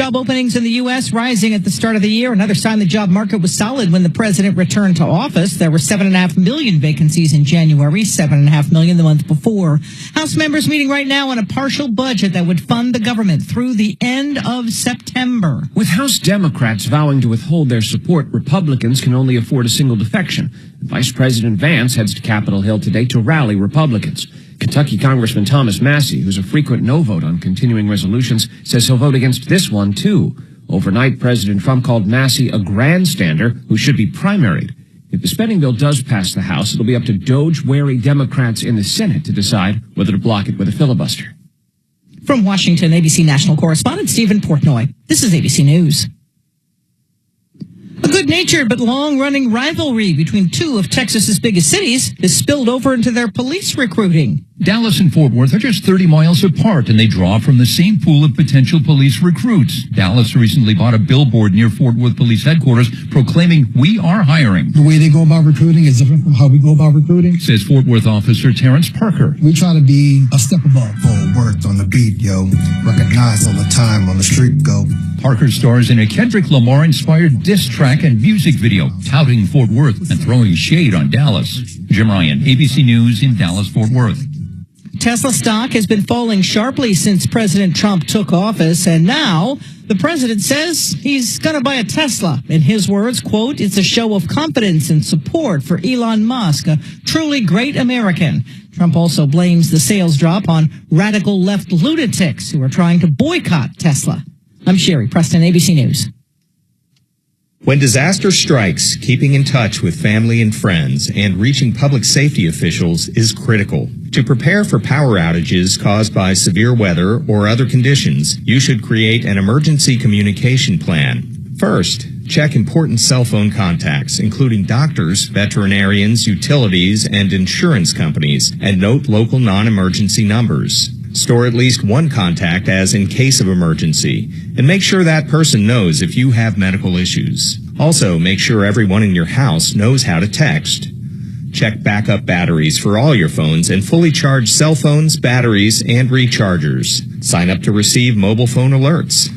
Job openings in the U.S. rising at the start of the year. Another sign the job market was solid when the president returned to office. There were 7.5 million vacancies in January, 7.5 million the month before. House members meeting right now on a partial budget that would fund the government through the end of September. With House Democrats vowing to withhold their support, Republicans can only afford a single defection. Vice President Vance heads to Capitol Hill today to rally Republicans. Kentucky Congressman Thomas Massey, who's a frequent no vote on continuing resolutions, says he'll vote against this one, too. Overnight, President Trump called Massey a grandstander who should be primaried. If the spending bill does pass the House, it'll be up to Doge-wary Democrats in the Senate to decide whether to block it with a filibuster. From Washington, ABC national correspondent Stephen Portnoy. This is ABC News. A good-natured but long-running rivalry between two of Texas's biggest cities has spilled over into their police recruiting. Dallas and Fort Worth are just 30 miles apart, and they draw from the same pool of potential police recruits. Dallas recently bought a billboard near Fort Worth Police Headquarters proclaiming, "We are hiring." The way they go about recruiting is different from how we go about recruiting, says Fort Worth officer Terrence Parker. We try to be a step above. Fort Worth on the beat, yo. Recognized all the time on the street, go. Parker stars in a Kendrick Lamar-inspired diss track and music video, touting Fort Worth and throwing shade on Dallas. Jim Ryan, ABC News in Dallas, Fort Worth. Tesla stock has been falling sharply since President Trump took office, and now the president says he's going to buy a Tesla. In his words, quote, "It's a show of confidence and support for Elon Musk, a truly great American." Trump also blames the sales drop on radical left lunatics who are trying to boycott Tesla. I'm Sherry Preston, ABC News. When disaster strikes, keeping in touch with family and friends and reaching public safety officials is critical. To prepare for power outages caused by severe weather or other conditions, you should create an emergency communication plan. First, check important cell phone contacts, including doctors, veterinarians, utilities, and insurance companies, and note local non-emergency numbers. Store at least one contact as in case of emergency, and make sure that person knows if you have medical issues. Also, make sure everyone in your house knows how to text. Check backup batteries for all your phones and fully charge cell phones, batteries, and rechargers. Sign up to receive mobile phone alerts.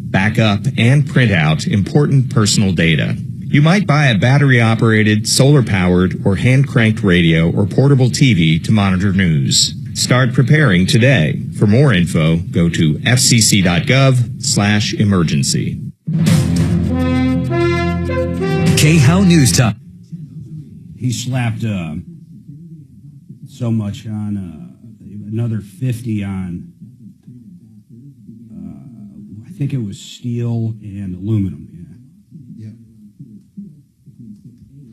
Back up and print out important personal data. You might buy a battery-operated, solar-powered, or hand-cranked radio or portable TV to monitor news. Start preparing today. For more info, go to fcc.gov/emergency. K-How News Time. He slapped so much on another 50 on, I think it was steel and aluminum. Yeah.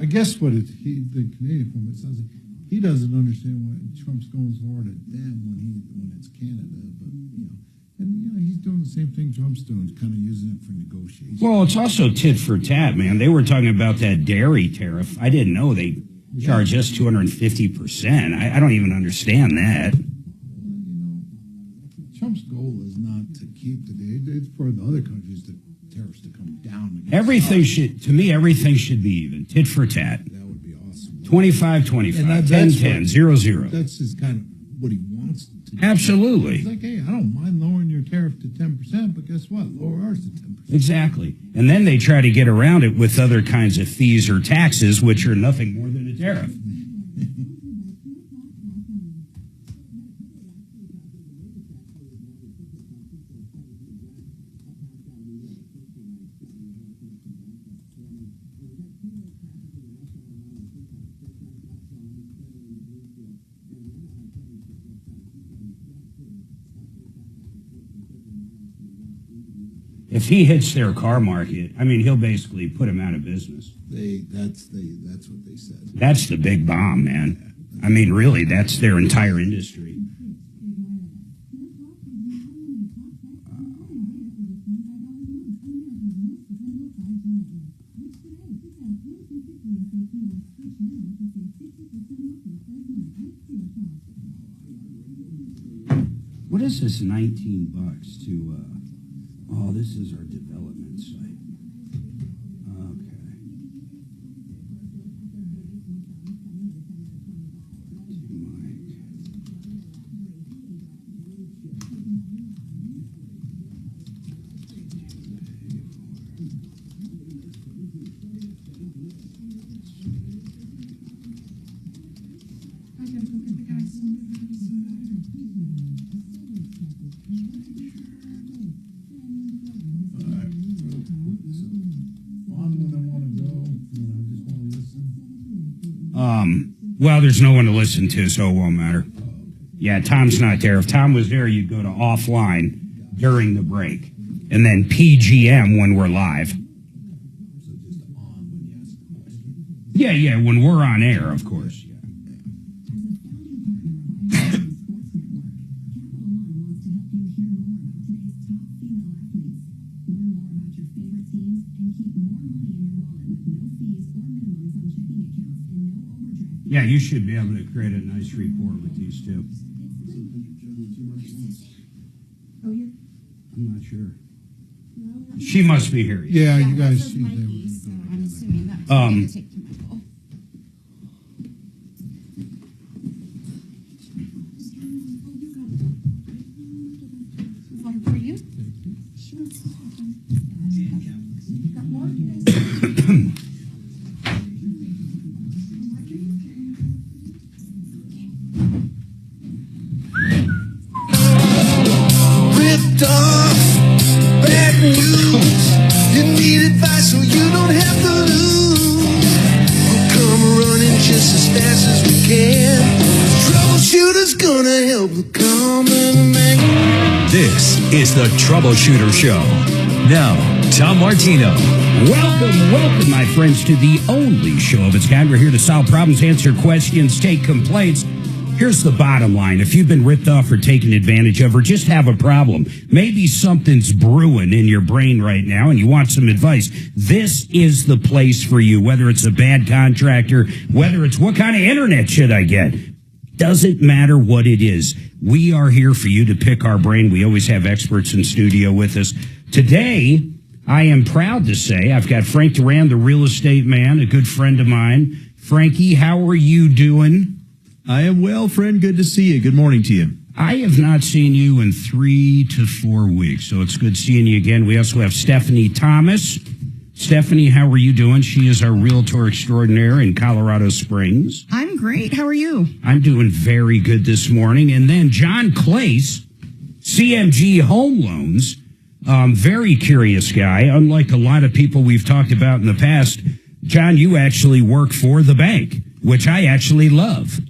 I guess what the Canadian from it sounds like. He doesn't understand why Trump's going so hard at them when it's Canada, but he's doing the same thing Trump's doing, kind of using it for negotiations. Well, it's also tit for tat, man. They were talking about that dairy tariff. I didn't know they charge us 250%. I don't even understand that. Trump's goal is not to keep the it's for the other countries the tariffs to come down. Everything should be even tit for tat. 25-25, 10-10, 0-0. That's just kind of what he wants to do. Absolutely. He's like, hey, I don't mind lowering your tariff to 10%, but guess what? Lower ours to 10%. Exactly. And then they try to get around it with other kinds of fees or taxes, which are nothing more than a tariff. If he hits their car market, I mean, he'll basically put them out of business. That's what they said. That's the big bomb, man. I mean, really, that's their entire industry. What is this $19 to, oh, this is our development site. Okay. Well, there's no one to listen to, so it won't matter. Yeah, Tom's not there. If Tom was there, you'd go to offline during the break. And then PGM when we're live. Yeah, when we're on air, of course. Yeah. Yeah, you should be able to create a nice report with these two. I'm not sure. She must be here. Yeah, you guys see I'm assuming that's going to take to Michael. Water for you? Sure. Got more? Ripped off, bad news. You need advice so you don't have to lose. We'll come running just as fast as we can. Troubleshooter's gonna help the common man. This is the Troubleshooter Show. Now, Tom Martino. Welcome, my friends, to the only show of its kind. We're here to solve problems, answer questions, take complaints. Here's the bottom line. If you've been ripped off or taken advantage of or just have a problem, maybe something's brewing in your brain right now and you want some advice, this is the place for you. Whether it's a bad contractor, whether it's what kind of internet should I get, doesn't matter what it is. We are here for you to pick our brain. We always have experts in studio with us. Today, I am proud to say I've got Frank Duran, the real estate man, a good friend of mine. Frankie, how are you doing? I am well, friend. Good to see you. Good morning to you. I have not seen you in 3 to 4 weeks, so it's good seeing you again. We also have Stephanie Thomas. Stephanie, how are you doing? She is our realtor extraordinaire in Colorado Springs. I'm great. How are you? I'm doing very good this morning. And then John Clace, CMG Home Loans, very curious guy. Unlike a lot of people we've talked about in the past, John, you actually work for the bank, which I actually love.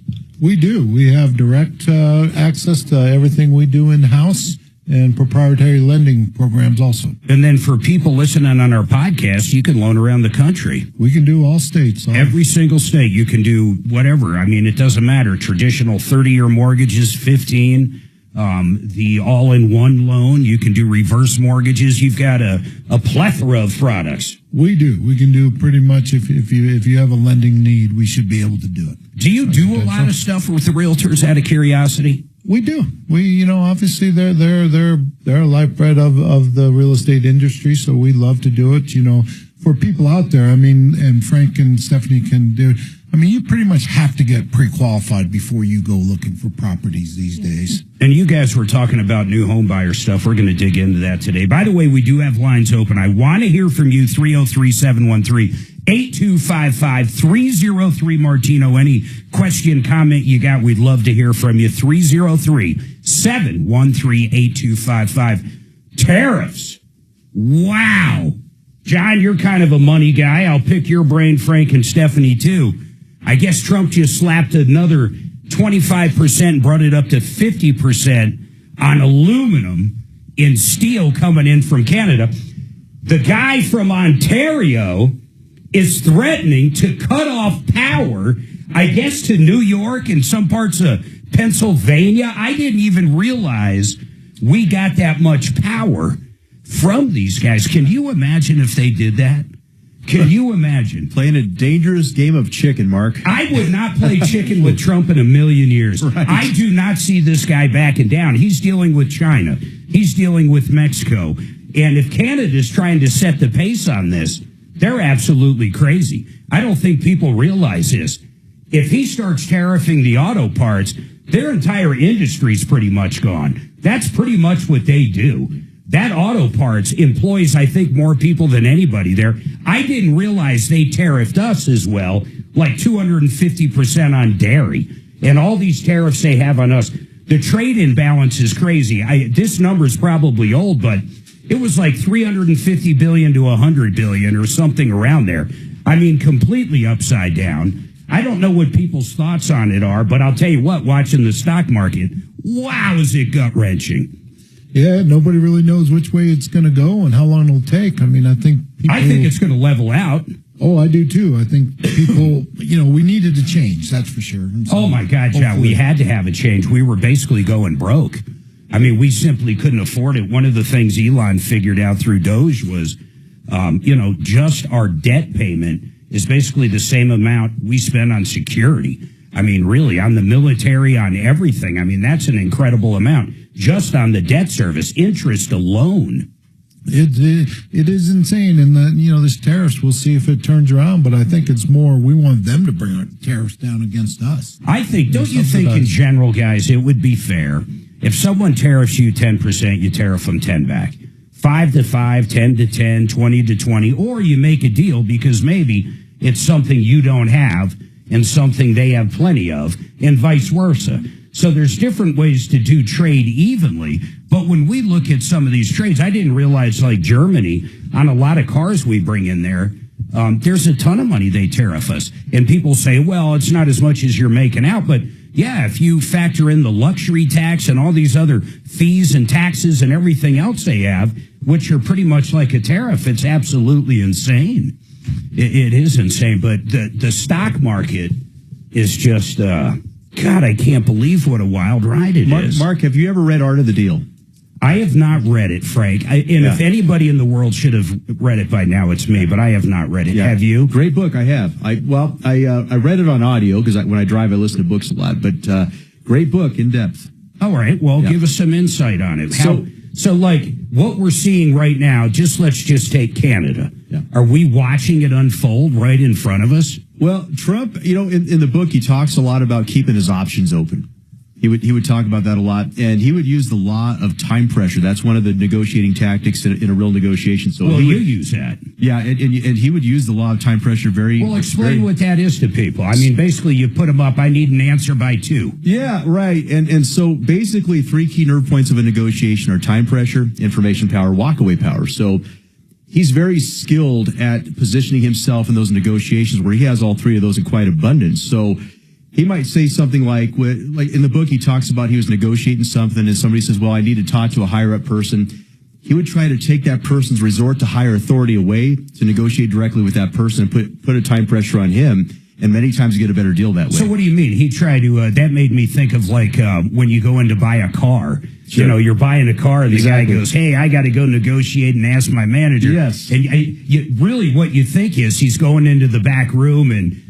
We do. We have direct access to everything we do in-house and proprietary lending programs also. And then for people listening on our podcast, you can loan around the country. We can do all states. Every single state. You can do whatever. I mean, it doesn't matter. Traditional 30-year mortgages, 15. The all-in-one loan. You can do reverse mortgages. You've got a plethora of products. We do. We can do pretty much if you have a lending need, we should be able to do it. Do you do a lot of stuff with the realtors out of curiosity? We do. We, obviously they're a lifeblood of the real estate industry, so we love to do it. For people out there, and Frank and Stephanie can do it. You pretty much have to get pre-qualified before you go looking for properties these days. And you guys were talking about new home buyer stuff. We're going to dig into that today. By the way, we do have lines open. I want to hear from you, 303-713-8255, 303 Martino. Any question, comment you got, we'd love to hear from you, 303-713-8255. Tariffs. Wow. John, you're kind of a money guy. I'll pick your brain, Frank and Stephanie, too. I guess Trump just slapped another 25% and brought it up to 50% on aluminum in steel coming in from Canada. The guy from Ontario is threatening to cut off power, I guess, to New York and some parts of Pennsylvania. I didn't even realize we got that much power from these guys. Can you imagine if they did that? Can you imagine? Playing a dangerous game of chicken, Mark. I would not play chicken with Trump in a million years. Right. I do not see this guy backing down. He's dealing with China. He's dealing with Mexico. And if Canada's trying to set the pace on this, they're absolutely crazy. I don't think people realize this. If he starts tariffing the auto parts, their entire industry's pretty much gone. That's pretty much what they do. That auto parts employs, I think, more people than anybody there. I didn't realize they tariffed us as well, like 250% on dairy. And all these tariffs they have on us. The trade imbalance is crazy. This number's probably old, but it was like 350 billion to 100 billion or something around there. Completely upside down. I don't know what people's thoughts on it are, but I'll tell you what, watching the stock market, wow, is it gut-wrenching. Yeah, nobody really knows which way it's going to go and how long it'll take. I mean, I think it's going to level out. Oh, I do too. I think people, we needed to change, that's for sure. So, oh my God, yeah, we had to have a change. We were basically going broke. I mean, we simply couldn't afford it. One of the things Elon figured out through Doge was, just our debt payment is basically the same amount we spend on security. I mean, really, on the military, on everything. I mean, that's an incredible amount. Just on the debt service, interest alone. It is insane. And, this tariffs, we'll see if it turns around. But I think it's more, we want them to bring our tariffs down against us. I think, don't you think in general, guys, it would be fair if someone tariffs you 10%, you tariff them 10 back. 5 to 5, 10 to 10, 20 to 20, or you make a deal because maybe it's something you don't have and something they have plenty of, and vice versa. So there's different ways to do trade evenly. But when we look at some of these trades, I didn't realize, like Germany, on a lot of cars we bring in there, there's a ton of money they tariff us. And people say, well, it's not as much as you're making out. But yeah, if you factor in the luxury tax and all these other fees and taxes and everything else they have, which are pretty much like a tariff, it's absolutely insane. It is insane. But the stock market is just, God, I can't believe what a wild ride it is. Mark, have you ever read Art of the Deal? I have not read it, Frank. If anybody in the world should have read it by now, it's me, but I have not read it. Yeah. Have you? Great book. I have. I read it on audio because when I drive, I listen to books a lot, but great book, in depth. All right. Well, give us some insight on it. So like what we're seeing right now, let's just take Canada. Yeah. Are we watching it unfold right in front of us? Well, Trump, in the book, he talks a lot about keeping his options open. He would talk about that a lot, and he would use the law of time pressure. That's one of the negotiating tactics in a real negotiation. So you use that. Yeah, and he would use the law of time pressure very well. Explain what that is to people. I mean, basically, you put them up. I need an answer by 2. Yeah, right. And so basically, 3 key nerve points of a negotiation are time pressure, information power, walkaway power. So he's very skilled at positioning himself in those negotiations where he has all 3 of those in quite abundance. So he might say something like in the book, he talks about he was negotiating something and somebody says, well, I need to talk to a higher up person. He would try to take that person's resort to higher authority away to negotiate directly with that person and put a time pressure on him. And many times you get a better deal that way. So what do you mean? He tried to, that made me think of like when you go in to buy a car. Sure. You're buying a car and the guy goes, hey, I got to go negotiate and ask my manager. Yes. And really what you think is he's going into the back room and,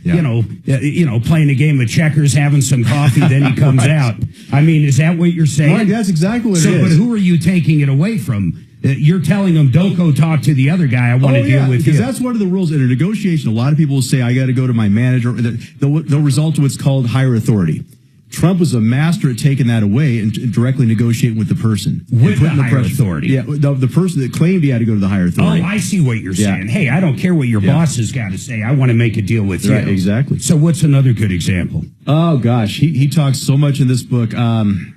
playing a game of checkers, having some coffee, then he comes out. I mean, is that what you're saying? Right, that's exactly what it is. But who are you taking it away from? You're telling them, don't go talk to the other guy. I want to deal with you. Because that's one of the rules in a negotiation. A lot of people will say, I got to go to my manager. They'll result to what's called higher authority. Trump was a master at taking that away and directly negotiating with the person. With the higher authority. Yeah, the person that claimed he had to go to the higher authority. Oh, I see what you're saying. Hey, I don't care what your boss has got to say. I want to make a deal with you. Right, exactly. So what's another good example? Oh, gosh. He talks so much in this book. I'm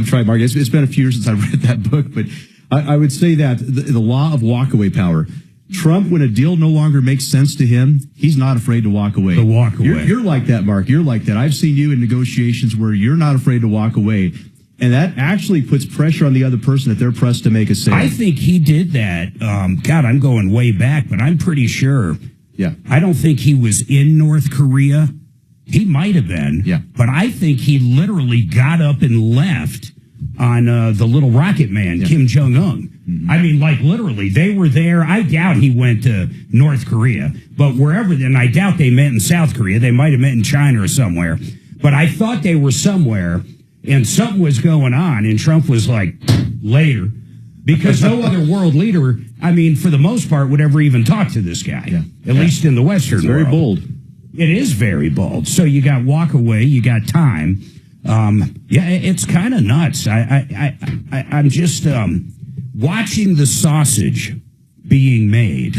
trying, Mark. It's been a few years since I read that book, but I would say that the law of walkaway power. Trump, when a deal no longer makes sense to him, he's not afraid to walk away. You're like that, Mark. You're like that. I've seen you in negotiations where you're not afraid to walk away. And that actually puts pressure on the other person if they're pressed to make a sale. I think he did that. God, I'm going way back, but I'm pretty sure. Yeah. I don't think he was in North Korea. He might have been. Yeah. But I think he literally got up and left on the little rocket man, Kim Jong-un. Mm-hmm. I mean, like literally, they were there. I doubt he went to North Korea, but wherever, and I doubt they met in South Korea. They might have met in China or somewhere. But I thought they were somewhere, and something was going on, and Trump was like, later. Because no other world leader, I mean, for the most part, would ever even talk to this guy, at least in the Western world. Very bold. It is very bold. So you got walk away, you got time. It's kind of nuts. I'm just watching the sausage being made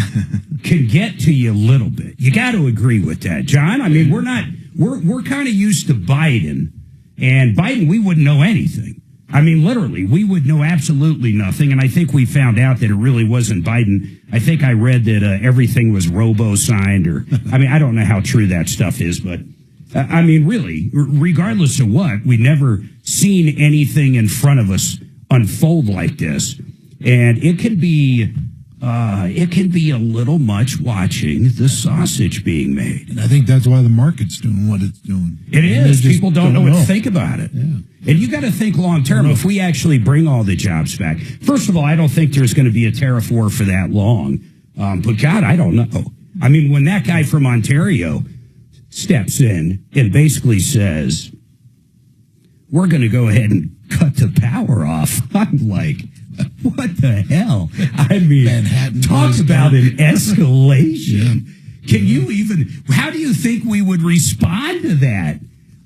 can get to you a little bit. You got to agree with that, John. I mean, we're kind of used to Biden, and Biden, we wouldn't know anything. I mean, literally, we would know absolutely nothing. And I think we found out that it really wasn't Biden. I think I read that everything was robo-signed I mean, I don't know how true that stuff is, but I mean, really, regardless of what, we've never seen anything in front of us unfold like this. And it can be a little much watching the sausage being made. And I think that's why the market's doing what it's doing. It is. People don't know what to think about it. Yeah. And you got to think long term. If we actually bring all the jobs back, first of all, I don't think there's going to be a tariff war for that long. But God, I don't know. I mean, when that guy from Ontario steps in and basically says, we're going to go ahead and cut the power off, I'm like, what the hell? I mean, Manhattan talk about an escalation. Yeah. Can you even, how do you think we would respond to that?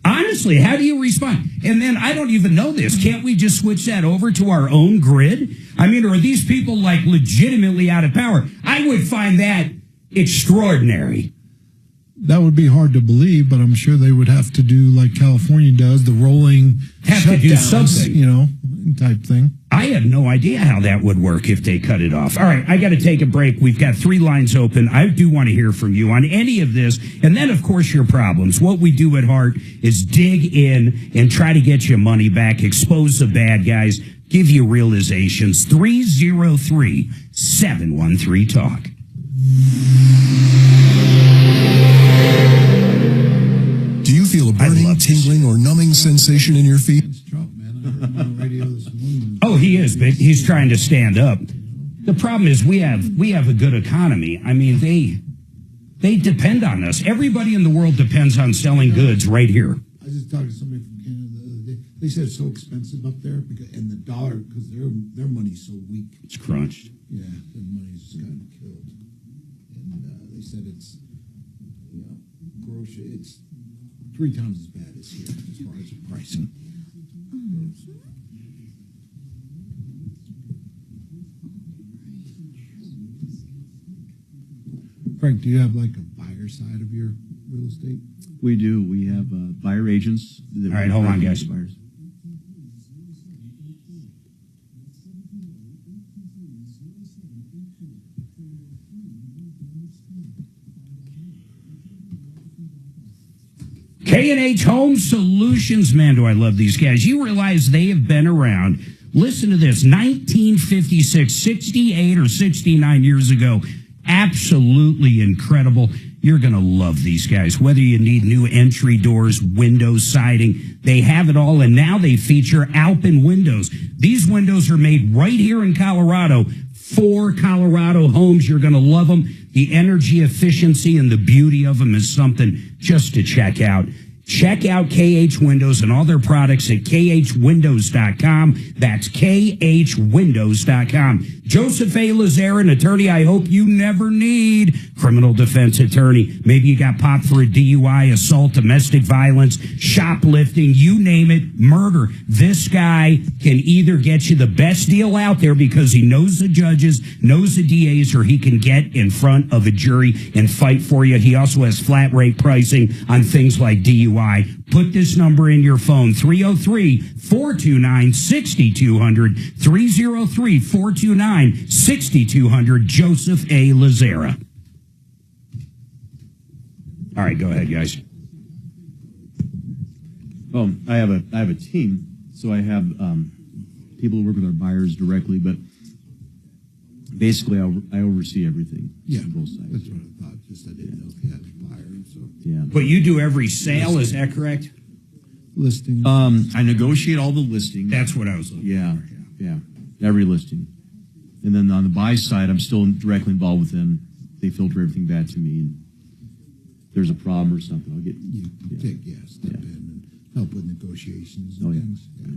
Honestly, how do you respond? And then I don't even know this. Can't we just switch that over to our own grid? I mean, are these people like legitimately out of power? I would find that extraordinary. That would be hard to believe, but I'm sure they would have to do like California does, the rolling Have to do shutdowns, something. you know, type thing. I have no idea how that would work if they cut it off. All right, I got to take a break. We've got 3 lines open. I do want to hear from you on any of this. And then, of course, your problems. What we do at Heart is dig in and try to get your money back, expose the bad guys, give you realizations. 303-713-TALK. Do you feel a burning, tingling, or numbing sensation in your feet? It's Trump, man. I heard him on the radio this morning. Oh, he is, but he's trying to stand up. The problem is we have a good economy. I mean, they depend on us. Everybody in the world depends on selling goods right here. I just talked to somebody from Canada the other day. They said it's so expensive up there and the dollar, because their money's so weak. It's crunched. Yeah, their money's just gotten killed. And they said it's, grocery, it's 3 times as bad as here as far as the pricing. Frank, do you have like a buyer side of your real estate? We do. We have buyer agents. All right, hold on, guys. Buyers. K&H Home Solutions, man, do I love these guys. You realize they have been around. Listen to this, 1956, 68 or 69 years ago. Absolutely incredible. You're going to love these guys. Whether you need new entry doors, windows, siding, they have it all. And now they feature Alpin windows. These windows are made right here in Colorado for Colorado homes. You're going to love them. The energy efficiency and the beauty of them is something just to check out. Check out KH Windows and all their products at khwindows.com. That's khwindows.com. Joseph A. Lazare, an attorney I hope you never need. Criminal defense attorney. Maybe you got popped for a DUI, assault, domestic violence, shoplifting, you name it, murder. This guy can either get you the best deal out there because he knows the judges, knows the DAs, or he can get in front of a jury and fight for you. He also has flat rate pricing on things like DUI. Put this number in your phone, 303-429-6200, 303-429-6200, Joseph A. Lazara. All right, go ahead, guys. Oh, I have a team, so I have people who work with our buyers directly, but basically I oversee everything. Yeah, on both sides. that's what I thought. Just I didn't know if you had a buyer. So. Yeah. But you do every sale, is that correct? Listing. I negotiate all the listings. That's what I was looking Yeah, for. yeah, every listing. And then on the buy side, I'm still directly involved with them. They filter everything back to me. And if there's a problem or something, I'll get You step in and help with negotiations and Oh, yeah. things. Yeah.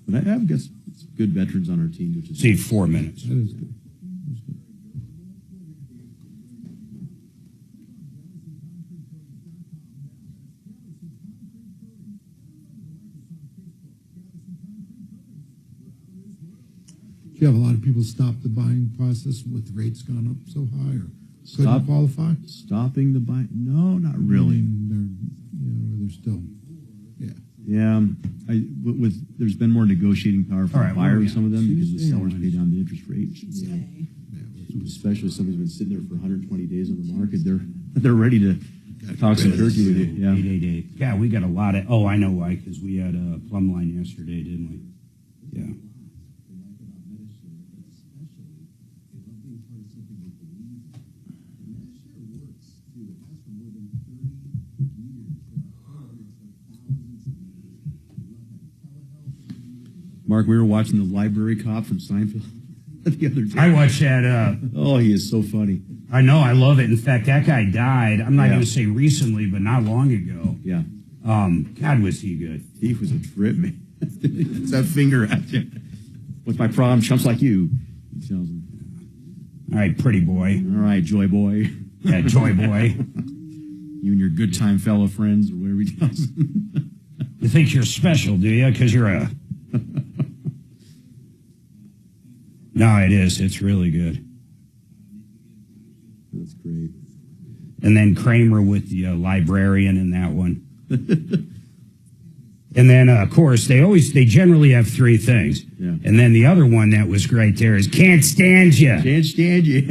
But I've got some good veterans on our team, which is See, 4 minutes. That is good. Do you have a lot of people stop the buying process with rates gone up so high or couldn't qualify? stopping the buy. No, not really. I mean, they're still, yeah. Yeah, there's been more negotiating power for the buyer with some of them because the sellers pay down the interest rate. Yeah. Especially if somebody's been sitting there for 120 days on the market, they're ready to talk some turkey with you. Yeah. 888. Yeah, we got a lot of. Oh, I know why, because we had a plumb line yesterday, didn't we? Yeah. Mark, we were watching the library cop from Seinfeld the other day. I watched that. Oh, he is so funny. I know, I love it. In fact, that guy died. I'm not going to say recently, but not long ago. Yeah. God, was he good? He was a trip, man. It's that finger at you. What's my problem? Chumps like you. He tells him. All right, pretty boy. All right, joy boy. Yeah, joy boy. You and your good time fellow friends, or whatever he tells them. You think you're special, do you? Because you're a... No, it is. It's really good. That's great. And then Kramer with the librarian in that one. And then, of course, they generally have three things. Yeah. And then the other one that was great there is can't stand you. Can't stand you.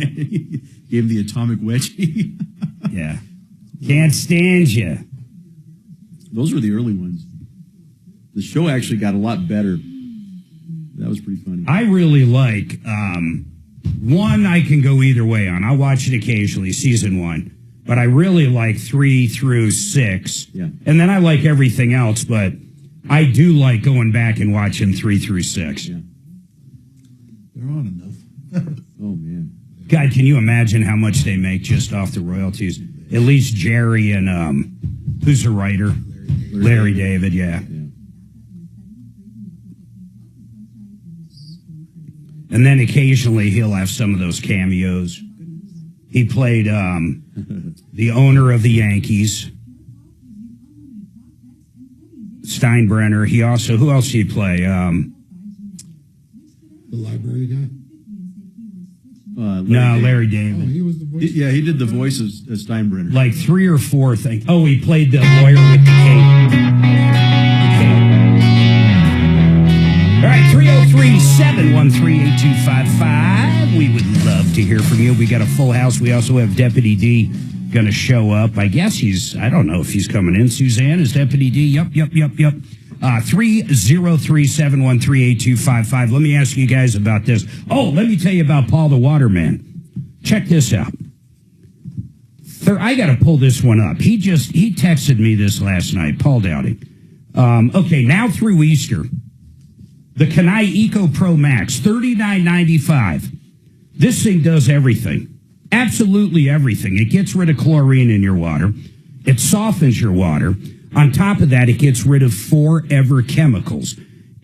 Gave him the atomic wedgie. Yeah. Can't stand you. Those were the early ones. The show actually got a lot better. That was pretty funny. I really like one I can go either way on. I'll watch it occasionally, season 1. But I really like 3 through 6. Yeah. And then I like everything else, but I do like going back and watching 3 through 6. Yeah. They're on enough. Oh, man. God, can you imagine how much they make just off the royalties? At least Jerry and, who's the writer? Larry David, yeah. And then occasionally he'll have some of those cameos. He played the owner of the Yankees, Steinbrenner. He also, who else did he play? The library guy? Larry David. Oh, he was the voice. Yeah, he did the voice of Steinbrenner. Like 3 or 4 things. Oh, he played the lawyer with the cape. All right, 303-713-8255. We would love to hear from you. We got a full house. We also have Deputy D going to show up. I guess I don't know if he's coming in. Suzanne, is Deputy D? Yep. 303-713-8255. Let me ask you guys about this. Oh, let me tell you about Paul the Waterman. Check this out. I got to pull this one up. He texted me this last night, Paul Dowding. Okay, now through Easter, the Kenai Eco Pro Max, $39.95. This thing does everything. Absolutely everything. It gets rid of chlorine in your water. It softens your water. On top of that, it gets rid of forever chemicals.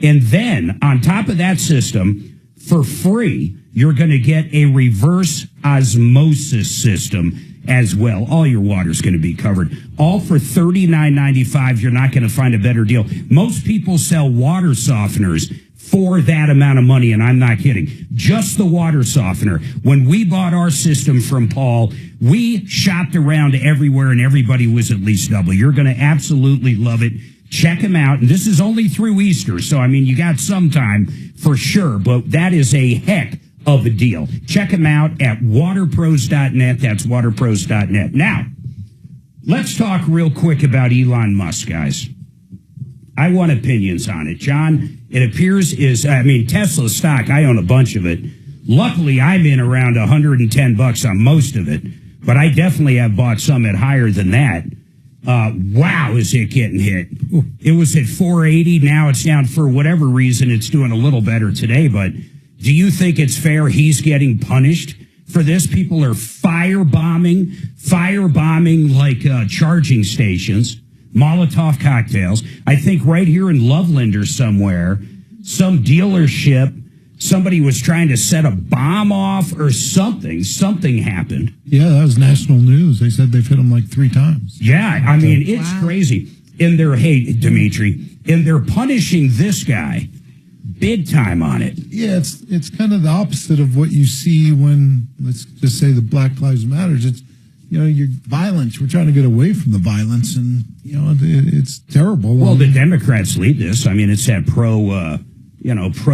And then, on top of that system, for free, you're going to get a reverse osmosis system as well. All your water's going to be covered. All for $39.95. You're not going to find a better deal. Most people sell water softeners for that amount of money, and I'm not kidding. Just the water softener. When we bought our system from Paul, we shopped around everywhere, and everybody was at least double. You're going to absolutely love it. Check them out. And this is only through Easter, so, I mean, you got some time for sure, but that is a heck of a deal. Check them out at waterpros.net. That's waterpros.net. Now, let's talk real quick about Elon Musk, guys. I want opinions on it. John, it appears Tesla stock, I own a bunch of it. Luckily, I'm in around $110 on most of it, but I definitely have bought some at higher than that. Wow, is it getting hit? It was at 480. Now it's down for whatever reason. It's doing a little better today, but do you think it's fair he's getting punished for this? People are firebombing like charging stations. Molotov cocktails. I think right here in Loveland or somewhere, some dealership, somebody was trying to set a bomb off or something. Something happened. Yeah, that was national news. They said they've hit them like 3 times. Yeah, I mean, it's crazy. And they're punishing this guy big time on it. Yeah, it's kind of the opposite of what you see when, let's just say, the Black Lives Matters. your violence. We're trying to get away from the violence, and it's terrible. Well, the Democrats lead this. I mean, it's that pro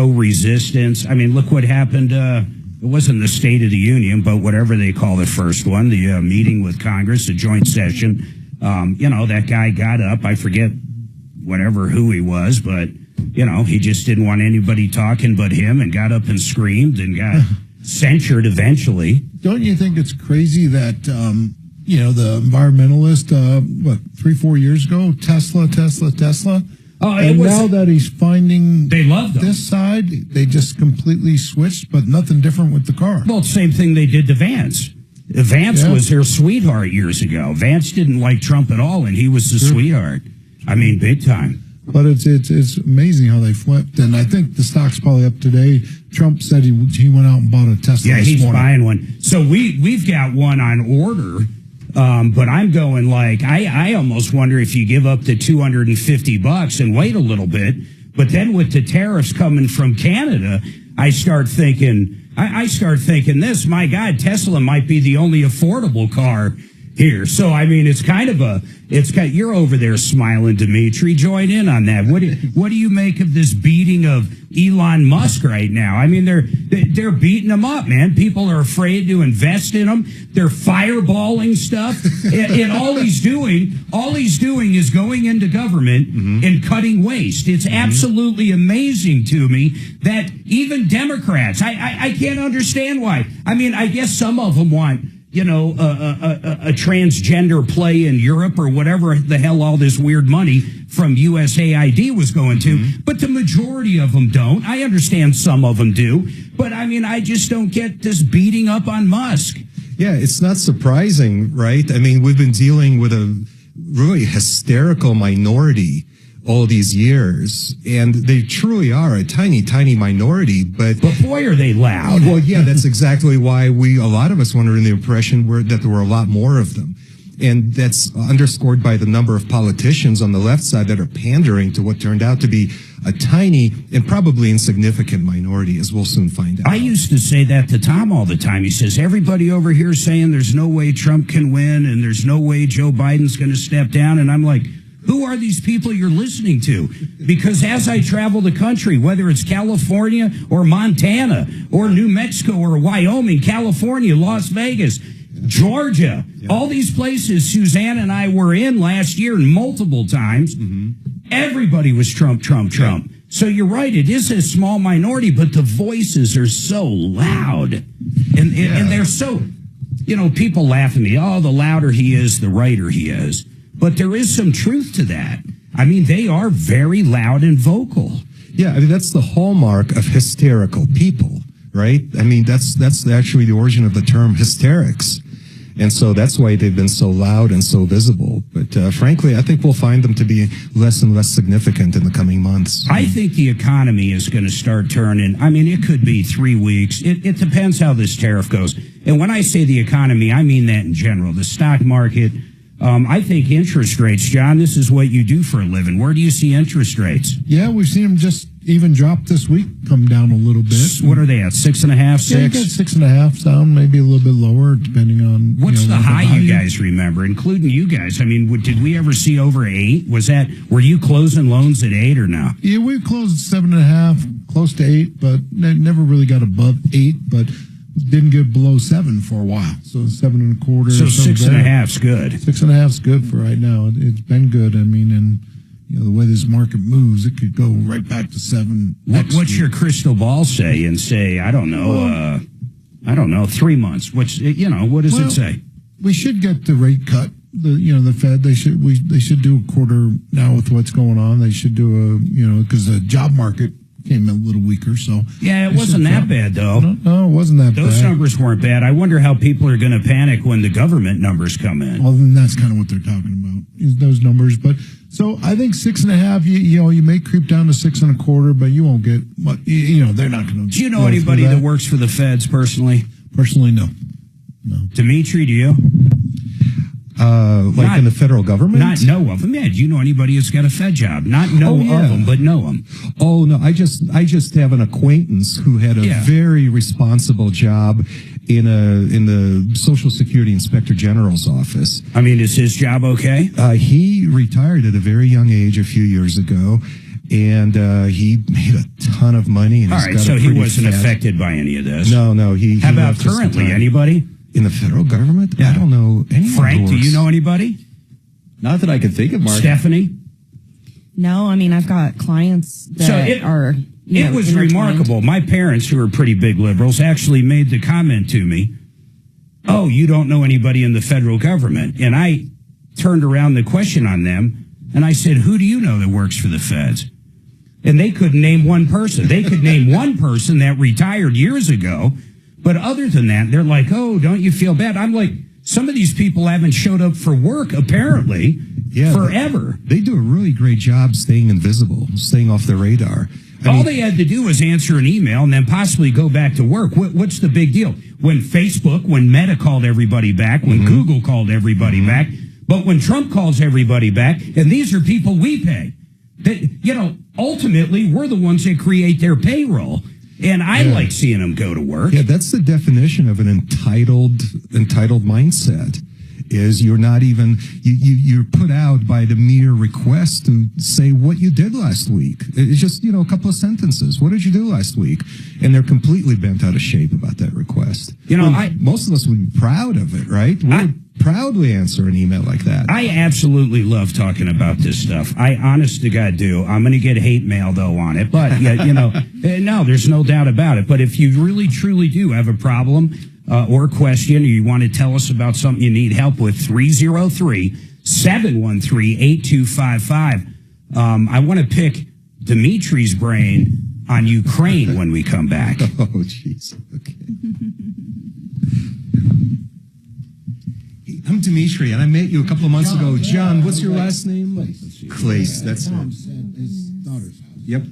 resistance. I mean, look what happened. It wasn't the State of the Union, but whatever they call the first one, the meeting with Congress, the joint session. That guy got up. I forget who he was, but he just didn't want anybody talking but him, and got up and screamed and got censured eventually. Don't you think it's crazy that the environmentalist 3-4 years ago, Tesla. Oh, and now that he's finding they loved this side, they just completely switched, but nothing different with the car. Well, same thing they did to Vance. Vance was their sweetheart years ago. Vance didn't like Trump at all, and he was the sweetheart. I mean, big time. But it's amazing how they flipped, and I think the stock's probably up today. Trump said he went out and bought a Tesla. Yeah, he's morning. buying one. So we've got one on order. But I'm going I almost wonder if you give up the $250 and wait a little bit. But then with the tariffs coming from Canada, I start thinking this, my God, Tesla might be the only affordable car here. So, I mean, you're over there smiling, Dimitri. Join in on that. What do you make of this beating of Elon Musk right now? I mean, they're beating him up, man. People are afraid to invest in him. They're fireballing stuff. And all he's doing is going into government and cutting waste. It's absolutely amazing to me that even Democrats, I can't understand why. I mean, I guess some of them want a transgender play in Europe or whatever the hell all this weird money from USAID was going to. But the majority of them don't. I understand some of them do. But, I mean, I just don't get this beating up on Musk. Yeah, it's not surprising, right? I mean, we've been dealing with a really hysterical minority all these years, and they truly are a tiny, tiny minority, but boy, are they loud. Well, yeah, that's exactly why a lot of us were under the impression that there were a lot more of them. And that's underscored by the number of politicians on the left side that are pandering to what turned out to be a tiny and probably insignificant minority, as we'll soon find out. I used to say that to Tom all the time. He says, everybody over here is saying there's no way Trump can win and there's no way Joe Biden's going to step down. And I'm like, who are these people you're listening to? Because as I travel the country, whether it's California or Montana or New Mexico or Wyoming, California, Las Vegas, Georgia, all these places Suzanne and I were in last year multiple times, everybody was Trump. So you're right, it is a small minority, but the voices are so loud. And they're so, people laugh at me, the louder he is, the righter he is. But there is some truth to that. I mean, they are very loud and vocal. Yeah, I mean, that's the hallmark of hysterical people, right? I mean, that's actually the origin of the term hysterics. And so that's why they've been so loud and so visible. But frankly, I think we'll find them to be less and less significant in the coming months. I think the economy is going to start turning. I mean, it could be 3 weeks. It depends how this tariff goes. And when I say the economy, I mean that in general. The stock market, I think interest rates, John, this is what you do for a living. Where do you see interest rates? Yeah, we've seen them just even drop this week, come down a little bit. What are they at, 6.5, 6? Yeah, you got 6.5 down, maybe a little bit lower, depending on... What's the high you guys remember, including you guys? I mean, did we ever see over 8? Were you closing loans at 8 or no? Yeah, we closed 7.5, close to 8, but never really got above 8, but... didn't get below 7 for a while, so 7.25. So 6.5's good. 6.5's good for right now. It's been good. I mean, and the way this market moves, it could go right back to 7. What's your crystal ball say? And say, I don't know, 3 months. What does it say? We should get the rate cut. The Fed, they should do a quarter now with what's going on. They should do because the job market came a little weaker, so... Yeah, it wasn't that bad, though. No, it wasn't that bad. Those numbers weren't bad. I wonder how people are going to panic when the government numbers come in. Well, then that's kind of what they're talking about, is those numbers. But, so I think 6.5, you may creep down to 6.25, but you won't get... they're not going to... Do you know anybody that works for the Feds personally? Personally, no. Dimitri, do you? In the federal government? Not know of them. Yeah, do you know anybody that's got a Fed job? Not know of them, but know them. Oh, no, I just have an acquaintance who had a very responsible job in the Social Security Inspector General's office. I mean, is his job okay? He retired at a very young age a few years ago, and he made a ton of money. And all right, so he wasn't affected by any of this. No. How about currently? Anybody? In the federal government? Yeah. I don't know anyone. Frank, do you know anybody? Not that I can think of, Mark. Stephanie? No, I mean, I've got clients that are... It was remarkable. My parents, who are pretty big liberals, actually made the comment to me, "Oh, you don't know anybody in the federal government." And I turned around the question on them, and I said, "Who do you know that works for the feds?" And they couldn't name one person. They could name one person that retired years ago, but other than that, they're like, "Oh, don't you feel bad?" I'm like, some of these people haven't showed up for work, apparently, forever. They do a really great job staying invisible, staying off the radar. All they had to do was answer an email and then possibly go back to work. What's the big deal? When Facebook, when Meta called everybody back, when Google called everybody back, but when Trump calls everybody back, and these are people we pay. That, ultimately, we're the ones that create their payroll. And I like seeing them go to work. Yeah, that's the definition of an entitled mindset. Is you're not even you're put out by the mere request to say what you did last week. It's just a couple of sentences. What did you do last week? And they're completely bent out of shape about that request. Most of us would be proud of it, right? We would proudly answer an email like that. I absolutely love talking about this stuff. I honest to God do. I'm going to get hate mail though on it, but no, there's no doubt about it. But if you really truly do have a problem or question, or you want to tell us about something you need help with, 303-713-8255. I want to pick Dimitri's brain on Ukraine when we come back. Oh, jeez. Okay. I'm Dimitri, and I met you a couple of months ago. John, what's your last name? Clace. That's it. His daughter's house. Yep.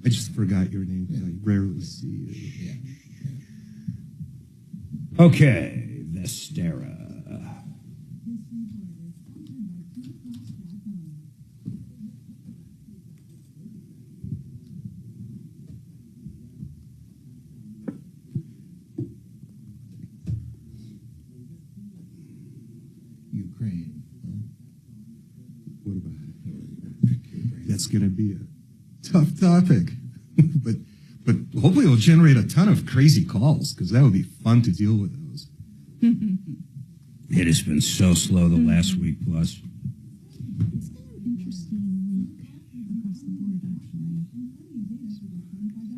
I just forgot your name. I rarely see you. Okay, Vestera. Ukraine. What about it? That's going to be a tough topic, but hopefully it'll generate a ton of crazy calls, because that would be fun to deal with those. It has been so slow the last week plus. It's kind of an interesting week across the board, actually.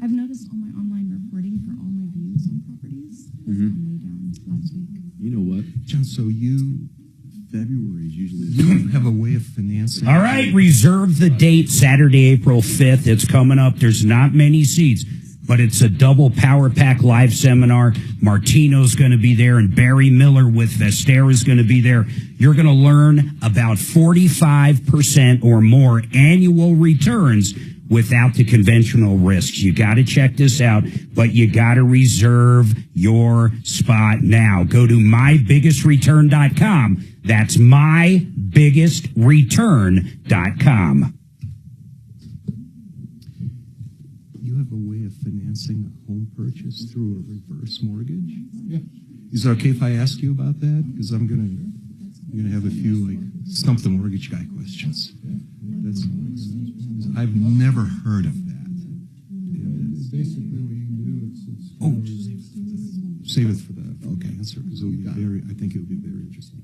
I've noticed all my online reporting for all my views on properties has gone way down last week. You know what, John? So February is usually you have a way of financing. All right, reserve the date, Saturday, April 5th. It's coming up. There's not many seats, but it's a double power pack live seminar. Martino's going to be there, and Barry Miller with Vestera is going to be there. You're going to learn about 45% or more annual returns without the conventional risks. You got to check this out, but you got to reserve your spot now. Go to mybiggestreturn.com. That's mybiggestreturn.com. You have a way of financing a home purchase through a reverse mortgage? Yeah. Is it okay if I ask you about that? Because I'm gonna have a few stump the mortgage guy questions. I've never heard of that. Basically, what you can do is save it for the answer, because I think it would be very interesting.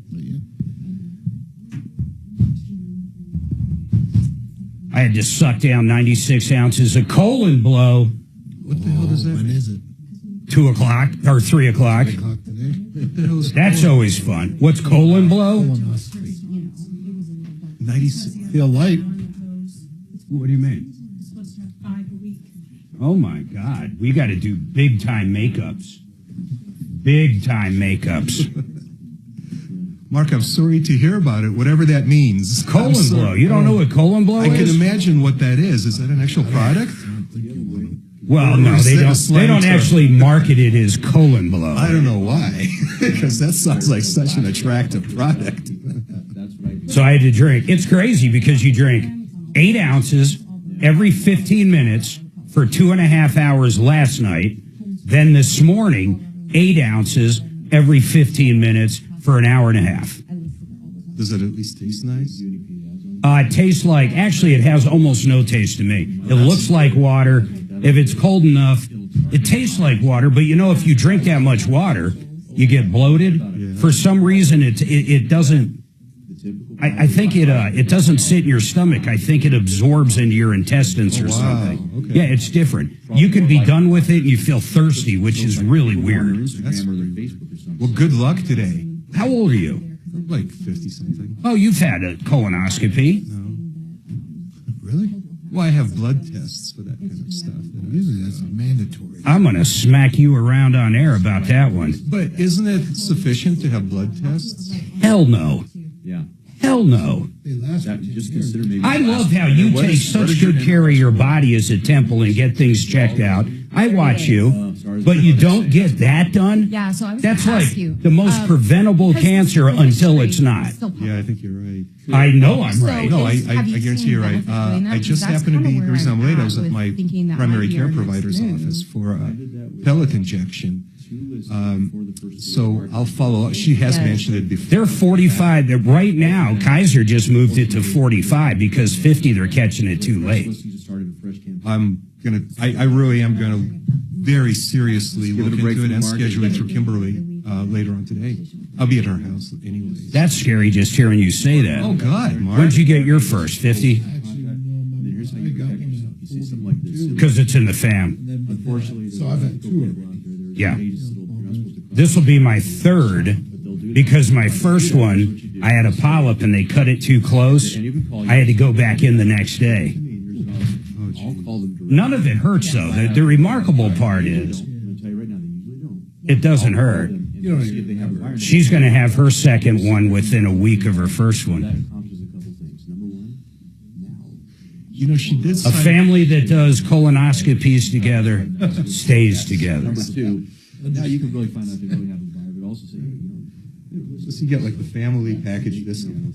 I had to suck down 96 ounces of colon blow. What the hell does that mean? When is it? 2 o'clock or 3 o'clock. 3 o'clock today? That's always fun. What's colon blow? Colonoscopy. 96. Feel light. What do you mean? It's supposed to have 5 a week. Oh my God. We got to do big time makeups. Big time makeups. Mark, I'm sorry to hear about it, whatever that means. Colon blow. You don't know what colon blow is? I can imagine what that is. Is that an actual product? Well, no, they don't actually market it as colon blow. I don't know why, because that sounds like such an attractive product. So I had to drink. It's crazy because you drink 8 ounces every 15 minutes for 2.5 hours last night. Then this morning, 8 ounces every 15 minutes for an hour and a half. Does it at least taste nice? It tastes like, actually, it has almost no taste to me. It looks like water. If it's cold enough, it tastes like water. But, if you drink that much water, you get bloated. For some reason, it doesn't. I think it doesn't sit in your stomach. I think it absorbs into your intestines or something. Okay. Yeah, it's different. You can be done with it and you feel thirsty, which is really weird. Well, good luck today. How old are you? Like 50-something. Oh, you've had a colonoscopy. No. Really? Well, I have blood tests for that kind of stuff. Usually that's mandatory. I'm going to smack you around on air about that one. But isn't it sufficient to have blood tests? Hell no. Yeah. Hell no. Just consider maybe. I love how you take such good care of your body as a temple and get things checked out. I watch you, but you don't get that done? Yeah, so I was That's gonna like ask you, the most preventable cancer until it's not. Yeah, I think you're right. I know I'm right. No, I guarantee you're right. I just happened to be, the reason I'm late, I was at my primary care provider's office for a pellet injection. So I'll follow up. She has mentioned it before. They're 45. Right now, Kaiser just moved it to 45 because 50, they're catching it too late. I really am going to very seriously look into it and schedule it through Kimberly later on today. I'll be at her house anyways. That's scary just hearing you say that. Oh, God, Mark. When'd you get your first? 50? Because it's in the fam. Unfortunately, so I've had 2 of them. Yeah. This will be my third because my first one, I had a polyp and they cut it too close. I had to go back in the next day. None of it hurts, though. The remarkable part is it doesn't hurt. She's going to have her second one within a week of her first one. She did. A family that does colonoscopies together stays together. Now you can really find out they really have a buyer, but also say, So you get like the family package discount.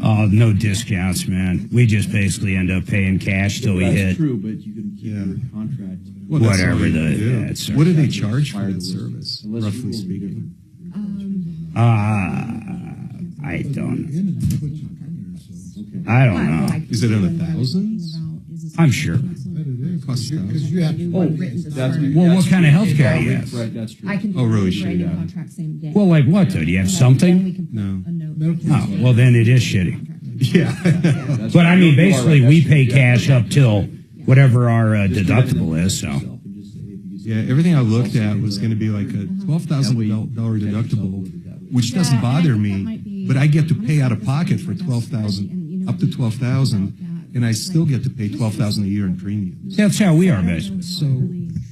Oh, no discounts, man. We just basically end up paying cash till we hit. That's true, but you can keep your contract. Well, whatever what do they charge for that service, roughly speaking? I don't know. Is it in the thousands? I'm sure. Costs Because you have to Well, what kind of health care do you have? Right, that's true. Oh, really? Shitty. Well, like what, though? Do you have something? No. Oh, well, then it is shitty. Yeah. But I mean, basically, we pay cash up till whatever our deductible is, so. Yeah, everything I looked at was going to be like a $12,000 deductible, which doesn't bother me, but I get to pay out of pocket for $12,000, up to $12,000, and I still get to pay $12,000 a year in premiums. That's how we are, basically. So,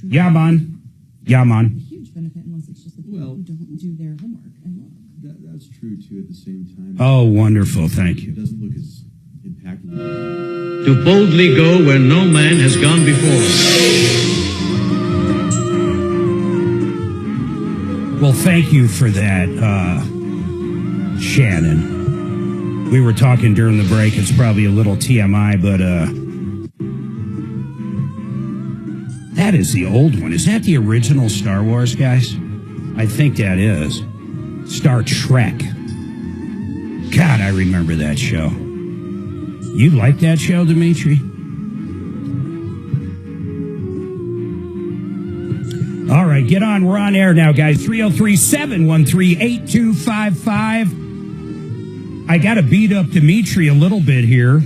yeah, man. Huge benefit unless it's just the people who don't do their homework and look. That's true, too, at the same time. Oh, wonderful. Thank you. It doesn't look as impactful. To boldly go where no man has gone before. Well, thank you for that, Shannon. We were talking during the break. It's probably a little TMI, but that is the old one. Is that the original Star Wars, guys? I think that is. Star Trek. God, I remember that show. You like that show, Dimitri? All right, get on. We're on air now, guys. 303-713-8255. I got to beat up Dimitri a little bit here.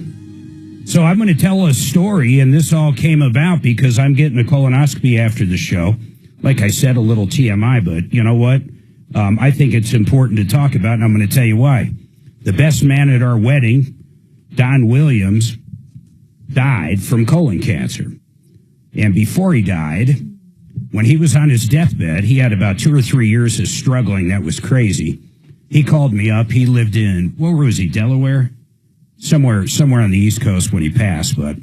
So I'm going to tell a story, and this all came about because I'm getting a colonoscopy after the show. Like I said, a little TMI, but you know what? I think it's important to talk about, and I'm going to tell you why. The best man at our wedding, Don Williams, died from colon cancer. And before he died, when he was on his deathbed, he had about 2 or 3 years of struggling. That was crazy. He called me up. He lived in, where was he, Delaware? Somewhere on the East Coast when he passed, but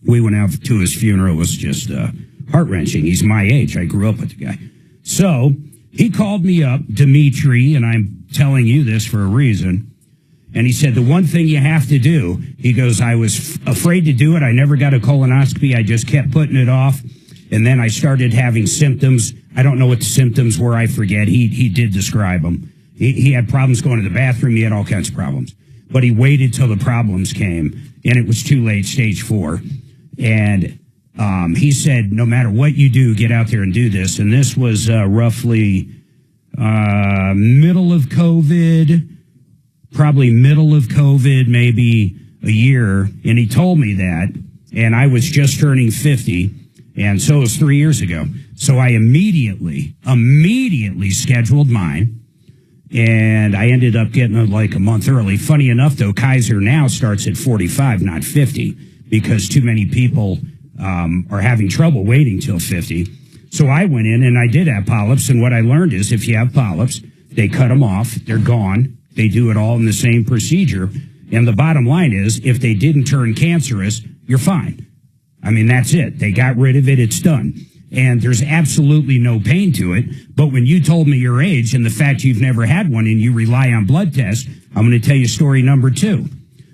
we went out to his funeral. It was just heart-wrenching. He's my age. I grew up with the guy. So he called me up, Dimitri, and I'm telling you this for a reason. And he said, the one thing you have to do, he goes, I was afraid to do it. I never got a colonoscopy. I just kept putting it off. And then I started having symptoms. I don't know what the symptoms were. I forget. He did describe them. He had problems going to the bathroom. He had all kinds of problems. But he waited till the problems came, and it was too late, stage 4. And he said, no matter what you do, get out there and do this. And this was roughly middle of COVID, probably middle of COVID, maybe a year. And he told me that, and I was just turning 50, and so it was 3 years ago. So I immediately scheduled mine, and I ended up getting it like a month early. Funny enough, though, Kaiser now starts at 45, not 50, because too many people are having trouble waiting till 50. So I went in and I did have polyps, and what I learned is if you have polyps, they cut them off, they're gone. They do it all in the same procedure. And the bottom line is, if they didn't turn cancerous, you're fine. I mean, that's it. They got rid of it. It's done. And there's absolutely no pain to it. But when you told me your age and the fact you've never had one and you rely on blood tests, I'm going to tell you story number 2.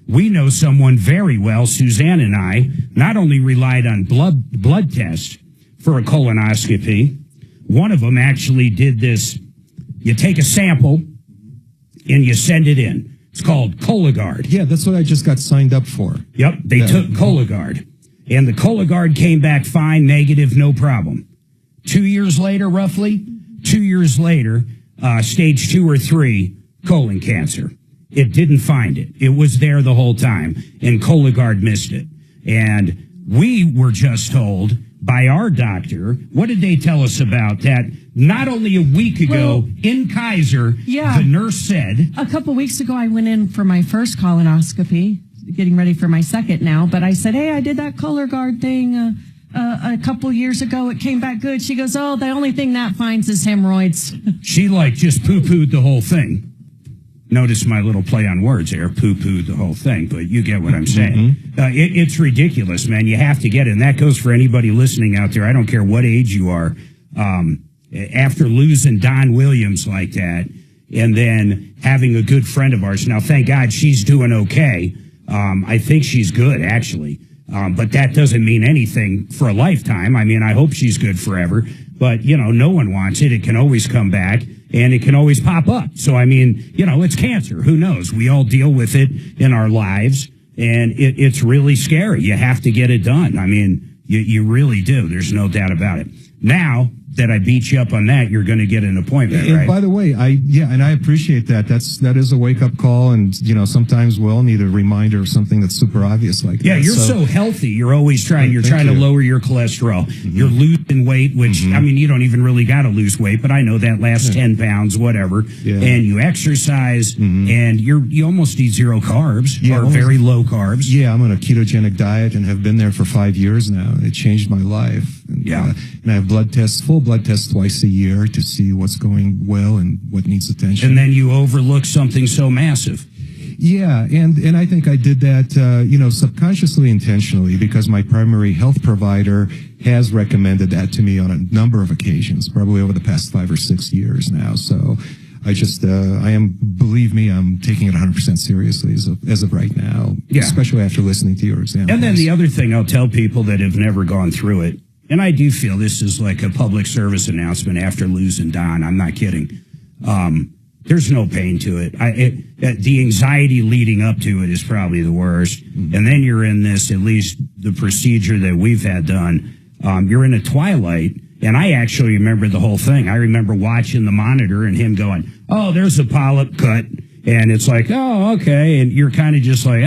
We know someone very well, Suzanne and I, not only relied on blood tests for a colonoscopy. One of them actually did this. You take a sample and you send it in. It's called Cologuard. Yeah, that's what I just got signed up for. Yep, they took Cologuard. And the Cologuard came back fine, negative, no problem. 2 years later, roughly, 2 years later, stage 2 or 3, colon cancer. It didn't find it. It was there the whole time, and Cologuard missed it. And we were just told by our doctor, what did they tell us about that? Not only a week ago in Kaiser, the nurse said. A couple weeks ago, I went in for my first colonoscopy, getting ready for my second now. But I said, hey, I did that Cologuard thing a couple years ago. It came back good. She goes, oh, the only thing that finds is hemorrhoids. She just poo-pooed the whole thing. Notice my little play on words there, poo-pooed the whole thing, but you get what I'm saying. It's ridiculous, man. You have to get it, and that goes for anybody listening out there. I don't care what age you are. After losing Don Williams like that, and then having a good friend of ours, now thank God she's doing okay. I think she's good, actually. But that doesn't mean anything for a lifetime. I mean, I hope she's good forever. But, no one wants it. It can always come back, and it can always pop up. So, I mean, it's cancer. Who knows? We all deal with it in our lives, and it's really scary. You have to get it done. I mean, you really do. There's no doubt about it. Now that I beat you up on that, you're going to get an appointment, and right? By the way, I appreciate that. That is a wake-up call, and sometimes we'll need a reminder of something that's super obvious like that. Yeah, you're so healthy. You're always trying. You're trying to lower your cholesterol. You're losing weight, which I mean, you don't even really got to lose weight, but I know that last 10 pounds, whatever. Yeah. And you exercise, and you almost eat zero carbs or very low carbs. Yeah, I'm on a ketogenic diet and have been there for 5 years now. It changed my life. And, and I have full blood tests twice a year to see what's going well and what needs attention. And then you overlook something so massive. Yeah, and I think I did that, subconsciously, intentionally, because my primary health provider has recommended that to me on a number of occasions, probably over the past 5 or 6 years now. So believe me, I'm taking it 100% seriously as of right now, especially after listening to your example. And then the other thing I'll tell people that have never gone through it, and I do feel this is like a public service announcement after losing Don. I'm not kidding. There's no pain to it. The anxiety leading up to it is probably the worst. And then you're in this, at least the procedure that we've had done, you're in a twilight. And I actually remember the whole thing. I remember watching the monitor and him going, oh, there's a polyp cut. And it's like, oh, okay. And you're kind of just like,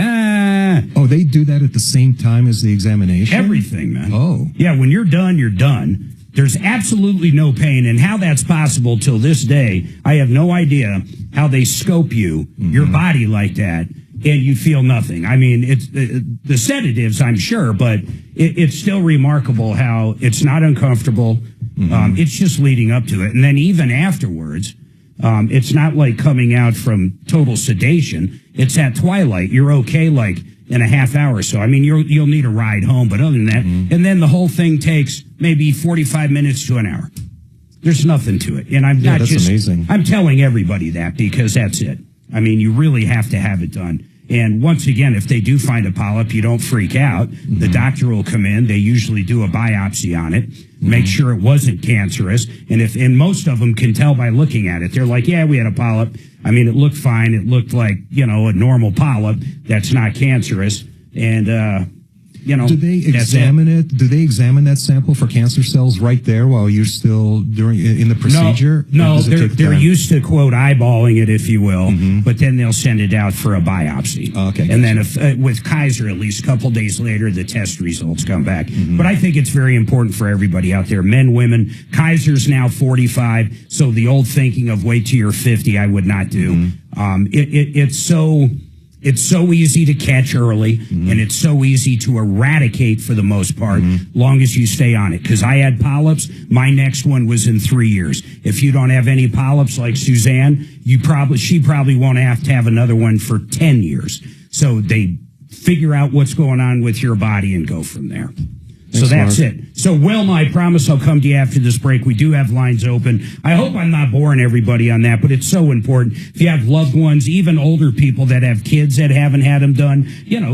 Oh, they do that at the same time as the examination? Everything, man. Oh. Yeah, when you're done, you're done. There's absolutely no pain. And how that's possible till this day, I have no idea how they scope you, your body like that, and you feel nothing. I mean, it's the sedatives, I'm sure, but it's still remarkable how it's not uncomfortable. It's just leading up to it. And then even afterwards, it's not like coming out from total sedation. It's at twilight. You're okay like in a half hour or so. I mean, you'll need a ride home, but other than that, and then the whole thing takes maybe 45 minutes to an hour. There's nothing to it. And I'm not that's just, amazing. I'm telling everybody that because that's it. I mean, you really have to have it done. And once again, if they do find a polyp, you don't freak out. The doctor will come in. They usually do a biopsy on it, make sure it wasn't cancerous. And most of them can tell by looking at it. They're like, yeah, we had a polyp. I mean, it looked fine. It looked like, a normal polyp that's not cancerous. And, do they examine it? Do they examine that sample for cancer cells right there while you're still in the procedure? No, they're used to, quote, eyeballing it, if you will, but then they'll send it out for a biopsy. Okay. And then with Kaiser, at least a couple days later, the test results come back. But I think it's very important for everybody out there, men, women. Kaiser's now 45, so the old thinking of wait till you're 50, I would not do. It's so easy to catch early, and it's so easy to eradicate for the most part, long as you stay on it. Because I had polyps. My next one was in 3 years. If you don't have any polyps like Suzanne, she probably won't have to have another one for 10 years. So they figure out what's going on with your body and go from there. So that's it. So, Wilma, I promise I'll come to you after this break. We do have lines open. I hope I'm not boring everybody on that, but it's so important. If you have loved ones, even older people that have kids that haven't had them done,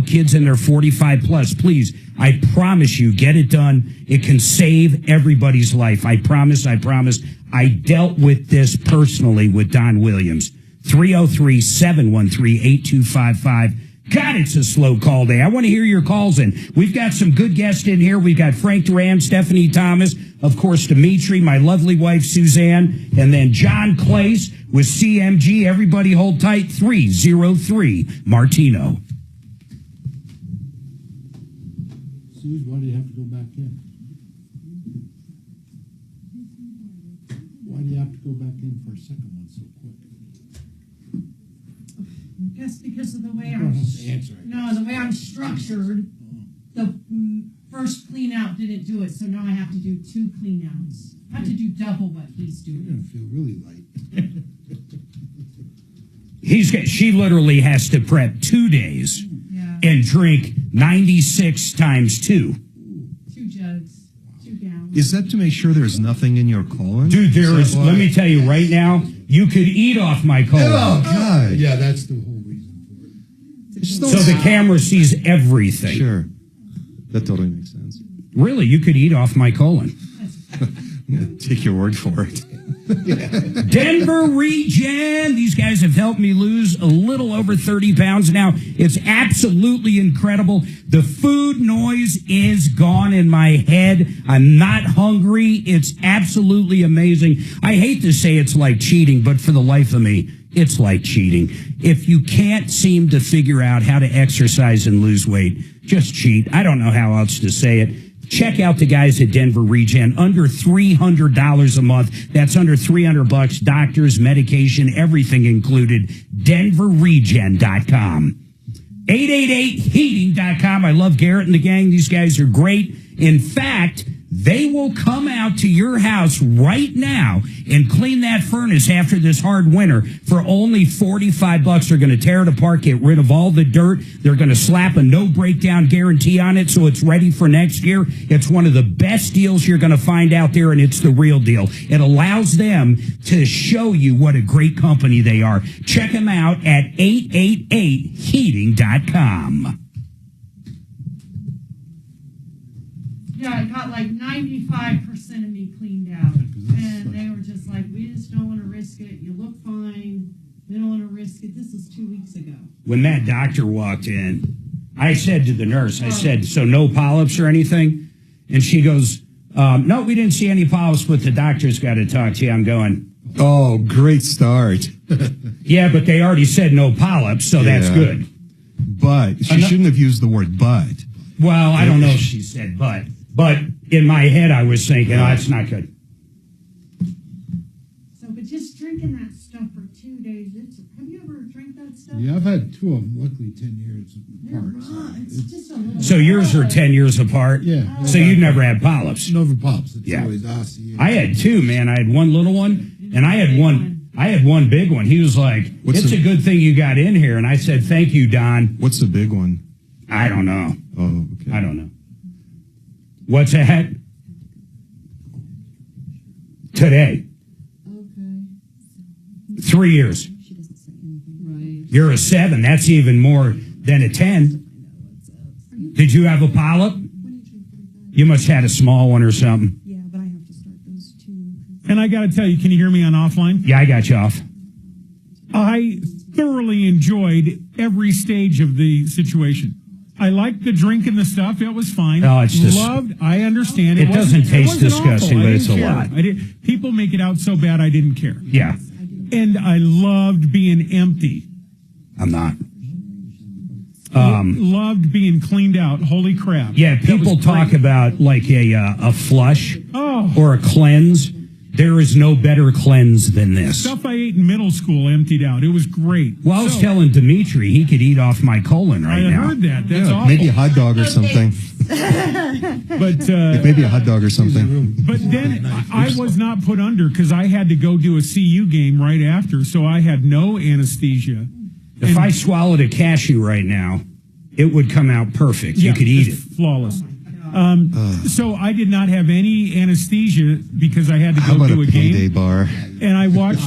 kids in their 45 plus, please, I promise you, get it done. It can save everybody's life. I promise. I dealt with this personally with Don Williams. 303-713-8255. God, it's a slow call day. I want to hear your calls in. We've got some good guests in here. We've got Frank Duran, Stephanie Thomas, of course, Dimitri, my lovely wife, Suzanne, and then John Clace with CMG. Everybody hold tight. 303 Martino. Suze, why do you have to go back in? Why do you have to go back in for a second one so quick? I guess because of the way the way I'm structured, the first clean out didn't do it, so now I have to do 2 clean outs. I have to do double what he's doing. You're going to feel really light. She literally has to prep 2 days and drink 96 times 2. 2 jugs, 2 gallons. Is that to make sure there's nothing in your colon? Dude, let me tell you right now, you could eat off my colon. Oh, God. Yeah, that's the whole reason for it. So the camera sees everything. Sure. That totally makes sense. Really, you could eat off my colon. I'm going to take your word for it. Denver Regen. These guys have helped me lose a little over 30 pounds now. It's absolutely incredible. The food noise is gone in my head. I'm not hungry. It's absolutely amazing. I hate to say it's like cheating, but for the life of me, it's like cheating. If you can't seem to figure out how to exercise and lose weight, just cheat. I don't know how else to say it. Check out the guys at Denver Regen. Under $300 a month. That's under $300. Doctors, medication, everything included. DenverRegen.com. 888heating.com. I love Garrett and the gang. These guys are great. In fact, they will come out to your house right now and clean that furnace after this hard winter for only $45. They're going to tear it apart, get rid of all the dirt. They're going to slap a no breakdown guarantee on it so it's ready for next year. It's one of the best deals you're going to find out there, and it's the real deal. It allows them to show you what a great company they are. Check them out at 888heating.com. Yeah, I got like 95% of me cleaned out. And they were just like, we just don't want to risk it. You look fine. We don't want to risk it. This was 2 weeks ago. When that doctor walked in, I said to the nurse, I said, so no polyps or anything? And she goes, no, we didn't see any polyps, but the doctor's got to talk to you. I'm going, oh, great start. Yeah, but they already said no polyps, so that's good. But she shouldn't have used the word but. Well, I don't know if she said but in my head I was thinking, oh, that's not good. So, but just drinking that stuff for 2 days, have you ever drank that stuff? Yeah, I've had 2 of them, luckily 10 years apart. It's just a little So yours are 10 years apart? Yeah. So you've never had polyps? Never pops. It's Yeah. always osteoid. I had 2, man. I had one little one, and I had one big one. He was like, it's a good thing you got in here. And I said, thank you, Don. What's the big one? I don't know. Oh, okay. I don't know. What's that? Today. Okay. 3 years. She doesn't say anything. Right. You're a 7. That's even more than a 10. Did you have a polyp? You must have had a small one or something. Yeah, but I have to start those two. And I got to tell you, can you hear me on offline? Yeah, I got you off. I thoroughly enjoyed every stage of the situation. I liked the drink and the stuff. It was fine. No, it's just... I understand. It doesn't taste disgusting, awful. but it's a care. lot. People make it out so bad I didn't care. Yeah. And I loved being empty. I'm not. Loved being cleaned out. Holy crap. Yeah, people talk about like a flush or a cleanse. There is no better cleanse than this. Stuff I ate in middle school emptied out. It was great. Well, I was telling Dimitri he could eat off my colon right now. I heard that. That's awful. Maybe a hot dog or something. But maybe a hot dog or something. But then I was not put under because I had to go do a CU game right after, so I had no anesthesia. If I swallowed a cashew right now, it would come out perfect. Yeah, you could eat it. Flawless. So I did not have any anesthesia because I had to How go about do a a game. payday bar? And I watched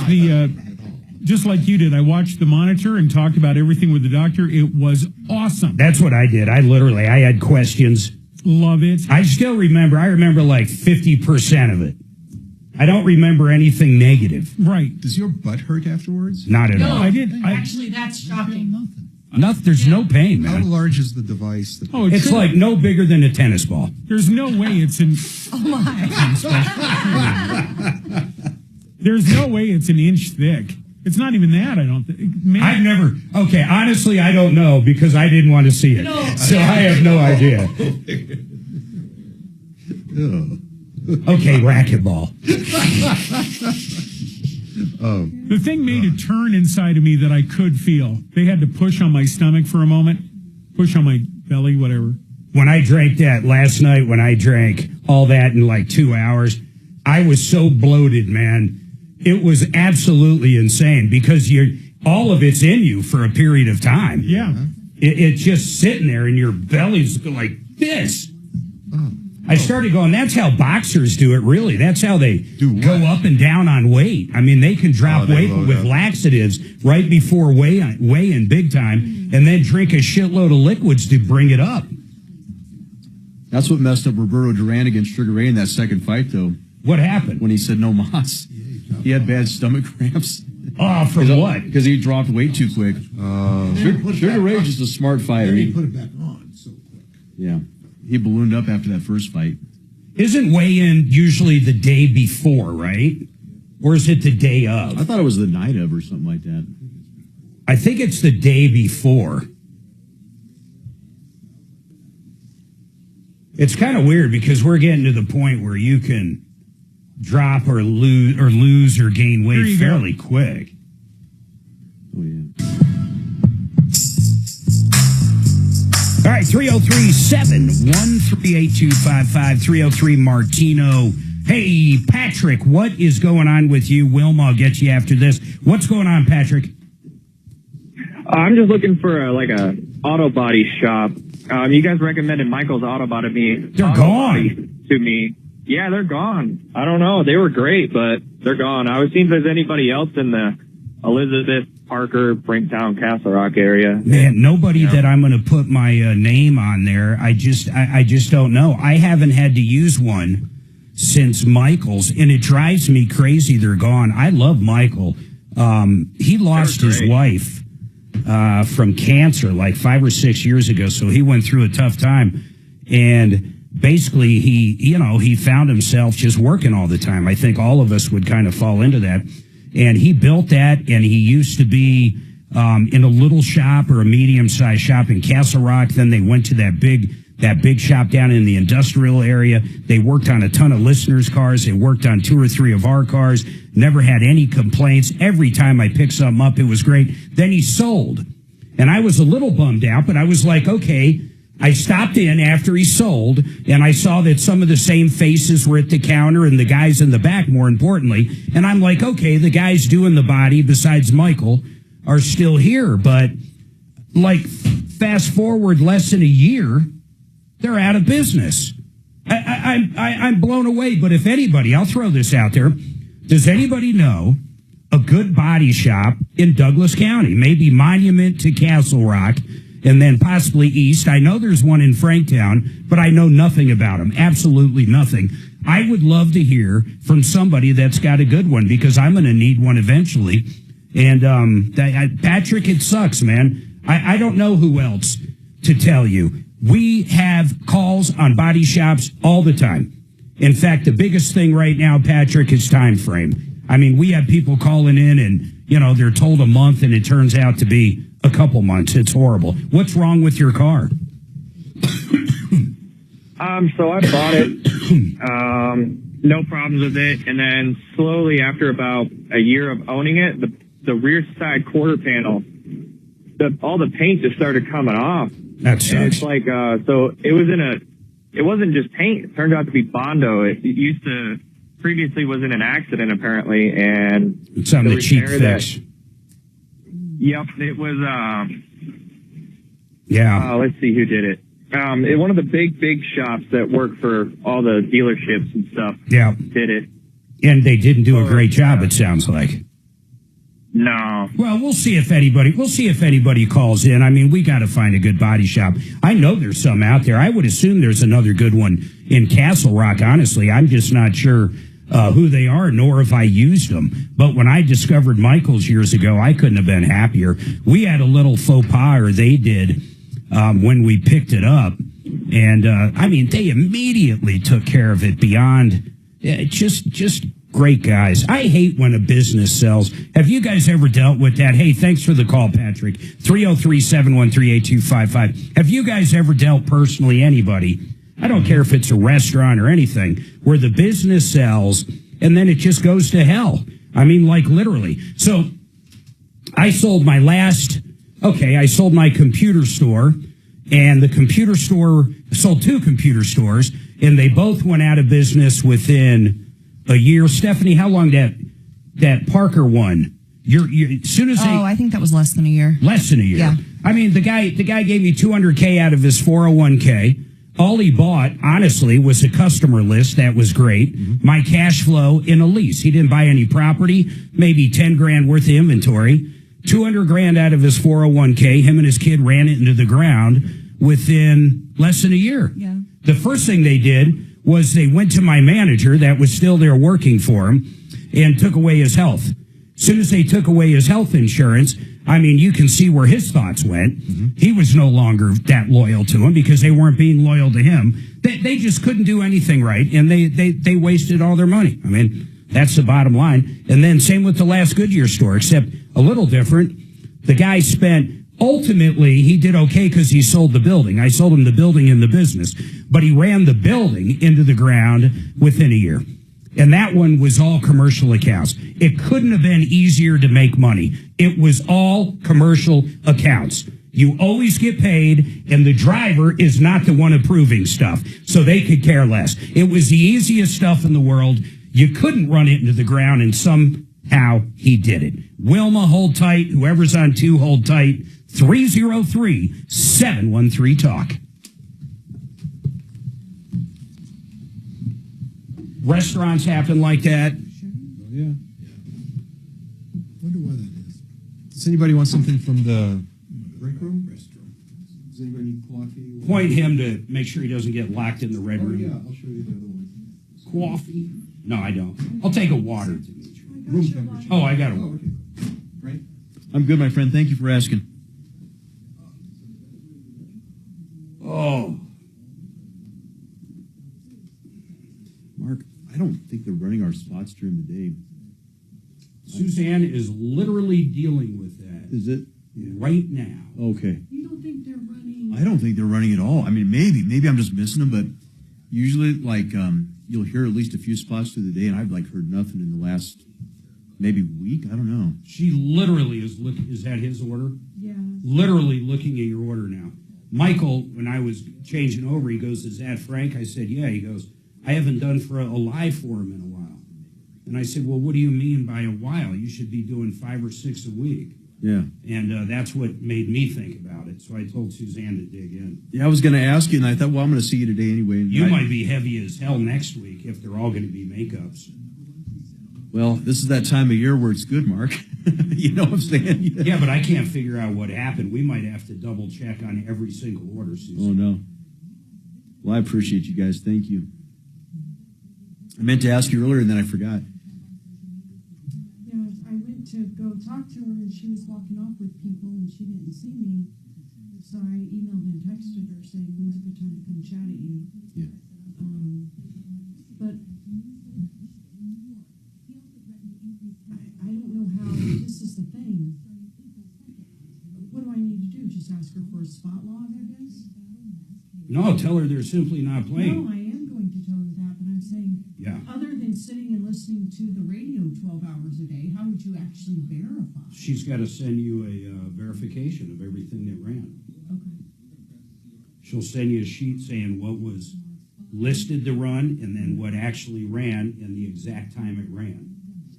just like you did, I watched the monitor and talked about everything with the doctor. It was awesome. That's what I did. I had questions. Love it. I remember like 50% of it. I don't remember anything negative. Right. Does your butt hurt afterwards? Not at all. I didn't. Actually, that's shocking. There's no pain, man. How large is the device? It's like no bigger than a tennis ball. There's no way it's in. Oh my! There's no way it's an inch thick. It's not even that, I don't think. I've never. Okay, honestly, I don't know because I didn't want to see it, so I have no idea. Okay, racquetball. The thing made a turn inside of me that I could feel. They had to push on my stomach for a moment, push on my belly, whatever. When I drank that last night, when I drank all that in like 2 hours, I was so bloated, man. It was absolutely insane because all of it's in you for a period of time. Yeah. It's just sitting there and your belly's like this. I started going, that's how boxers do it, really. That's how they go up and down on weight. I mean, they can drop weight with laxatives right before weigh-in big time and then drink a shitload of liquids to bring it up. That's what messed up Roberto Duran against Sugar Ray in that second fight, though. What happened? When he said no mas. He had bad stomach cramps. Oh, from what? Because he dropped weight too quick. Sugar Ray's just a smart fighter. He put it back on so quick. Yeah. He ballooned up after that first fight. Isn't weigh-in usually the day before, right? Or is it the day of? I thought it was the night of or something like that. I think it's the day before. It's kind of weird because we're getting to the point where you can drop or lose or gain weight fairly quick. Oh, yeah. All right, 303-713-8255, 303 Martino. Hey, Patrick, what is going on with you? Wilma, I'll get you after this. What's going on, Patrick? I'm just looking for a auto body shop. You guys recommended Michael's Auto Body to me. Yeah, they're gone. I don't know. They were great, but they're gone. I was seeing if there's anybody else in the Elizabeth, Parker, Brinktown, Castle Rock area. Man, nobody that I'm going to put my name on there. I just don't know. I haven't had to use one since Michael's, and it drives me crazy. They're gone. I love Michael. He lost his wife from cancer like 5 or 6 years ago, so he went through a tough time. And basically, he found himself just working all the time. I think all of us would kind of fall into that. And he built that, and he used to be in a little shop or a medium-sized shop in Castle Rock. Then they went to that big shop down in the industrial area. They worked on a ton of listeners' cars. They worked on 2 or 3 of our cars. Never had any complaints. Every time I picked something up, it was great. Then he sold. And I was a little bummed out, but I was like, okay. I stopped in after he sold, and I saw that some of the same faces were at the counter and the guys in the back, more importantly. And I'm like, okay, the guys doing the body, besides Michael, are still here. But, fast forward less than a year, they're out of business. I'm blown away. But if anybody, I'll throw this out there. Does anybody know a good body shop in Douglas County, maybe Monument to Castle Rock, and then possibly east. I know there's one in Franktown, but I know nothing about them. Absolutely nothing. I would love to hear from somebody that's got a good one, because I'm going to need one eventually. And Patrick, it sucks, man. I don't know who else to tell you. We have calls on body shops all the time. In fact, the biggest thing right now, Patrick, is time frame. I mean, we have people calling in and, you know, they're told a month and it turns out to be a couple months. It's horrible. What's wrong with your car? So I bought it. No problems with it. And then slowly, after about a year of owning it, the rear side quarter panel, all the paint just started coming off. That sucks. And it's like, so it wasn't just paint. It turned out to be Bondo. It previously was in an accident apparently, and it's on the cheap fix. Yep, it was. Let's see who did it. One of the big shops that work for all the dealerships and stuff. Yeah, did it, and they didn't do a great job. It sounds like. No. Well, we'll see if anybody calls in. I mean, we got to find a good body shop. I know there's some out there. I would assume there's another good one in Castle Rock, honestly. I'm just not sure who they are, nor if I used them. But when I discovered Michael's years ago, I couldn't have been happier. We had a little faux pas, or they did, when we picked it up. And, I mean, they immediately took care of it beyond just great guys. I hate when a business sells. Have you guys ever dealt with that? Hey, thanks for the call, Patrick. 303-713-8255. Have you guys ever dealt personally, anybody, I don't care if it's a restaurant or anything, where the business sells and then it just goes to hell? I mean, like literally. So I sold my computer store, and the computer store sold two computer stores, and they both went out of business within a year. Stephanie, how long that Parker one? As soon as I think that was less than a year. Less than a year. Yeah. I mean, the guy gave me $200K out of his 401K. All he bought, honestly, was a customer list. That was great. Mm-hmm. My cash flow in a lease. He didn't buy any property, maybe 10 grand worth of inventory. 200 grand out of his 401K. Him and his kid ran it into the ground within less than a year. Yeah. The first thing they did was they went to my manager that was still there working for him and took away his health. As soon as they took away his health insurance, I mean, you can see where his thoughts went. Mm-hmm. He was no longer that loyal to him because they weren't being loyal to him. They just couldn't do anything right, and they wasted all their money. I mean, that's the bottom line. And then same with the last Goodyear store, except a little different. The guy ultimately, he did okay because he sold the building. I sold him the building and the business, but he ran the building into the ground within a year. And that one was all commercial accounts. It couldn't have been easier to make money. It was all commercial accounts. You always get paid, and the driver is not the one approving stuff, so they could care less. It was the easiest stuff in the world. You couldn't run it into the ground, and somehow he did it. Wilma, hold tight. Whoever's on 2, hold tight. 303-713-TALK. Restaurants happen like that. Oh, yeah. Wonder why that is. Does anybody want something from the break room? Restaurant. Does anybody need coffee? Point him to make sure he doesn't get locked in the red room. Yeah, I'll show you the other one. Coffee? No, I don't. I'll take a water. Room temperature. Oh, I got a water. Okay. Right? I'm good, my friend. Thank you for asking. Oh. Mark, I don't think they're running our spots during the day. Suzanne is literally dealing with that. Is it? Right now. Okay. You don't think they're running? I don't think they're running at all. I mean, maybe I'm just missing them, but usually, like, you'll hear at least a few spots through the day, and I've, like, heard nothing in the last maybe week. I don't know. She literally is that his order? Yeah. Literally looking at your order now. Michael, when I was changing over, he goes, "Is that Frank?" I said, "Yeah." He goes, "I haven't done for a live for him in a while." And I said, "Well, what do you mean by a while? You should be doing 5 or 6 a week." Yeah. And that's what made me think about it. So I told Suzanne to dig in. Yeah, I was going to ask you, and I thought, well, I'm going to see you today anyway. You might be heavy as hell next week if they're all going to be makeups. Well, this is that time of year where it's good, Mark. You know what I'm saying? Yeah, but I can't figure out what happened. We might have to double check on every single order, Susan. Oh, no. Well, I appreciate you guys. Thank you. I meant to ask you earlier, and then I forgot. Yeah, I went to go talk to her, and she was walking off with people, and she didn't see me. So I emailed and texted her saying, when's a good time to come chat at you? Yeah. But I don't know how, this is the thing. What do I need to do? Just ask her for a spot log, I guess? No, tell her they're simply not playing. No, I am going to tell her that, but I'm saying, other than sitting and listening to the radio 12 hours a day, how would you actually verify? She's got to send you a verification of everything that ran. Okay. She'll send you a sheet saying what was listed to run and then what actually ran and the exact time it ran.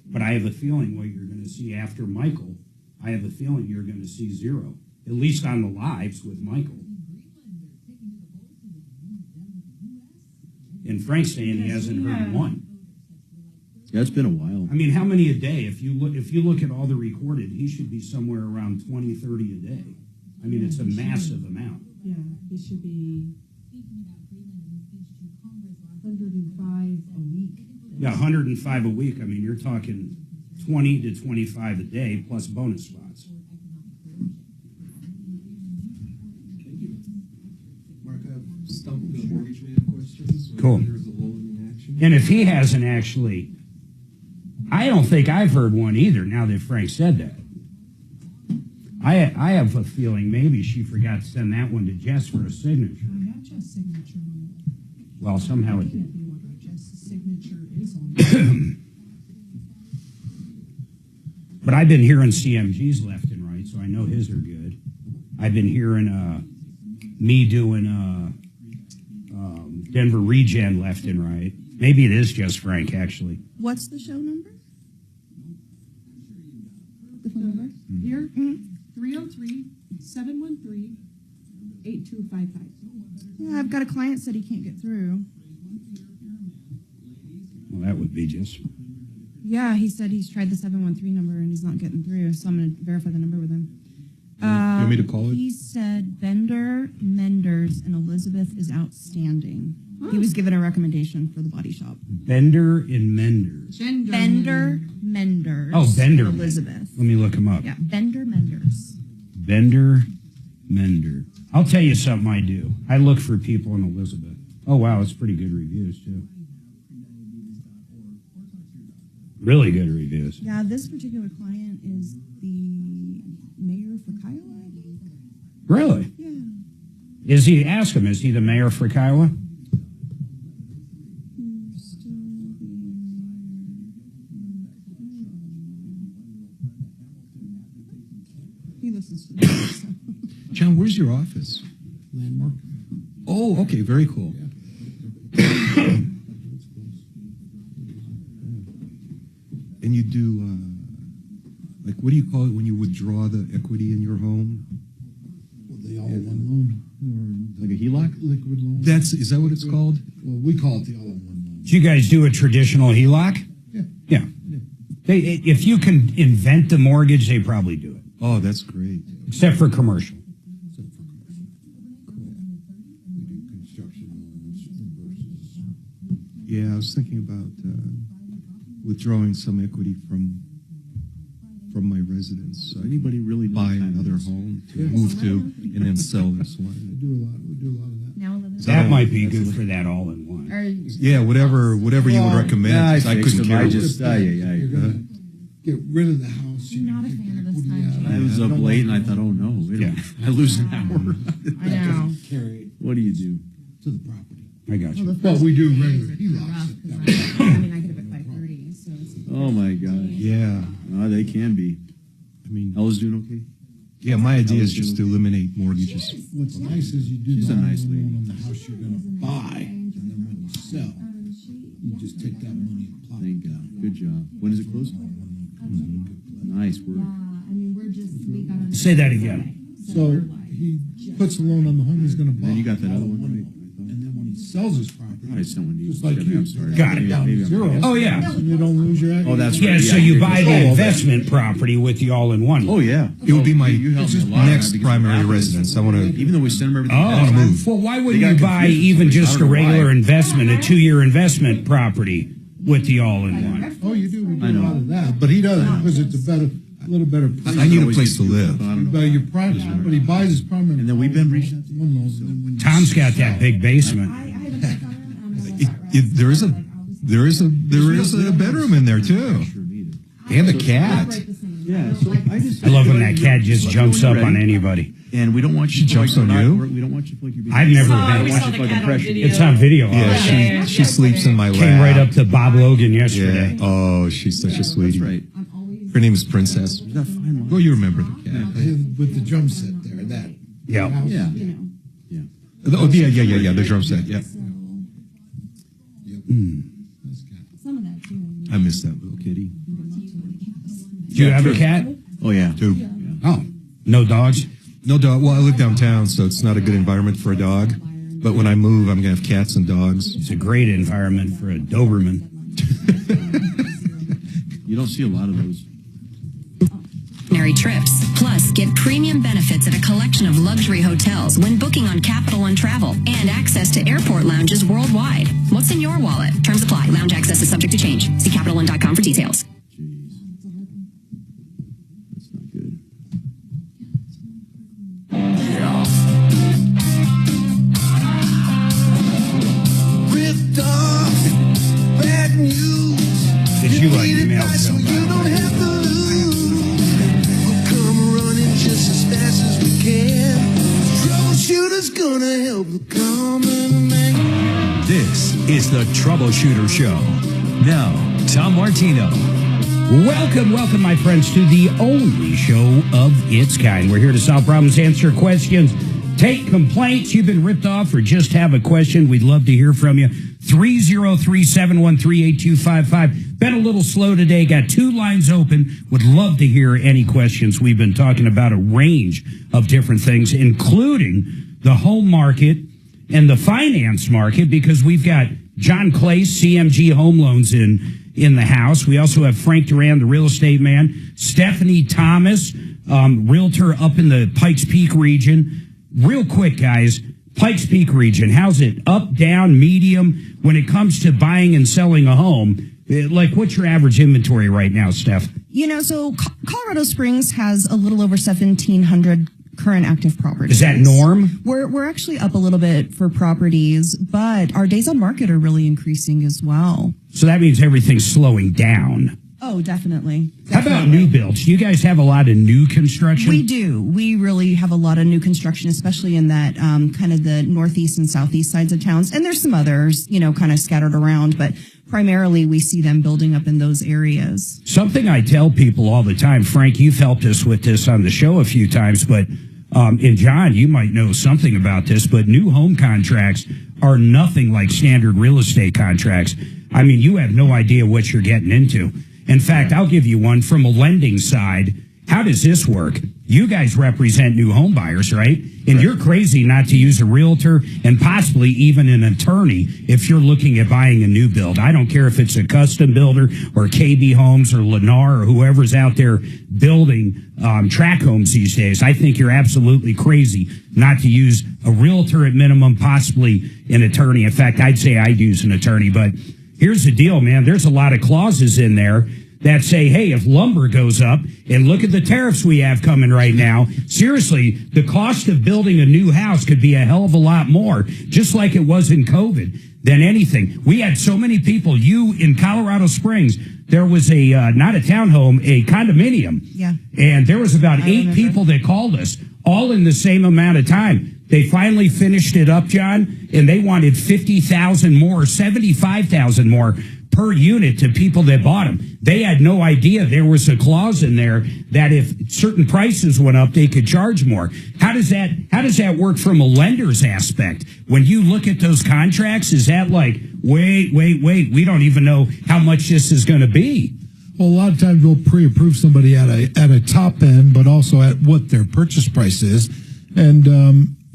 But I have a feeling what you're going to see after Michael, I have a feeling you're going to see zero, at least on the lives with Michael. And Frank's saying he hasn't heard one. Yeah, it's been a while. I mean, how many a day? If you look at all the recorded, he should be somewhere around 20, 30 a day. I mean, it's a massive amount. Yeah, he should be 105 a week. Yeah, 105 a week. I mean, you're talking 20 to 25 a day plus bonus spots. Mark, I have stumbled the mortgage man questions. Cool. There's a lull in the action. And if he hasn't actually, I don't think I've heard one either now that Frank said that. I have a feeling maybe she forgot to send that one to Jess for a signature. I have Jess' signature on it. Well, somehow it Can't did. be what Jess' signature is on it. But I've been hearing CMGs left and right, so I know his are good. I've been hearing me doing Denver Regen left and right. Maybe it is just Frank, actually. What's the show number? The phone number? Here? 303-713-8255. Yeah, I've got a client said he can't get through. Well, that would be just. Yeah, he said he's tried the 713 number and he's not getting through, so I'm going to verify the number with him. You want me to call it? He said Bender, Menders, and Elizabeth is outstanding. He was given a recommendation for the body shop. Bender and Menders. Bender, Menders. Oh, Bender. and Elizabeth. Let me look him up. Yeah, Bender, Menders. Bender, Mender. I'll tell you something I do. I look for people in Elizabeth. Oh, wow, it's pretty good reviews, too. Really good reviews. Yeah, this particular client is the mayor for Kiowa, I think. Really? Yeah. Is he, ask him, is he the mayor for Kiowa? He listens to this. So. John, where's your office? Landmark. Oh, okay, very cool. And you do, like, what do you call it when you withdraw the equity in your home? Well, the all-in-one loan. Or like a HELOC? Liquid loan. Is that what it's called? Well, we call it the all-in-one loan. Do you guys do a traditional HELOC? Yeah. Yeah. If you can invent the mortgage, they probably do it. Oh, that's great. Except for commercial. Except for commercial. Cool. We do construction loans versus. Yeah, I was thinking about withdrawing some equity from my residence. So anybody really buy another home to move to and then sell this one? We do a lot of that. Now That might be good for that all-in-one. Yeah, whatever you would recommend. Yeah, 'cause I couldn't I carry just, You're gonna get rid of the house. I'm not a fan of this time. I was up late and I thought, oh no, wait a minute. I lose an hour. I know. Carry it What do you do? to the property. I got you. Well, the Well, first we do days regular are kinda rough HELOCs. 'cause I mean, I get up at 5:30, so it's Oh my God. Yeah. Oh, they can be. I mean, Ella's doing okay? yeah, my idea is just to eliminate mortgages. What's nice is you do She's the a nice all-in-one lady. on the house you're gonna buy, and then when you sell, you just take that money and apply. Thank God. Good job. When does it close? Nice work. I mean, we got on Say that again. So he puts a loan on the home he's gonna buy. And you got that other one, right? And then when he sells his property, Just like you. Got it. Down to zero. Oh, yeah. So you don't lose your equity. Oh, that's Yeah, right. so you buy the investment property with the all-in-one. Oh, yeah. It would be my helped me a lot next primary residence. I want to. Even though we send them everything. Oh, move. well, why wouldn't you buy even just a regular investment, a 2-year investment property with the all-in-one? Oh, you do. We do a lot of that. But he doesn't because it's a little better place. I need a place to live. Your private, but he buys his primary. And then we've been reaching out to one loan. And then when you Tom's got that big basement. There is a bedroom in there too, and a cat. Yeah, so I love when that cat just jumps up on anybody. And we don't want you to jumps on you. We don't want you to feel like you're being. I've never we been. want you to feel like impression. It's on video. Yeah, she sleeps in my lap. Came right up to Bob Logan yesterday. Yeah. Oh, she's such a sweetie. That's right. Her name is Princess. Oh, you remember the cat? with the drum set there, that. Yeah. Yeah. Oh, yeah. The drum set. Yeah. Some of that too. I miss that little kitty. Do you have a cat? Oh yeah. Two. Oh, no dogs? No dog. Well, I live downtown, so it's not a good environment for a dog. But when I move, I'm gonna have cats and dogs. It's a great environment for a Doberman. You don't see a lot of those. Trips. Plus, get premium benefits at a collection of luxury hotels when booking on Capital One Travel and access to airport lounges worldwide. What's in your wallet? Terms apply. Lounge access is subject to change. See CapitalOne.com for details. That's not good. Ripped off, bad news. Did you like emails? So you don't have to lose. We'll come running just as fast as we can. Troubleshooter's gonna help the common man. This is the Troubleshooter Show. Now, Tom Martino. Welcome, my friends, to the only show of its kind. We're here to solve problems, answer questions, take complaints. You've been ripped off or just have a question. We'd love to hear from you. 303-713-8255. Been a little slow today. Got 2 lines open. Would love to hear any questions. We've been talking about a range of different things, including the home market and the finance market, because we've got John Clay, CMG Home Loans in the house. We also have Frank Duran, the real estate man, Stephanie Thomas, realtor up in the Pikes Peak region. Real quick, guys, Pikes Peak region, how's it? Up, down, medium? When it comes to buying and selling a home, like what's your average inventory right now, Steph? So Colorado Springs has a little over 1,700 current active properties. Is that norm? We're actually up a little bit for properties, but our days on market are really increasing as well. So that means everything's slowing down. Oh, definitely. How about new builds? Do you guys have a lot of new construction? We do. We really have a lot of new construction, especially in that kind of the northeast and southeast sides of towns. And there's some others, kind of scattered around, but primarily we see them building up in those areas. Something I tell people all the time, Frank, you've helped us with this on the show a few times, but and John, you might know something about this, but new home contracts are nothing like standard real estate contracts. I mean, you have no idea what you're getting into. In fact, I'll give you one from a lending side. How does this work? You guys represent new home buyers, right? And you're crazy not to use a realtor and possibly even an attorney if you're looking at buying a new build. I don't care if it's a custom builder or KB Homes or Lennar or whoever's out there building track homes these days. I think you're absolutely crazy not to use a realtor at minimum, possibly an attorney. In fact, I'd say I'd use an attorney, but here's the deal, man. There's a lot of clauses in there that say, hey, if lumber goes up, and look at the tariffs we have coming right now, seriously, the cost of building a new house could be a hell of a lot more, just like it was in COVID, than anything. We had so many people, in Colorado Springs, there was not a townhome, a condominium. Yeah. And there was about 8 people that called us, all in the same amount of time. They finally finished it up, John, and they wanted $50,000 more, $75,000 more per unit to people that bought them. They had no idea there was a clause in there that if certain prices went up, they could charge more. How does that work from a lender's aspect? When you look at those contracts, is that like, wait, we don't even know how much this is going to be? Well, a lot of times we'll pre-approve somebody at a top end, but also at what their purchase price is. And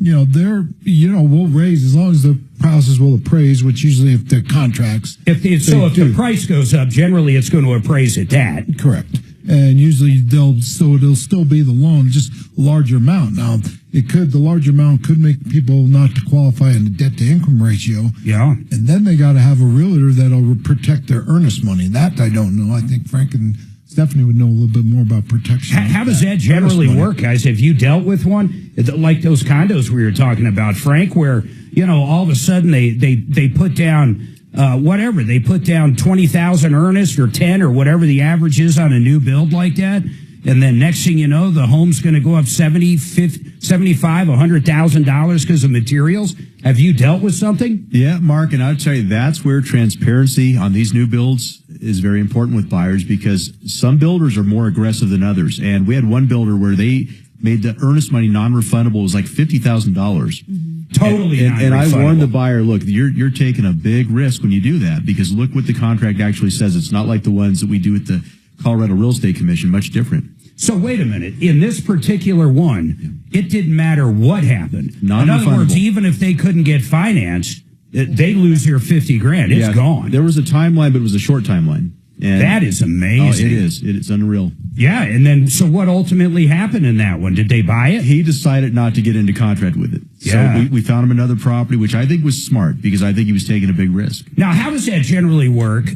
we'll raise as long as the houses will appraise, which usually if the contracts. If the price goes up, generally it's going to appraise at that. Correct. And usually it'll still be the loan, just a larger amount. Now, the larger amount could make people not to qualify in the debt to income ratio. Yeah. And then they got to have a realtor that'll protect their earnest money. That I don't know. I think Frank and Stephanie would know a little bit more about protection. How does that generally work, guys? Have you dealt with one? Like those condos we were talking about, Frank, where, all of a sudden they put down whatever. They put down 20,000 earnest or 10 or whatever the average is on a new build like that. And then next thing you know, the home's going to go up $75,000, $100,000 because of materials. Have you dealt with something? Yeah, Mark, and I'll tell you, that's where transparency on these new builds is very important with buyers, because some builders are more aggressive than others. And we had one builder where they made the earnest money non-refundable. It was like $50,000. Totally and I warned the buyer, look, you're taking a big risk when you do that, because look what the contract actually says. It's not like the ones that we do at the Colorado Real Estate Commission, much different. So wait a minute. In this particular one, it didn't matter what happened. In other words, even if they couldn't get financed, they lose their $50,000. It's gone. There was a timeline, but it was a short timeline. And that is amazing. It is. It's unreal. Yeah, and then, so what ultimately happened in that one? Did they buy it? He decided not to get into contract with it. Yeah. So we found him another property, which I think was smart, because I think he was taking a big risk. Now, how does that generally work?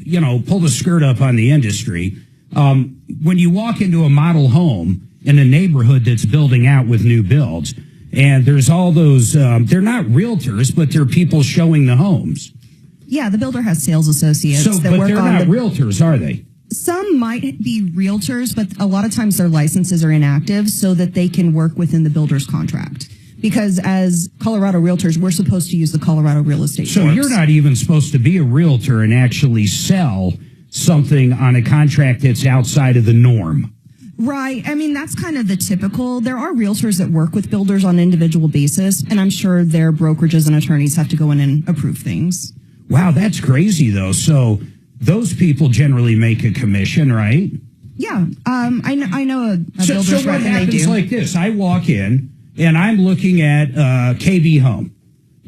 Pull the skirt up on the industry. When you walk into a model home in a neighborhood that's building out with new builds, and there's all those, they're not realtors, but they're people showing the homes. Yeah, the builder has sales associates that but work they're on not realtors, are they? Some might be realtors, but a lot of times their licenses are inactive so that they can work within the builder's contract. Because as Colorado realtors, we're supposed to use the Colorado real estate. So forms. You're not even supposed to be a realtor and actually sell something on a contract that's outside of the norm. Right. I mean, that's kind of the typical. There are realtors that work with builders on an individual basis, and I'm sure their brokerages and attorneys have to go in and approve things. Wow, that's crazy, though. So those people generally make a commission, right? Yeah. I know a builder's so what rep, and they happens do. like this? I walk in, and I'm looking at KB Home,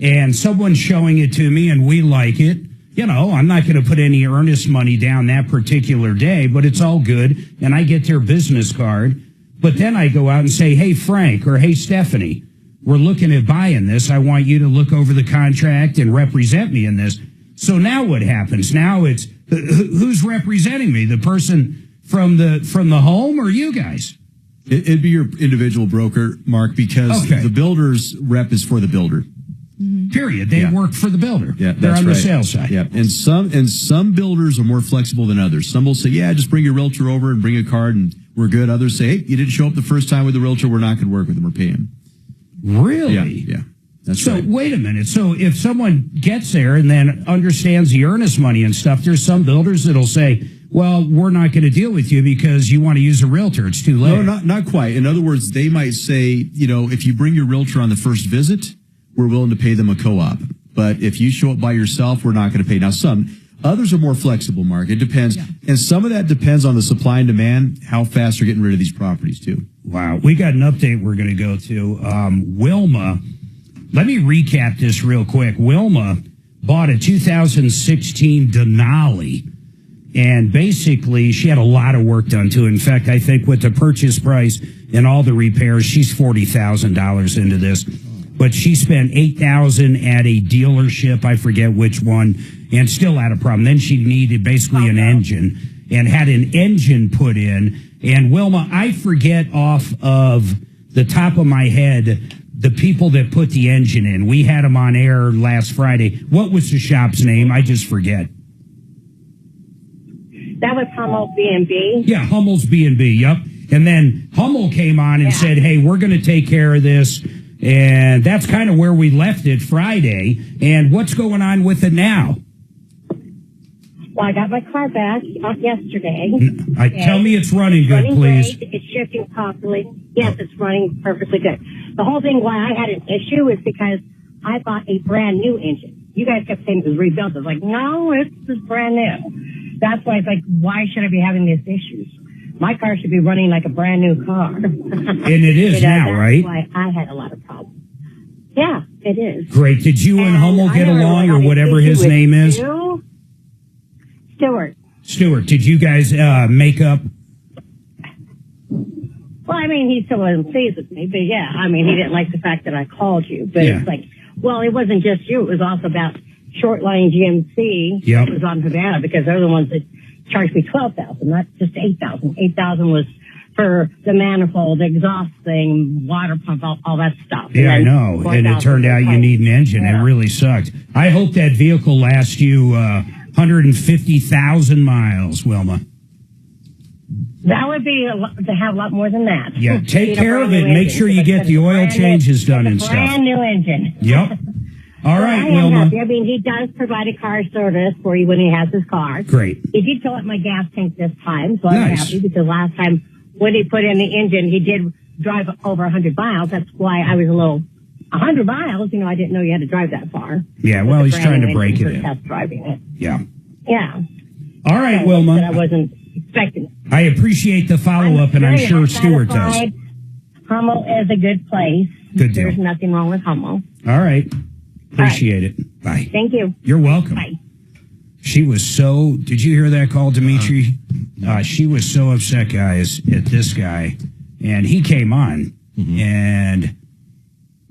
and someone's showing it to me, and we like it. I'm not going to put any earnest money down that particular day, but it's all good, and I get their business card. But then I go out and say, hey, Frank, or hey, Stephanie, we're looking at buying this. I want you to look over the contract and represent me in this. So now what happens? Now it's who's representing me? The person from the home or you guys? It'd be your individual broker, Mark, because the builder's rep is for the builder. Mm-hmm. Period. They work for the builder. Yeah, they're on the sales side. Yeah, and some builders are more flexible than others. Some will say, "Yeah, just bring your realtor over and bring a card, and we're good." Others say, "Hey, you didn't show up the first time with the realtor. We're not going to work with them or pay him." Really? Yeah. That's so right. Wait a minute. So if someone gets there and then understands the earnest money and stuff, there's some builders that'll say, well, we're not going to deal with you because you want to use a realtor. It's too late. No, not quite. In other words, they might say, if you bring your realtor on the first visit, we're willing to pay them a co-op. But if you show up by yourself, we're not going to pay. Now, others are more flexible, Mark. It depends. Yeah. And some of that depends on the supply and demand, how fast they're getting rid of these properties, too. Wow. We got an update we're going to go to. Wilma, let me recap this real quick. Wilma bought a 2016 Denali. And basically, she had a lot of work done, too. In fact, I think with the purchase price and all the repairs, she's $40,000 into this. But she spent $8,000 at a dealership, I forget which one, and still had a problem. Then she needed basically an engine and had an engine put in. And Wilma, I forget off of the top of my head the people that put the engine in. We had them on air last Friday. What was the shop's name? I just forget. That was Hummel's B&B. Yeah, Hummel's B&B, yep. And then Hummel came on and said, hey, we're going to take care of this. And that's kind of where we left it Friday. And what's going on with it now? Well, I got my car back yesterday. Tell me it's running good, please. Great. It's shifting properly. Yes, it's running perfectly good. The whole thing why I had an issue is because I bought a brand new engine. You guys kept saying it was rebuilt. I was like, no, it's brand new. That's why it's like, why should I be having these issues? My car should be running like a brand new car. And it is now, right? That's why I had a lot of problems. Yeah, it is. Great. Did you and Hummel get along, or whatever his name is? Stewart. Stewart, did you guys make up? Well, I mean, he still wasn't pleased with me, but yeah, I mean, he didn't like the fact that I called you. But Yeah. it's like, well, it wasn't just you. It was also about Shortline GMC. Yep. It was on Havana because they're the ones that charged me $12,000, not just $8,000. $8,000 was for the manifold, exhaust thing, water pump, all that stuff. Yeah, I And then know. And it 4,000 turned out you need an engine. It really sucked. I hope that vehicle lasts you 150,000 miles, Wilma. That would be to have a lot more than that. Yeah, take Need a care brand of new it. Make engine, sure you because get it's the a oil brand new- changes done it's and a stuff. brand new engine. Yep. All right, I am Wilma. happy. I mean, he does provide a car service for you when he has his car. Great. He did fill up my gas tank this time, so I'm Nice. happy because last time when he put in the engine, he did drive over 100 miles. That's why I was a little 100 miles. You know, I didn't know you had to drive that far. Yeah, well, With he's a trying brand to new break engine it for in. Test driving it. Yeah. Yeah. All right, So, Wilma. but I wasn't expecting it. I appreciate the follow-up, and I'm Very sure Stuart does. satisfied. Hummel is a good place. Good deal. There's nothing wrong with Hummel. All right. Appreciate it. Bye. Thank you. You're welcome. Bye. She was so. Did you hear that call, Dimitri? She was so upset, guys, at this guy, and he came on, and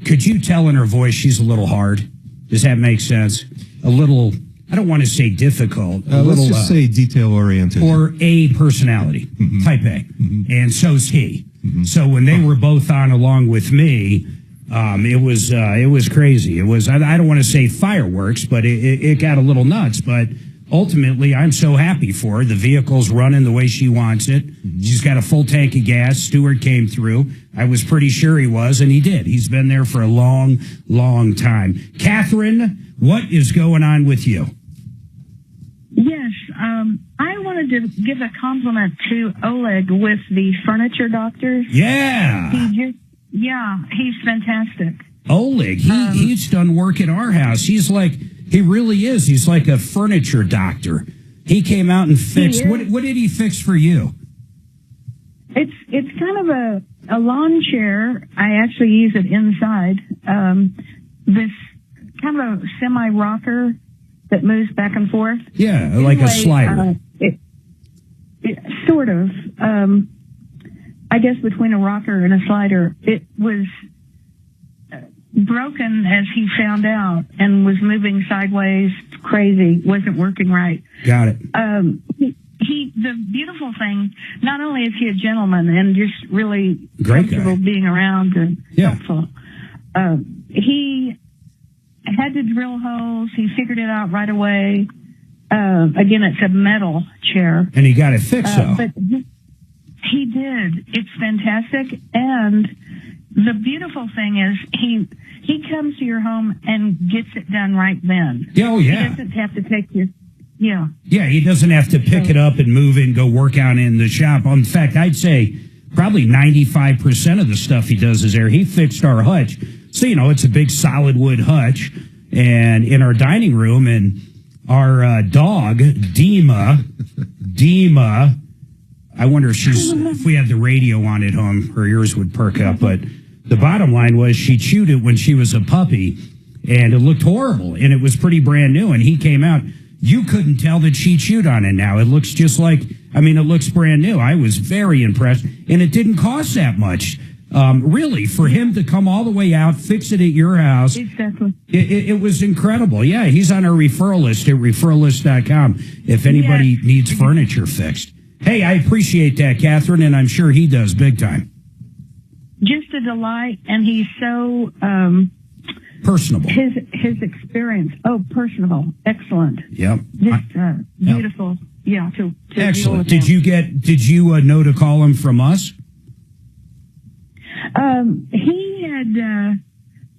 could you tell in her voice she's a little hard? Does that make sense? A little. I don't want to say difficult. A little. Let's just say detail oriented. Or A personality, type A, and so's he. So when they were both on along with me, it was crazy. It was I don't want to say fireworks, but it got a little nuts. But ultimately, I'm so happy for her. The vehicle's running the way she wants it. She's got a full tank of gas. Stuart came through. I was pretty sure he was, and he did. He's been there for a long, long time. Catherine, what is going on with you? Yes, I wanted to give a compliment to Oleg with the furniture doctors. Yeah. He's fantastic. Oleg, he's done work at our house. He really is. He's like a furniture doctor. He came out and fixed. What did he fix for you? It's kind of a lawn chair. I actually use it inside. This kind of a semi rocker that moves back and forth. Yeah, like a slider. Sort of. I guess between a rocker and a slider. It was broken as he found out and was moving sideways, crazy, wasn't working right. Got it. The beautiful thing, not only is he a gentleman and just really Great comfortable guy. being around and helpful, he had to drill holes. He figured it out right away. Again, it's a metal chair. And he got it fixed, though. But he did. It's fantastic. And the beautiful thing is he comes to your home and gets it done right then. Oh, yeah. He doesn't have to take your... Yeah. Yeah, he doesn't have to pick it up and move it and go work out in the shop. In fact, I'd say probably 95% of the stuff he does is there. He fixed our hutch. So, it's a big solid wood hutch. And in our dining room, and our dog, Dima, I wonder if we had the radio on at home, her ears would perk up. But the bottom line was she chewed it when she was a puppy, and it looked horrible. And it was pretty brand new. And he came out. You couldn't tell that she chewed on it now. It looks just like, it looks brand new. I was very impressed. And it didn't cost that much. Really, for him to come all the way out, fix it at your house. Exactly. It was incredible. Yeah, he's on our referral list at referrallist.com if anybody needs furniture fixed. Hey, I appreciate that, Catherine, and I'm sure he does big time. Just a delight, and he's so... personable. His experience. Oh, personable. Excellent. Yep. Just beautiful. Yeah. To Excellent. Did you know to call him from us? He had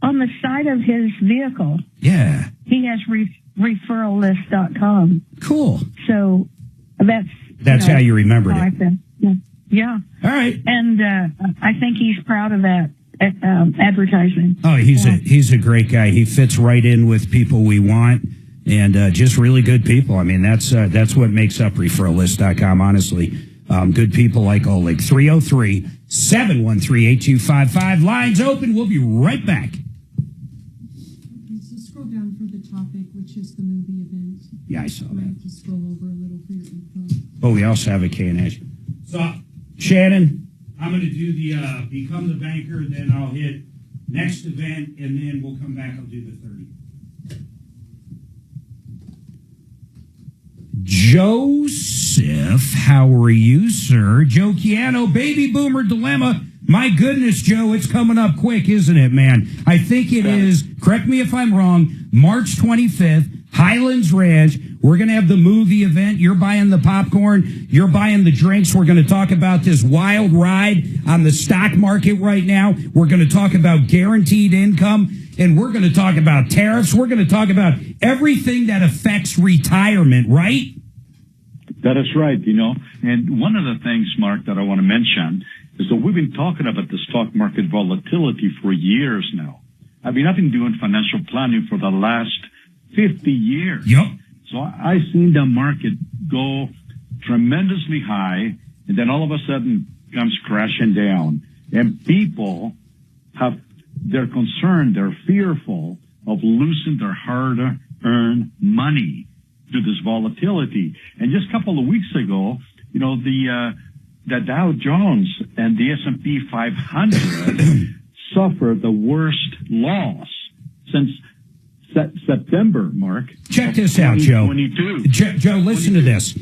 on the side of his vehicle. Yeah. He has referrallist.com. Cool. So that's how you remembered it. Yeah. All right. And I think he's proud of that. Advertising. Oh, he's a great guy. He fits right in with people we want, and just really good people. That's what makes up referrallist.com, honestly. Good people like Oleg. 303-713-8255. Lines open. We'll be right back. scroll down for the topic, which is the movie event. Yeah, I saw You might that. have to scroll over a little for your info. Oh, we also have a K&H. So, Shannon, I'm going to do the Become the Banker, then I'll hit next event, and then we'll come back. I'll do the 30. Joseph, how are you, sir? Joe Chiano, baby boomer dilemma. My goodness, Joe, it's coming up quick, isn't it, man? I think it is, correct me if I'm wrong, March 25th, Highlands Ranch. We're going to have the movie event. You're buying the popcorn. You're buying the drinks. We're going to talk about this wild ride on the stock market right now. We're going to talk about guaranteed income. And we're going to talk about tariffs. We're going to talk about everything that affects retirement, right? That is right, And one of the things, Mark, that I want to mention is that we've been talking about the stock market volatility for years now. I've been doing financial planning for the last 50 years. Yep. So I've seen the market go tremendously high, and then all of a sudden comes crashing down. And people they're concerned, they're fearful of losing their hard-earned money to this volatility. And just a couple of weeks ago, the Dow Jones and the S&P 500 suffered the worst loss since September, Mark. Check this out, Joe. Joe, listen to this.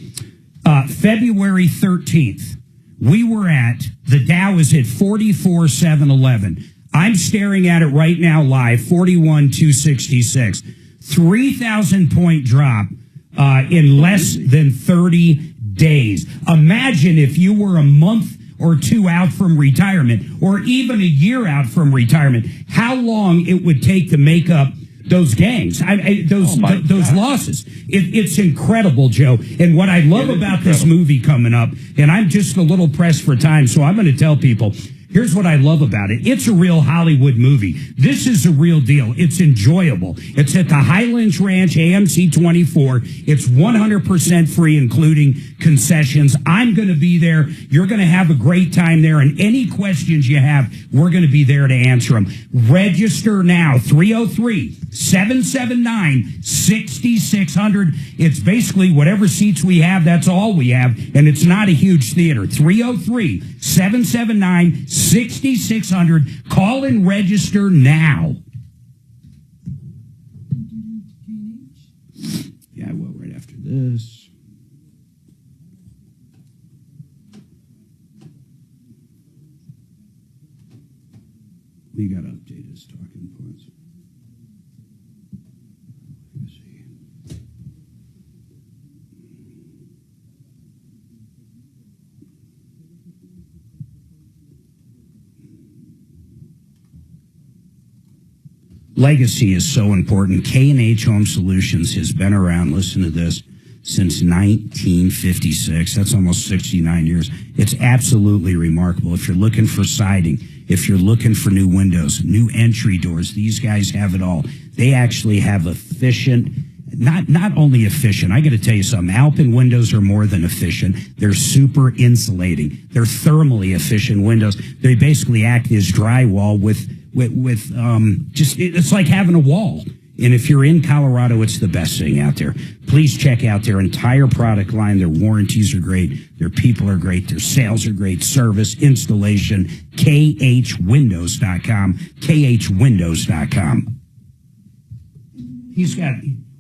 February 13th, we were the Dow is at 44,711. I'm staring at it right now live, 41,266. 3,000 point drop in less than 30 days. Imagine if you were a month or two out from retirement, or even a year out from retirement, how long it would take to make up those gains, those losses. It's incredible, Joe. And what I love about this movie coming up, and I'm just a little pressed for time, so I'm going to tell people, here's what I love about it. It's a real Hollywood movie. This is a real deal. It's enjoyable. It's at the Highlands Ranch, AMC 24. It's 100% free, including concessions. I'm going to be there. You're going to have a great time there. And any questions you have, we're going to be there to answer them. Register now, 303-779-6600. It's basically whatever seats we have, that's all we have. And it's not a huge theater. 303-779-6600. Call and register now. Yeah, I will right after this. We got to update his talking points. Let's see. Legacy is so important. K&H Home Solutions has been around, listen to this, since 1956. That's almost 69 years. It's absolutely remarkable. If you're looking for siding, if you're looking for new windows, new entry doors, these guys have it all. They actually have efficient, not only efficient, I got to tell you something, Alpine windows are more than efficient. They're super insulating. They're thermally efficient windows. They basically act as drywall with it's like having a wall. And if you're in Colorado, it's the best thing out there. Please check out their entire product line. Their warranties are great. Their people are great. Their sales are great. Service, installation, khwindows.com, khwindows.com.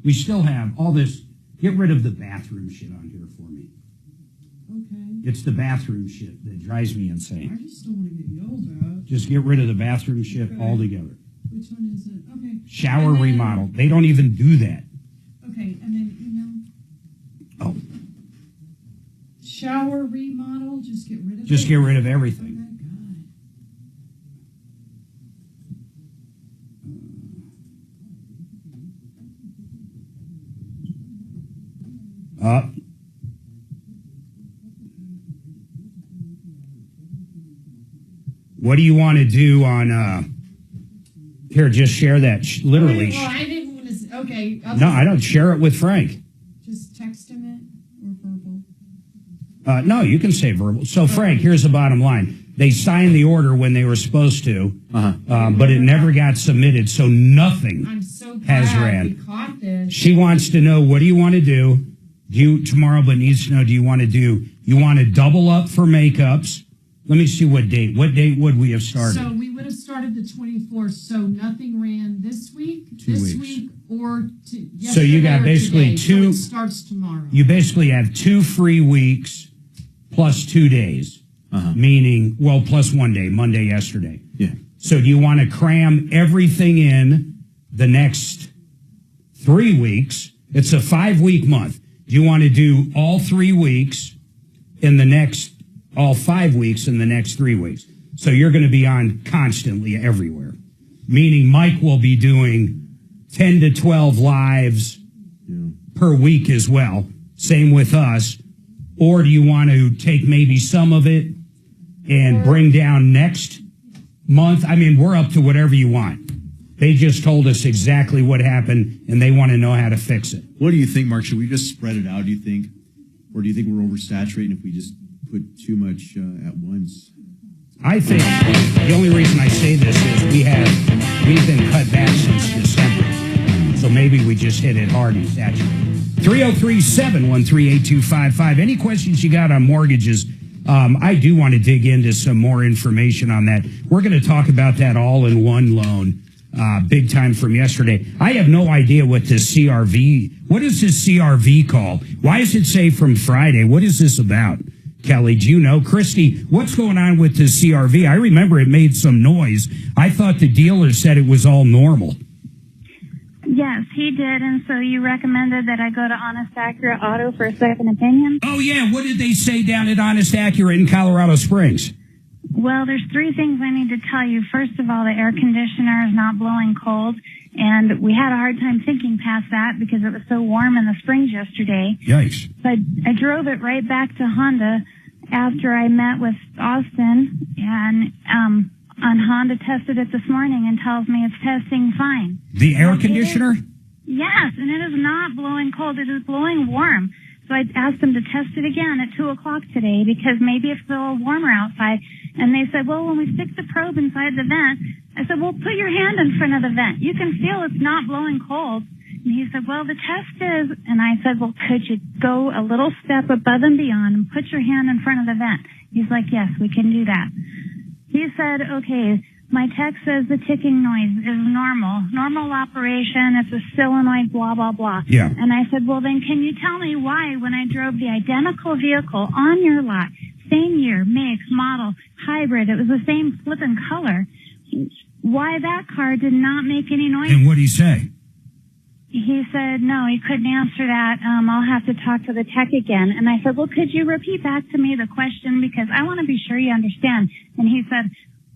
We still have all this. Get rid of the bathroom shit on here for me. Okay. It's the bathroom shit that drives me insane. I just don't want to get yelled at. Just get rid of the bathroom shit altogether. Which one is it? Okay. Shower remodel. They don't even do that. Okay, and then email. Oh. Shower remodel. Just get rid of. Just get rid of everything. What do you want to do on, here, just share that, literally. Okay, well, I didn't want to, okay. No, I don't share it with Frank. Just text him it or verbal? No, you can say verbal. So, Frank, here's the bottom line. They signed the order when they were supposed to, but it never got submitted, so nothing has ran. She wants to know, what do you want to do? Tomorrow, but needs to know, you want to double up for makeups? Let me see what date. What date would we have started? So we would have started the 24th, so nothing ran this week, or yesterday. So you got basically today, so it starts tomorrow. You basically have 2 free weeks plus 2 days. Meaning, plus 1 day, Monday, yesterday. Yeah. So do you want to cram everything in the next 3 weeks? It's a 5-week month. Do you want to do all 3 weeks all 5 weeks in the next 3 weeks? So you're going to be on constantly everywhere. Meaning Mike will be doing 10 to 12 lives per week as well. Same with us. Or do you want to take maybe some of it and bring down next month? I mean, we're up to whatever you want. They just told us exactly what happened, and they want to know how to fix it. What do you think, Mark? Should we just spread it out, do you think? Or do you think we're oversaturating if we just put too much at once? I think the only reason I say this is we've been cut back since December. So maybe we just hit it hard and saturated. 303-713-8255. Any questions you got on mortgages? I do want to dig into some more information on that. We're going to talk about that all-in-one loan, big time from yesterday. I have no idea what this CRV, what is this CRV call? Why does it say from Friday? What is this about? Kelly, do you know? Christy, what's going on with this CRV? I remember it made some noise. I thought the dealer said it was all normal. Yes, he did, and so you recommended that I go to Honest Accurate Auto for a second opinion? Oh, yeah. What did they say down at Honest Accurate in Colorado Springs? Well, there's 3 things I need to tell you. First of all, the air conditioner is not blowing cold, and we had a hard time thinking past that because it was so warm in the springs yesterday. Yikes. So I drove it right back to Honda after I met with Austin, and Honda tested it this morning and tells me it's testing fine. The air conditioner? Yes, and it is not blowing cold. It is blowing warm. So I asked them to test it again at 2 o'clock today because maybe it's a little warmer outside. And they said, well, when we stick the probe inside the vent, I said, well, put your hand in front of the vent. You can feel it's not blowing cold. And he said, well, the test is, and I said, well, could you go a little step above and beyond and put your hand in front of the vent? He's like, yes, we can do that. He said, okay, my text says the ticking noise is normal operation. It's a solenoid, blah, blah, blah. Yeah. And I said, well, then can you tell me why when I drove the identical vehicle on your lot, same year, makes, model, hybrid, it was the same flipping color, why that car did not make any noise? And what did he say? He said, no, he couldn't answer that. I'll have to talk to the tech again. And I said, well, could you repeat back to me the question because I want to be sure you understand. And he said,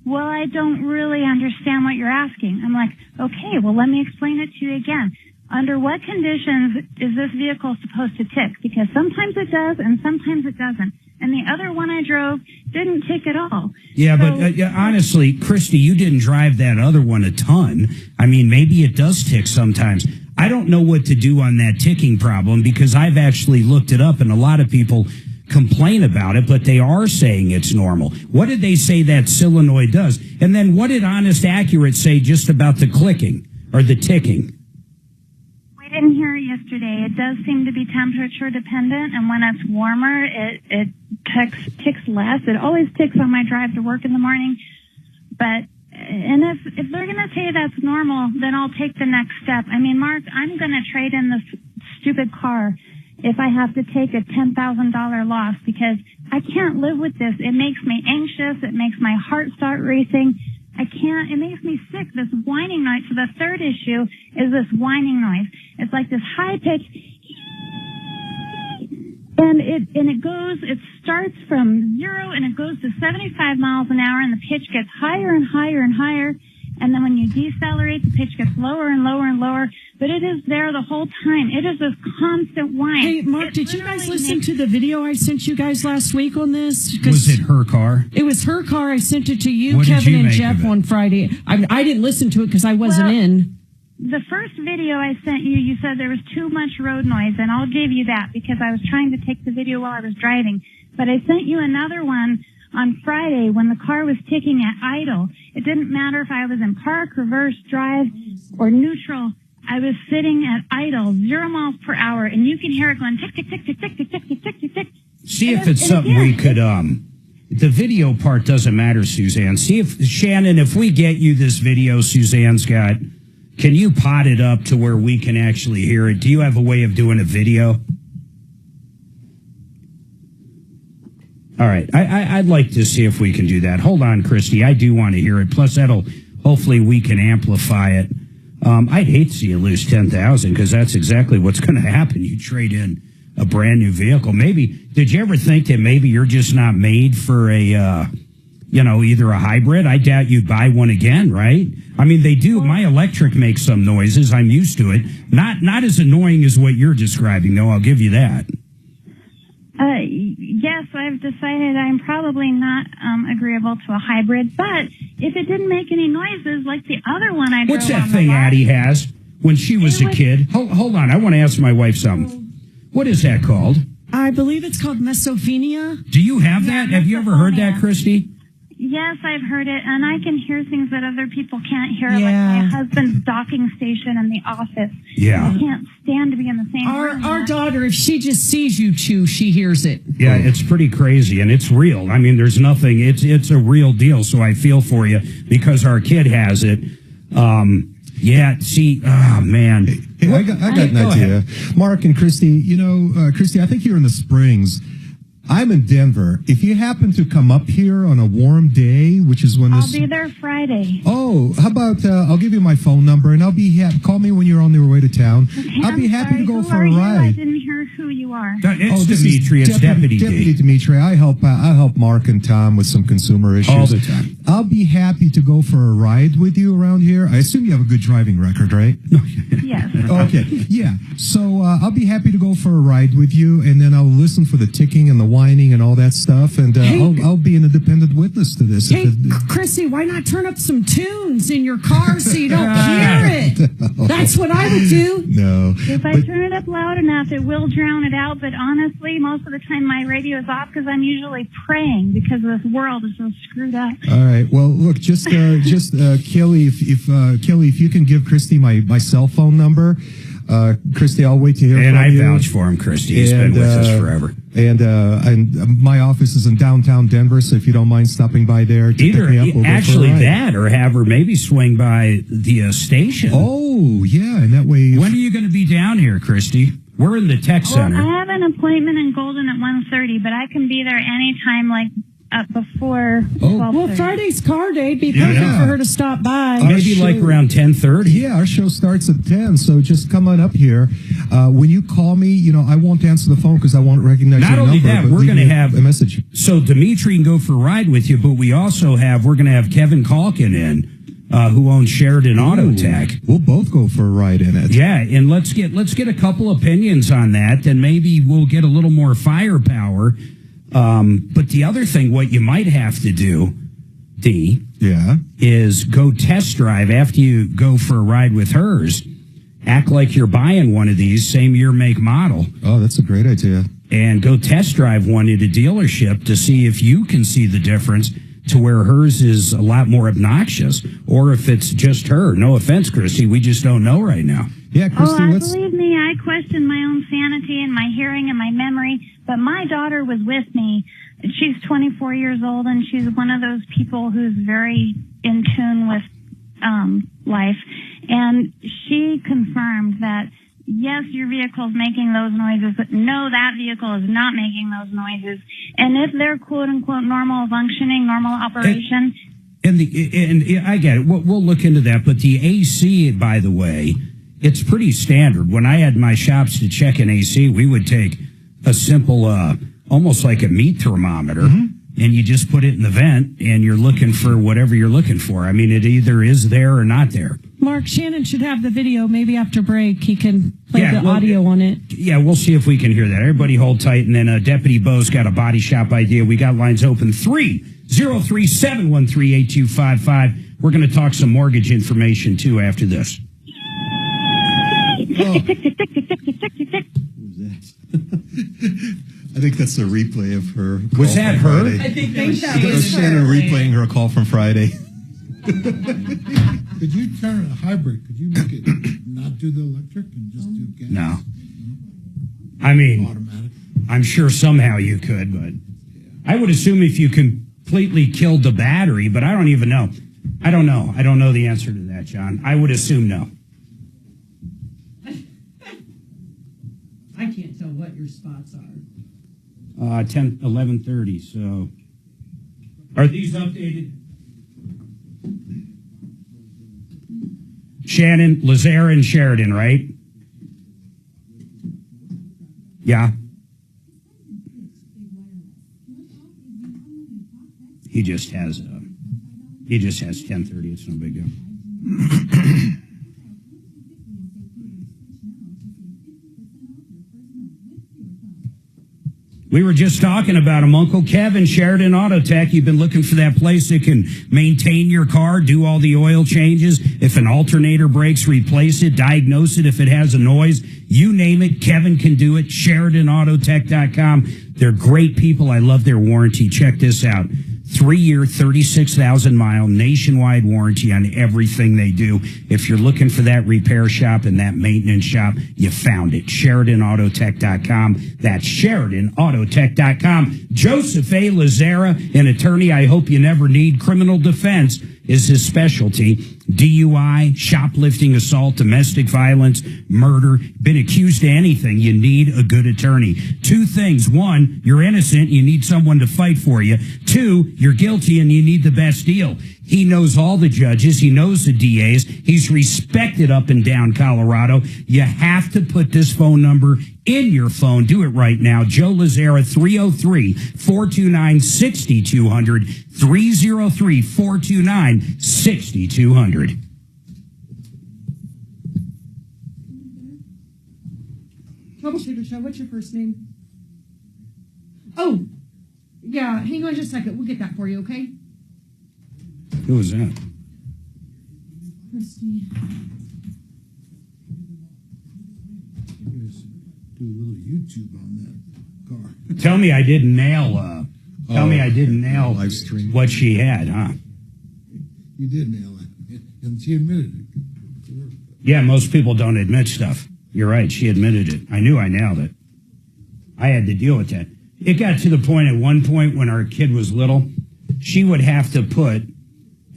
well, I don't really understand what you're asking. I'm like, okay, well, let me explain it to you again. Under what conditions is this vehicle supposed to tick? Because sometimes it does and sometimes it doesn't. And the other one I drove didn't tick at all. Yeah, so, but honestly, Christy, you didn't drive that other one a ton. I mean, maybe it does tick sometimes. I don't know what to do on that ticking problem because I've actually looked it up and a lot of people complain about it, but they are saying it's normal. What did they say that solenoid does? And then what did Honest Accurate say just about the clicking or the ticking? We didn't hear it yesterday. It does seem to be temperature dependent, and when it's warmer, it ticks less. It always ticks on my drive to work in the morning, but and if they're going to say that's normal, then I'll take the next step. I mean, Mark, I'm going to trade in this stupid car if I have to take a $10,000 loss because I can't live with this. It makes me anxious. It makes my heart start racing. It makes me sick, this whining noise. So the third issue is this whining noise. It's like this high pitch, and it starts from 0 and it goes to 75 miles an hour and the pitch gets higher and higher and higher. And then when you decelerate, the pitch gets lower and lower and lower. But it is there the whole time. It is this constant whine. Hey, Mark, did you guys listen to the video I sent you guys last week on this? Was it her car? It was her car. I sent it to you, what Kevin, you and Jeff on Friday. I didn't listen to it because I wasn't in. The first video I sent you, you said there was too much road noise, and I'll give you that because I was trying to take the video while I was driving. But I sent you another one on Friday when the car was ticking at idle. It didn't matter if I was in park, reverse, drive, or neutral. I was sitting at idle, 0 miles per hour, and you can hear it going tick, tick, tick, tick, tick, tick, tick, tick, tick, tick, tick. See if it's something we could, the video part doesn't matter, Suzanne. See if, Shannon, if we get you this video Suzanne's got, can you pot it up to where we can actually hear it? Do you have a way of doing a video? All right. I'd like to see if we can do that. Hold on, Christy. I do want to hear it. Plus, hopefully we can amplify it. I'd hate to see you lose 10,000 because that's exactly what's going to happen. You trade in a brand new vehicle. Maybe, did you ever think that maybe you're just not made for a, either a hybrid? I doubt you'd buy one again, right? I mean, they do. My electric makes some noises. I'm used to it. Not as annoying as what you're describing, though. I'll give you that. Yes, I've decided I'm probably not agreeable to a hybrid, but if it didn't make any noises like the other one I drove What's that on thing the lot, Addie has when she was a kid? Hold on. I want to ask my wife something. What is that called? I believe it's called mesophenia. Do you have that? Have you ever heard that, Christy? Yes, I've heard it, and I can hear things that other people can't hear, like my husband's docking station in the office. Yeah. I can't stand to be in the same room. Our daughter, if she just sees you chew, she hears it. Yeah, it's pretty crazy, and it's real. I mean, there's nothing. It's a real deal, so I feel for you because our kid has it. Oh, man. Hey, I got an idea. Ahead. Mark and Christy, Christy, I think you're in the Springs. I'm in Denver. If you happen to come up here on a warm day, which is when I'll be there Friday. Oh, how about I'll give you my phone number and I'll be call me when you're on your way to town. Okay, I'll be happy to go who for are a you? ride. I didn't hear who you are. It's this Dimitri. is It's Deputy D. Dimitri. I help Mark and Tom with some consumer issues all the time. I'll be happy to go for a ride with you around here. I assume you have a good driving record, right? Yes. Okay. Yeah. So I'll be happy to go for a ride with you, and then I'll listen for the ticking and the whining and all that stuff, and I'll be an independent witness to this. Hey, Chrissy, why not turn up some tunes in your car so you don't hear it? No. That's what I would do. No. If I turn it up loud enough, it will drown it out. But honestly, most of the time my radio is off because I'm usually praying because this world is so screwed up. All right. Well, look, just Kelly, if you can give Christy my cell phone number. Christy, I'll wait to hear from you. And I vouch for him, Christy. He's been with us forever. And my office is in downtown Denver, so if you don't mind stopping by there to pick me up, we'll actually go for a ride. that, or have her maybe swing by the station. Oh, yeah, and that way... When are you going to be down here, Christy? We're in the tech center. I have an appointment in Golden at 1:30, but I can be there anytime, like before 12:30. Well, Friday's car day. It'd be perfect for her to stop by. Maybe like around 10:30. Yeah, our show starts at 10, so just come on up here. When you call me, I won't answer the phone because I won't recognize your number. Not only that, we're going to have a message. So Dimitri can go for a ride with you, but we're going to have Kevin Calkin in. Who owns Sheridan Auto Tech. We'll both go for a ride in it. Yeah, and let's get a couple opinions on that, and maybe we'll get a little more firepower. But the other thing, what you might have to do, D, is go test drive after you go for a ride with hers. Act like you're buying one of these, same year, make, model. Oh, that's a great idea. And go test drive one at a dealership to see if you can see the difference to where hers is a lot more obnoxious, or if it's just her. No offense, Christy, we just don't know right now. Yeah, Christy, believe me, I question my own sanity and my hearing and my memory, but my daughter was with me. She's 24 years old, and she's one of those people who's very in tune with life, and she confirmed that yes, your vehicle is making those noises, but no, that vehicle is not making those noises. And if they're quote unquote normal functioning, normal operation. And I get it. We'll look into that. But the AC, by the way, it's pretty standard. When I had my shops to check an AC, we would take a simple, almost like a meat thermometer, and you just put it in the vent, and you're looking for whatever you're looking for. I mean, it either is there or not there. Mark, Shannon should have the video. Maybe after break, he can play the audio on it. Yeah, we'll see if we can hear that. Everybody hold tight. And then Deputy Bo's got a body shop idea. We got lines open 303-713-8255. We're going to talk some mortgage information, too, after this. I think that's a replay of her. Was that her? Friday. I think that That's was Shannon her. replaying her call from Friday. Could you turn a hybrid? Could you make it not do the electric and just do gas? No. I mean, Automatic. I'm sure somehow you could, but I would assume if you completely killed the battery, but I don't even know. I don't know. I don't know the answer to that, John. I would assume no. I can't tell what your spots are. 11:30. So, are these updated? Shannon, Lazare, and Sheridan, right? Yeah. He just has 10:30. It's no big deal. We were just talking about him, Uncle Kevin, Sheridan Auto Tech. You've been looking for that place that can maintain your car, do all the oil changes. If an alternator breaks, replace it, diagnose it if it has a noise. You name it, Kevin can do it. SheridanAutoTech.com. They're great people. I love their warranty. Check this out. 3-year, 36,000-mile nationwide warranty on everything they do. If you're looking for that repair shop and that maintenance shop, you found it. SheridanAutoTech.com. That's SheridanAutoTech.com. Joseph A. Lazara, an attorney I hope you never need. Criminal defense is his specialty. DUI, shoplifting, assault, domestic violence, murder, been accused of anything, you need a good attorney. 2 things. 1, you're innocent, you need someone to fight for you. 2, you're guilty and you need the best deal. He knows all the judges. He knows the DAs. He's respected up and down Colorado. You have to put this phone number in your phone. Do it right now. Joe Lazara, 303-429-6200, 303-429-6200. Troubleshooter Show, what's your first name? Oh, yeah, hang on just a second. We'll get that for you, okay? Who was that? Christy. Do a little YouTube on that car. Tell me I didn't nail, live stream. what she had, huh? You did nail it. And she admitted it. Yeah, most people don't admit stuff. You're right. She admitted it. I knew I nailed it. I had to deal with that. It got to the point at one point when our kid was little, she would have to put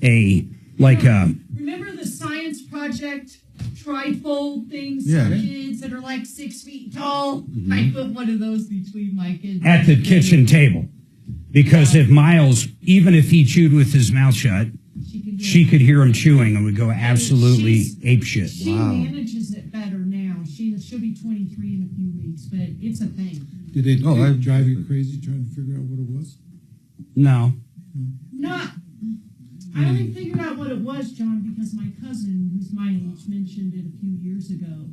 Remember the science project trifold things Yeah. for kids that are like 6 feet tall? I put one of those between my kids. at the kitchen table. Because if Miles, even if he chewed with his mouth shut, she could hear him chewing and would go absolutely apeshit. She manages it better now. She'll be 23 in a few weeks, but it's a thing. Did it drive you crazy trying to figure out what it was? No. I only figured out what it was, John, because my cousin, who's my age, mentioned it a few years ago.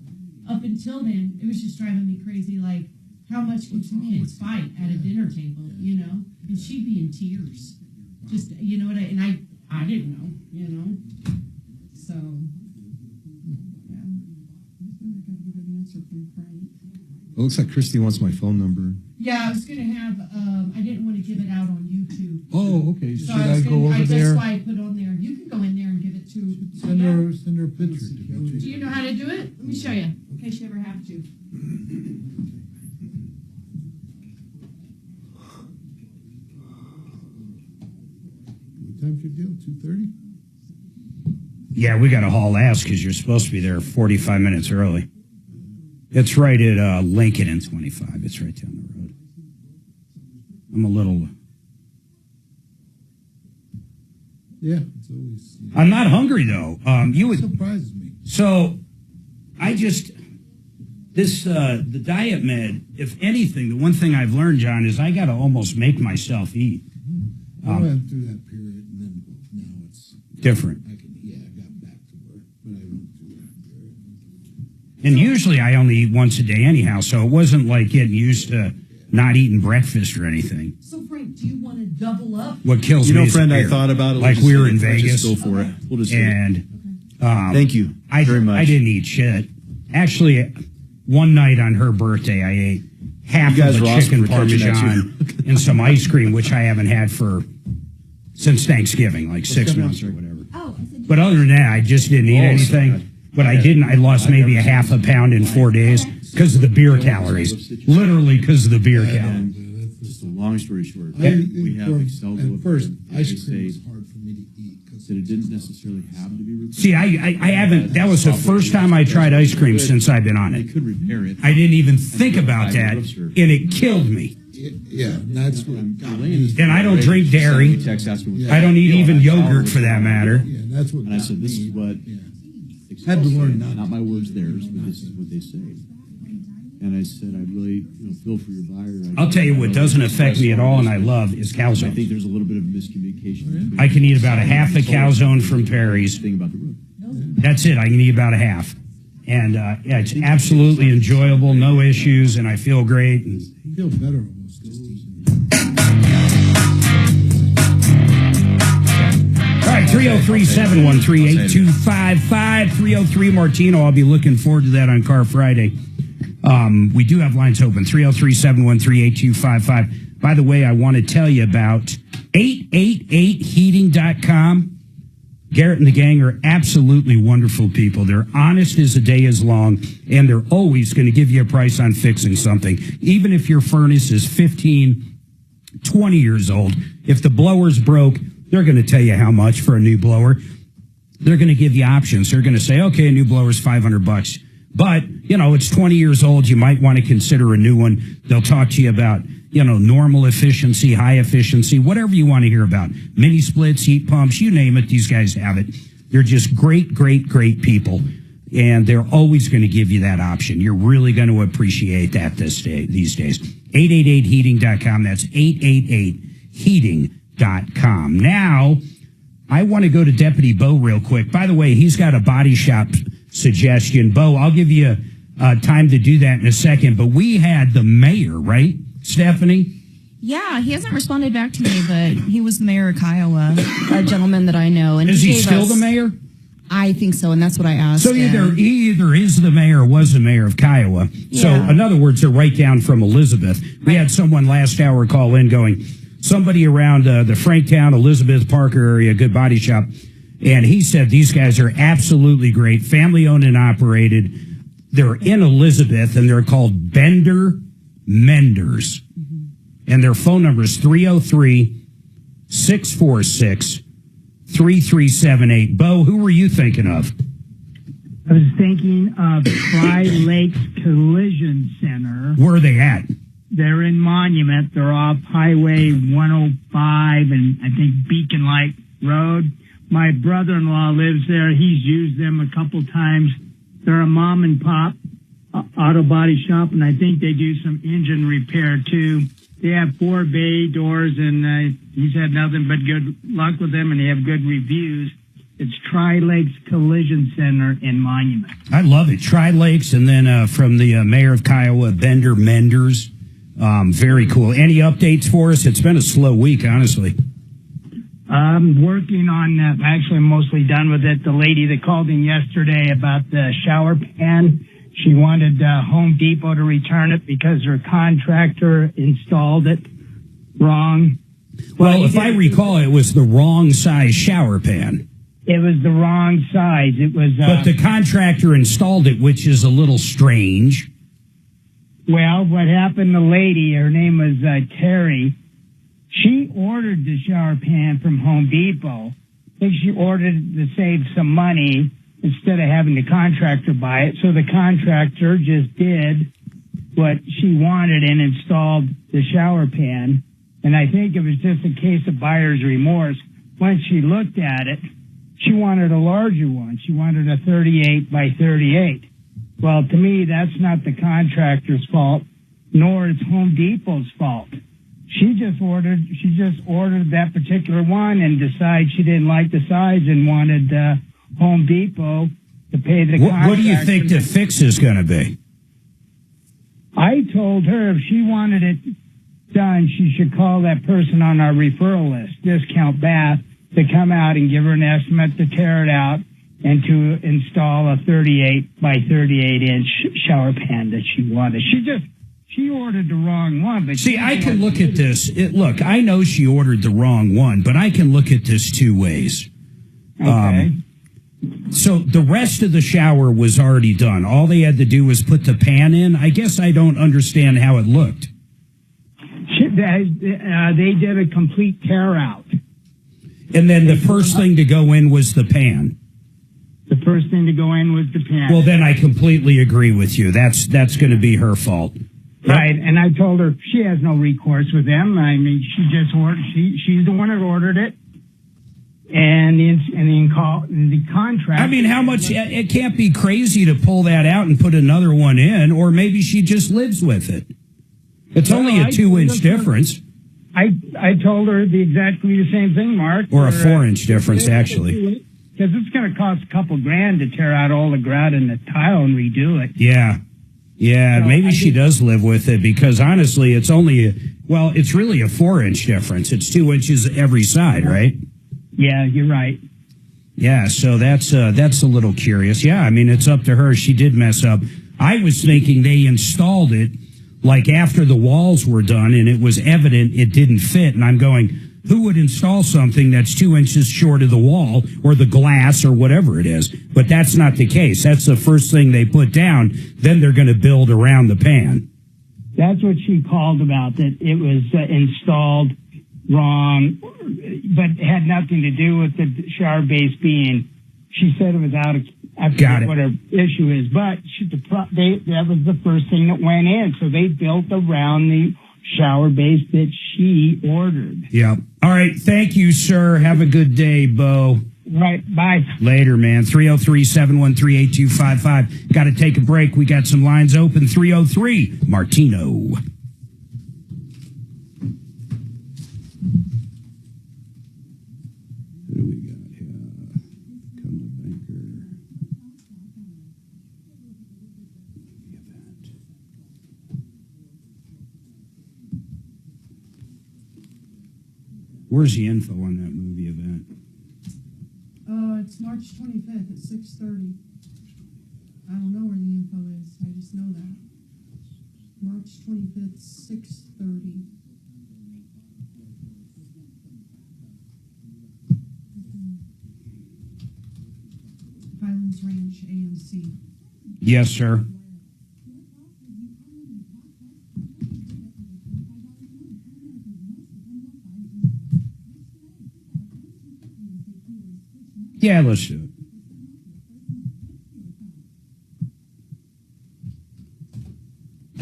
Up until then, it was just driving me crazy, like, how much can 2 kids fight at a dinner table, you know? And she'd be in tears. Just, you know what I didn't know, you know? So, yeah. I got to get an answer from Frank. It looks like Christy wants my phone number. Yeah, I was going to have, I didn't want to give it out on YouTube. Oh, okay. So Should I go over that's there? why I put on there. You can go in there and give it to. Send her a picture to me. Do you know how to do it? Let me show you, in case you ever have to. What time's your deal? 2:30? Yeah, we got to haul ass because you're supposed to be there 45 minutes early. It's right at Lincoln and 25. It's right down the road. I'm a little... Yeah, it's always. I'm not hungry, though. It surprises me. So, I just... the diet med, if anything, the one thing I've learned, John, is I got to almost make myself eat. I went through that period, and then now it's Different. I got back to work, but I went through that period. And usually I only eat once a day anyhow, so it wasn't like getting used to not eating breakfast or anything. So, Frank, do you want to double up? What kills me is friend, I beer. thought about it. Like we were in Vegas. Just go for it. We'll just and thank you very much. I didn't eat shit. Actually, one night on her birthday, I ate half You guys of are a awesome chicken for catching that, parmesan and some ice cream, which I haven't had since Thanksgiving, like 6 months or whatever. But other than that, I just didn't eat anything. But I lost maybe a half a pound in 4 days because of the beer calories. Literally because of the beer calories. Just a long story short, I- we have Excel. at first, they ice cream say was hard for me to eat because that it didn't necessarily have to be repaired. See, I haven't, that was the first time I tried ice cream since I've been on They it. could repair it. I didn't even think about that, and it killed me. Yeah, that's what I'm. And I don't drink dairy. I don't eat even yogurt for that matter. Yeah, that's what. And I said, this is what Had to learn that. not my words, theirs, but this is what they say. And I said, I really feel for your buyer. I'll tell you what doesn't affect me at all and I love is I calzone. think there's a little bit of miscommunication. I can eat about a half a calzone from Perry's. Thing about the roof. That's it. I can eat about a half. And yeah, it's absolutely enjoyable, no issues, and I feel great. And You feel better almost just eating. all right, 303-713-8255, 303 Martino. I'll be looking forward to that on Car Friday. We do have lines open, 303-713-8255. By the way, I want to tell you about 888heating.com. Garrett and the gang are absolutely wonderful people. They're honest as the day is long, and they're always going to give you a price on fixing something. Even if your furnace is 15, 20 years old, if the blower's broke, they're going to tell you how much for a new blower. They're going to give you options. They're going to say, okay, a new blower's $500. But, it's 20 years old. You might want to consider a new one. They'll talk to you about, normal efficiency, high efficiency, whatever you want to hear about. Mini splits, heat pumps, you name it. These guys have it. They're just great, great, great people. And they're always going to give you that option. You're really going to appreciate that these days. 888heating.com. That's 888heating.com. Now, I want to go to Deputy Bo real quick. By the way, he's got a body shop suggestion. Bo, I'll give you time to do that in a second. But we had the mayor, right, Stephanie? Yeah, he hasn't responded back to me, but he was the mayor of Kiowa, a gentleman that I know. And Is he gave still us- the mayor? I think so, and that's what I asked. So he either is the mayor or was the mayor of Kiowa. So Yeah. in other words, they're right down from Elizabeth. We had someone last hour call in going, somebody around the Franktown, Elizabeth Parker area, good body shop. And he said these guys are absolutely great, family owned and operated. They're in Elizabeth and they're called Bender Menders. And their phone number is 303-646-3378. Bo, who were you thinking of? I was thinking of Tri-Lakes Collision Center. Where are they at? They're in Monument. They're off Highway 105 and I think Beacon Light Road. My brother-in-law lives there. He's used them a couple times. They're a mom and pop auto body shop, and I think they do some engine repair too. They have 4 bay doors, and he's had nothing but good luck with them, and they have good reviews. It's Tri-Lakes Collision Center in Monument. I love it. Tri-Lakes, and then from the mayor of Kiowa, Bender Menders. Very cool. Any updates for us? It's been a slow week, honestly. I'm working on that. Actually, I'm mostly done with it. The lady that called in yesterday about the shower pan, she wanted Home Depot to return it because her contractor installed it wrong. Well, if I recall, it was the wrong size shower pan. It was the wrong size. It was. But the contractor installed it, which is a little strange. Well, what happened, the lady, her name was Terry, she ordered the shower pan from Home Depot. I think she ordered it to save some money instead of having the contractor buy it. So the contractor just did what she wanted and installed the shower pan. And I think it was just a case of buyer's remorse. Once she looked at it, she wanted a larger one. She wanted a 38 by 38. Well, to me, that's not the contractor's fault, nor it's Home Depot's fault. She just ordered that particular one and decided she didn't like the size and wanted Home Depot to pay the contractor. What do you think the fix is going to be? I told her if she wanted it done, she should call that person on our referral list, Discount Bath, to come out and give her an estimate to tear it out and to install a 38 by 38 inch shower pan that she wanted. she ordered the wrong one. But see, I can look at this. Look, I know she ordered the wrong one, but I can look at this two ways. Okay. So the rest of the shower was already done. All they had to do was put the pan in. I guess I don't understand how it looked. They did a complete tear out. And then the first thing to go in was the pan. The first thing to go in was the pan. Well, then I completely agree with you. That's going to be her fault. Right, and I told her she has no recourse with them. I mean, she just ordered. She's the one that ordered it, and the contract. I mean, how much? It can't be crazy to pull that out and put another one in, or maybe she just lives with it. It's only a 2-inch difference. I told her exactly the same thing, Mark. Or a 4-inch difference, actually. Because it's going to cost a couple grand to tear out all the grout and the tile and redo it. Yeah. Yeah, so maybe she does live with it because honestly, it's only, it's really a 4-inch difference. It's 2 inches every side, right? Yeah, you're right. Yeah, so that's a little curious. Yeah, I mean, it's up to her. She did mess up. I was thinking they installed it like after the walls were done and it was evident it didn't fit. And I'm going, who would install something that's 2 inches short of the wall or the glass or whatever it is? But that's not the case. That's the first thing they put down. Then they're going to build around the pan. That's what she called about, that it was installed wrong, but it had nothing to do with the shower base being, she said it was out of, I forget what her issue is, but that was the first thing that went in. So they built around the shower base that she ordered. Yeah. All right. Thank you, sir. Have a good day, Bo. Right. Bye. Later, man. 303-713-8255. Got to take a break. We got some lines open. 303 Martino. Who do we got here? Come to banker. Where's the info on that movie event? It's March 25th at 6:30. I don't know where the info is. I just know that. March 25th, 6:30. Highlands Ranch, AMC. Yes, sir. Yeah, let's do it.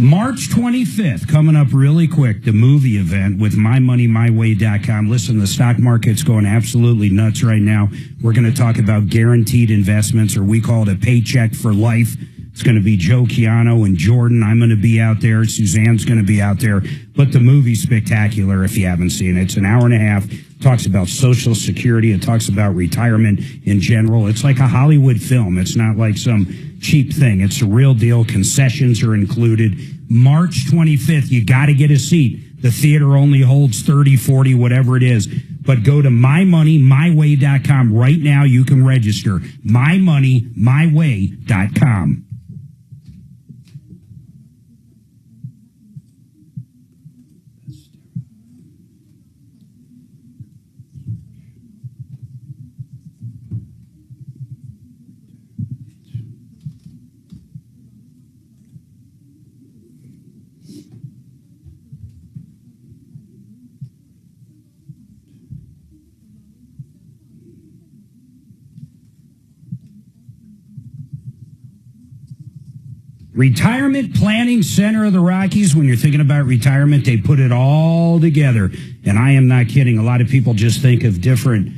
March 25th, coming up really quick, the movie event with mymoneymyway.com. Listen, the stock market's going absolutely nuts right now. We're going to talk about guaranteed investments, or we call it a paycheck for life. It's going to be Joe Chiano and Jordan. I'm going to be out there. Suzanne's going to be out there. But the movie's spectacular if you haven't seen it. It's an hour and a half. It talks about Social Security. It talks about retirement in general. It's like a Hollywood film. It's not like some cheap thing. It's a real deal. Concessions are included. March 25th, you got to get a seat. The theater only holds 30, 40, whatever it is. But go to mymoneymyway.com right now. You can register. mymoneymyway.com. Retirement Planning Center of the Rockies. When you're thinking about retirement, they put it all together. And I am not kidding. A lot of people just think of different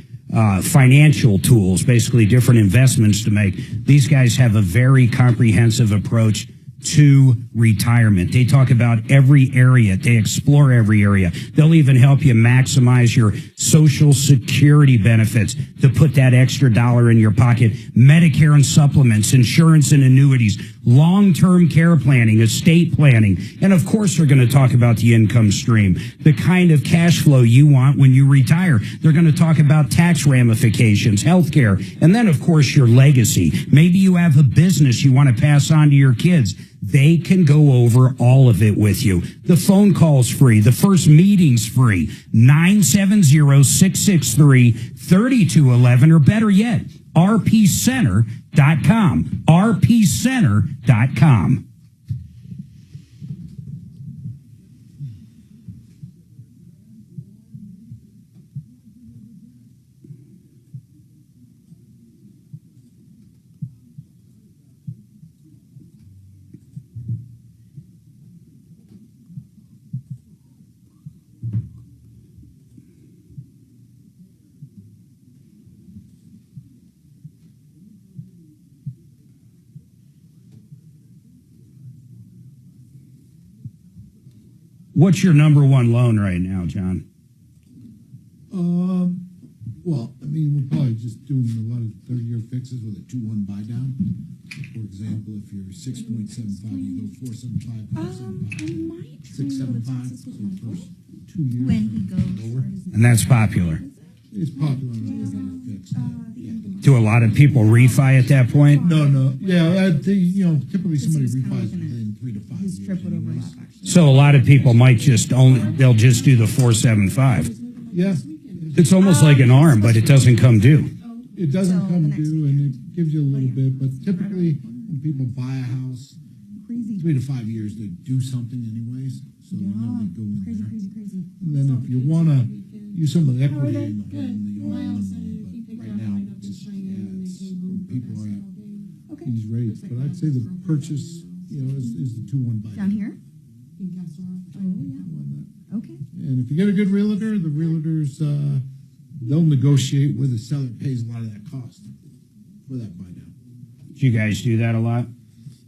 financial tools, basically different investments to make. These guys have a very comprehensive approach to retirement. They talk about every area. They explore every area. They'll even help you maximize your Social Security benefits to put that extra dollar in your pocket. Medicare and supplements, insurance and annuities, long-term care planning, estate planning. And of course, they're going to talk about the income stream, the kind of cash flow you want when you retire. They're going to talk about tax ramifications, healthcare, and then of course your legacy. Maybe you have a business you want to pass on to your kids. They can go over all of it with you. The phone call's free. The first meeting's free. 970-663-3211, or better yet, rpcenter.com. rpcenter.com. What's your number one loan right now, John? Well, I mean, we're probably just doing a lot of 30-year fixes with a 2-1 buy down. For example, if you're 6.75, you go 4.75, 5.75, 6.75 for the first 2 years. When he goes lower. And that's popular. It's popular on a 30-year fix. Do a lot of people refi at that point? No. Yeah, typically somebody refis within 3 to 5 years. Anyways. So a lot of people might they'll just do the 4.75. Yeah. It's almost like an ARM, but it doesn't come due. It doesn't come due, and it gives you a little bit, but typically when people buy a house, 3 to 5 years, they do something anyways, so they go in there. And then if you want to use some of the equity in the home, you all want to, but right now, people are at these rates. But I'd say the purchase, is the 2-1 buy. Down here? Okay. And if you get a good realtor, the realtors, they'll negotiate where the seller pays a lot of that cost for that buy down. Do you guys do that a lot?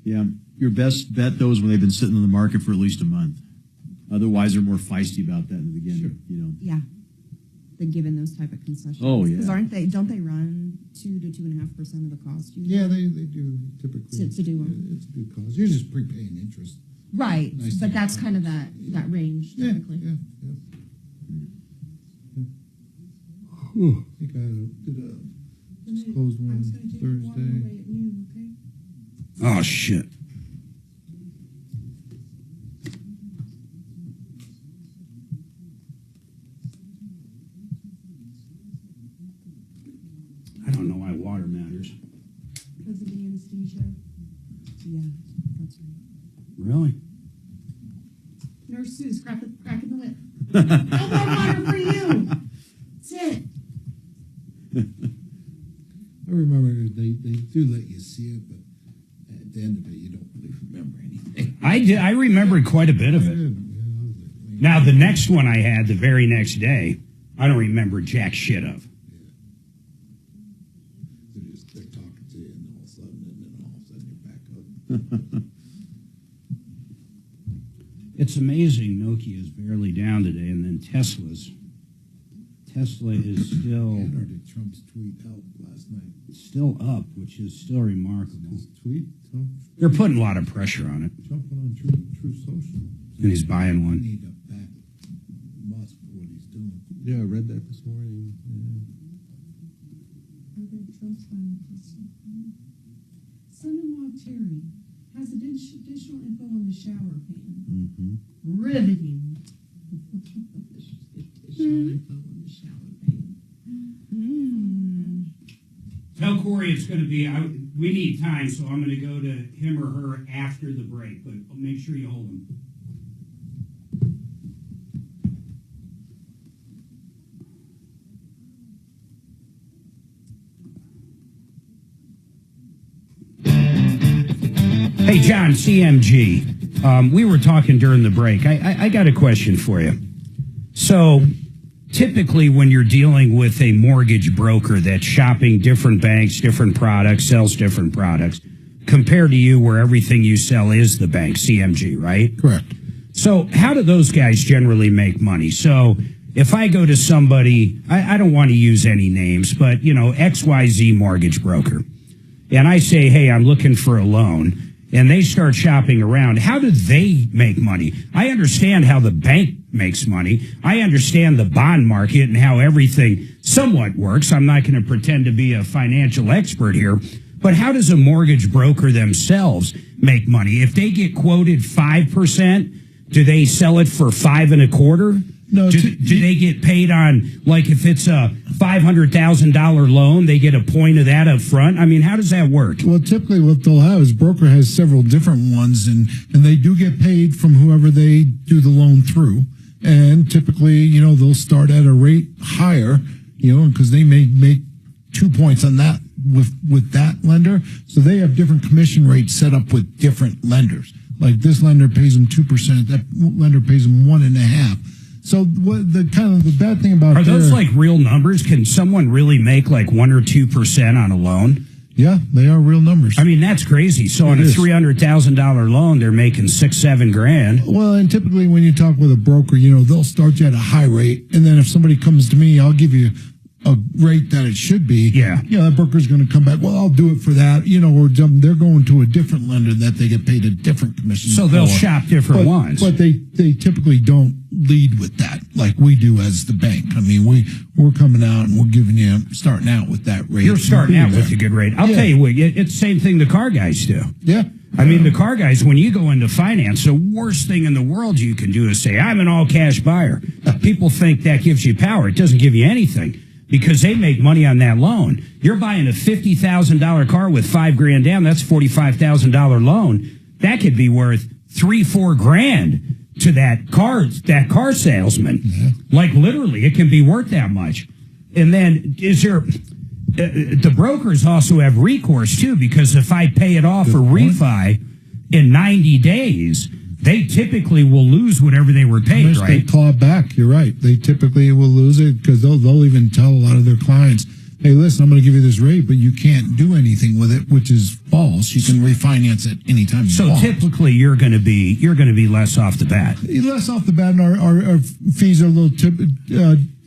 Yeah. Your best bet, though, is when they've been sitting on the market for at least a month. Otherwise, they're more feisty about that in the beginning. Sure. Yeah. They're given those type of concessions. Oh, yeah. Because don't they run 2 to 2.5% of the cost? Yeah, they do typically. To do them. It's a good cost. You're just prepaying interest. Right, Nice but that's kind of that range typically. Yeah. Whew. I think I did a closed one Thursday. Oh, shit. I don't know why water matters. Because of the anesthesia. Yeah, that's right. Really? Nurse Sue's cracking the whip. No more water for you. Sit. I remember they do let you see it, but at the end of it, you don't really remember anything. I remembered quite a bit of it. Now, the next one I had, the very next day, I don't remember jack shit of. They're talking to you, and all of a sudden you're back up. It's amazing Nokia is barely down today, and then Tesla is still... Trump's tweet out last night. Still up, which is still remarkable. His tweet? They're putting a lot of pressure on it. Trump went on True Social. And he's buying one. Need to back Musk for what he's doing. Yeah, I read that this morning. Son-in-law Terry has additional info on the shower pan. Mm-hmm. Riveting. Tell Corey it's going to be, we need time, so I'm going to go to him or her after the break, but make sure you hold him. Hey, John, CMG. We were talking during the break. I got a question for you. So, typically when you're dealing with a mortgage broker that's shopping different banks, different products, sells different products, compared to you where everything you sell is the bank, CMG, right? Correct. So how do those guys generally make money? So if I go to somebody, I don't want to use any names, but, XYZ mortgage broker, and I say, hey, I'm looking for a loan, and they start shopping around, how do they make money? I understand how the bank makes money. I understand the bond market and how everything somewhat works. I'm not going to pretend to be a financial expert here, but how does a mortgage broker themselves make money. If they get quoted 5%, do they sell it for 5.25%? No. Do they get paid on, like, if it's a $500,000 loan, they get a point of that up front? I mean, how does that work? Well, typically what they'll have is broker has several different ones, and they do get paid from whoever they do the loan through. And typically, they'll start at a rate higher, because they may make 2 points on that with that lender. So they have different commission rates set up with different lenders. Like this lender pays them 2%, that lender pays them 1.5%. So what the bad thing about are those like real numbers? Can someone really make like 1 or 2% on a loan? Yeah, they are real numbers. I mean, that's crazy. So on a $300,000 loan, they're making $6-7 grand. Well, and typically when you talk with a broker, they'll start you at a high rate, and then if somebody comes to me, I'll give you a rate that it should be. Yeah. That broker's going to come back. Well, I'll do it for that. Or they're going to a different lender that they get paid a different commission. So they'll shop different ones. But they typically don't lead with that like we do as the bank. I mean, we're coming out and we're giving you starting out with that rate. You're starting out with a good rate. I'll tell you what, it's the same thing the car guys do. Yeah. I mean, the car guys, when you go into finance, the worst thing in the world you can do is say, I'm an all-cash buyer. People think that gives you power. It doesn't give you anything because they make money on that loan. You're buying a $50,000 car with $5,000 down. That's $45,000 loan. That could be worth $3-4 grand to that car salesman. Yeah. Like literally, it can be worth that much. And then the brokers also have recourse too, because if I pay it off or refi in 90 days, they typically will lose whatever they were paid, Unless right? they claw back. You're right. They typically will lose it because they'll even tell a lot of their clients, hey, listen, I'm going to give you this rate, but you can't do anything with it, which is false. You can refinance it anytime you want. So typically, you're going to be less off the bat. Less off the bat, and our fees are a little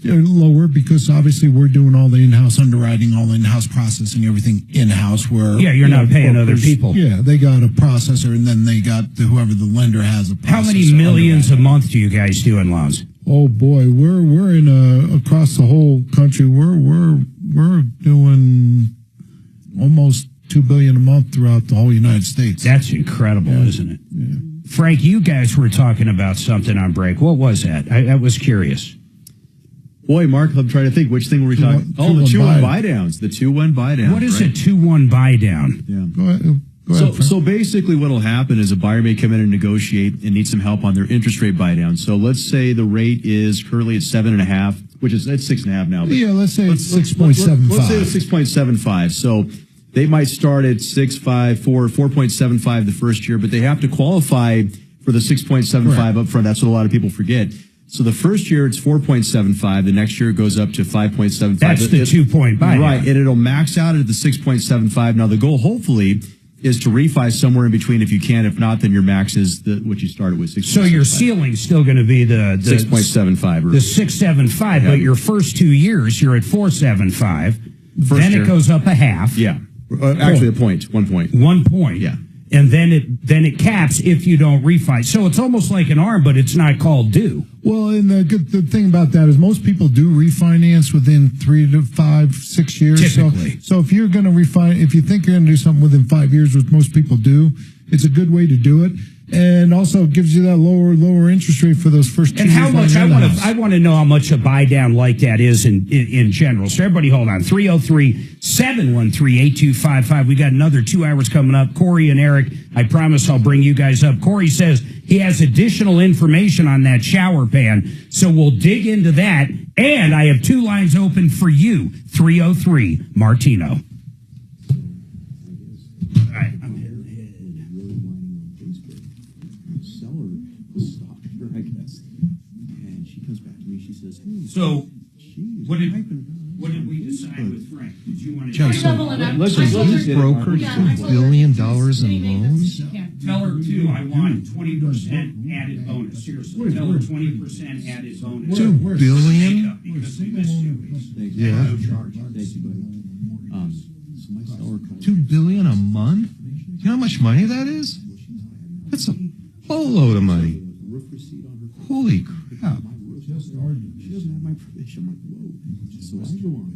lower because obviously we're doing all the in-house underwriting, all the in-house processing, everything in-house. Where you're not paying other people. Yeah, they got a processor, and then they got whoever the lender has a processor. How many millions a month do you guys do in loans? Oh boy, we're in across the whole country. We're doing almost $2 billion a month throughout the whole United States. That's incredible, isn't it? Yeah. Frank, you guys were talking about something on break. What was that? I was curious. Boy, Mark, I'm trying to think. Which thing were we talking? The 2-1 buy downs. The 2-1 buy down. What is a 2-1 buy down? Yeah. Go ahead. So basically what will happen is a buyer may come in and negotiate and need some help on their interest rate buy down. So let's say the rate is currently at 7.5, which is at 6.5 now. But yeah, let's say it's 6.75. Let's say it's 6.75. So they might start at 6.5, 4.75 the first year, but they have to qualify for the 6.75 up front. That's what a lot of people forget. So the first year it's 4.75. The next year it goes up to 5.75. That's the 2-point buy down. Right, and it'll max out at the 6.75. Now the goal, hopefully, is to refi somewhere in between if you can. If not, then your max is what you started with. 6.75. So your ceiling's still going to be the 6.75. The 6.75, but your first 2 years you're at 4.75. Then it goes up a half. Yeah, actually a point, 1 point. 1 point. Yeah. And then it caps if you don't refi. So it's almost like an ARM, but it's not called due. Well, and the thing about that is most people do refinance within 3 to 5, 6 years. Typically. So if you're going to if you think you're going to do something within 5 years, which most people do, it's a good way to do it. And also it gives you that lower interest rate for those first 2 years. And how much I want to know how much a buy down like that is in general. So everybody hold on. 303-713-8255. We got another 2 hours coming up. Corey and Eric, I promise I'll bring you guys up. Corey says he has additional information on that shower pan. So we'll dig into that. And I have 2 lines open for you. 303 Martino. All right, I'm headed. So, what did we decide with Frank? Did you want to... Let's broker $2 billion in loans? Tell her, too, I want 20% added bonus. Seriously, tell her 20% added bonus. $2 billion? Because we missed 2 weeks. Yeah. No charge. Thank you, buddy. $2 billion a month? Do you know how much money that is? That's a boatload of money. Holy crap. She doesn't have my permission. I'm like, whoa. So I go on.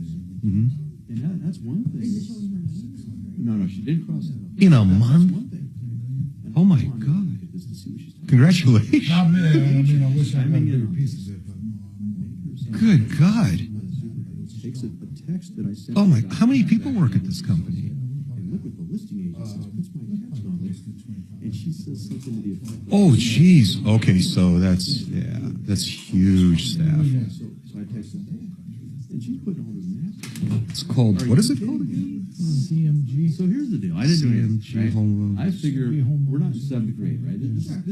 And that's one thing. No, she did cross that up. In a month? That's one thing. Congratulations. I mean, I wish I had bigger pieces of it, but Good God. Takes a text that I sent. Oh my, how many people work at this company? And look what the listing agent says, puts my text on it. And she says something to the effect of, Oh, geez. Okay, so that's huge staff. So I texted her, and she's putting all this math. It's called, what is it called again? CMG. So here's the deal. I didn't do anything. CMG Right? home I figure we're not in 7th grade, right?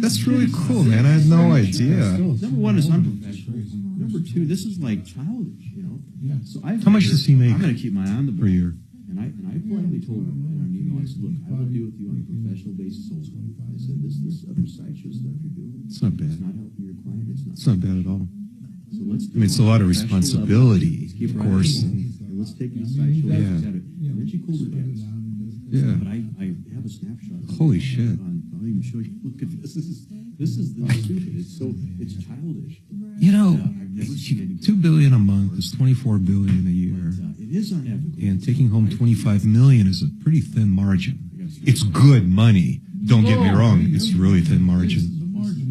That's really cool, man. I had no idea. Number one is unprofessional. Number two, this is like childish, you know? Yeah. So I How much does he make I'm going to keep my eye on the per ball. year? And I politely told him in our email, I said, look, I will deal with you on a professional basis only. I said, this other sideshow stuff you're doing. It's not bad. It's not helping your client. It's not bad at all. So let's I mean, it's a lot of responsibility, of course. And let's take these sideshow. Yeah. And then she cooled her jets. Yeah. But I have a snapshot. Holy shit. I'll even show you. Look at this. This is the stupid. It's childish. You know, I've never seen anything. $2 billion a month is $24 billion a year. It is unethical. And taking home $25 million is a pretty thin margin. It's good money. Don't get me wrong. It's really thin margin. the margin,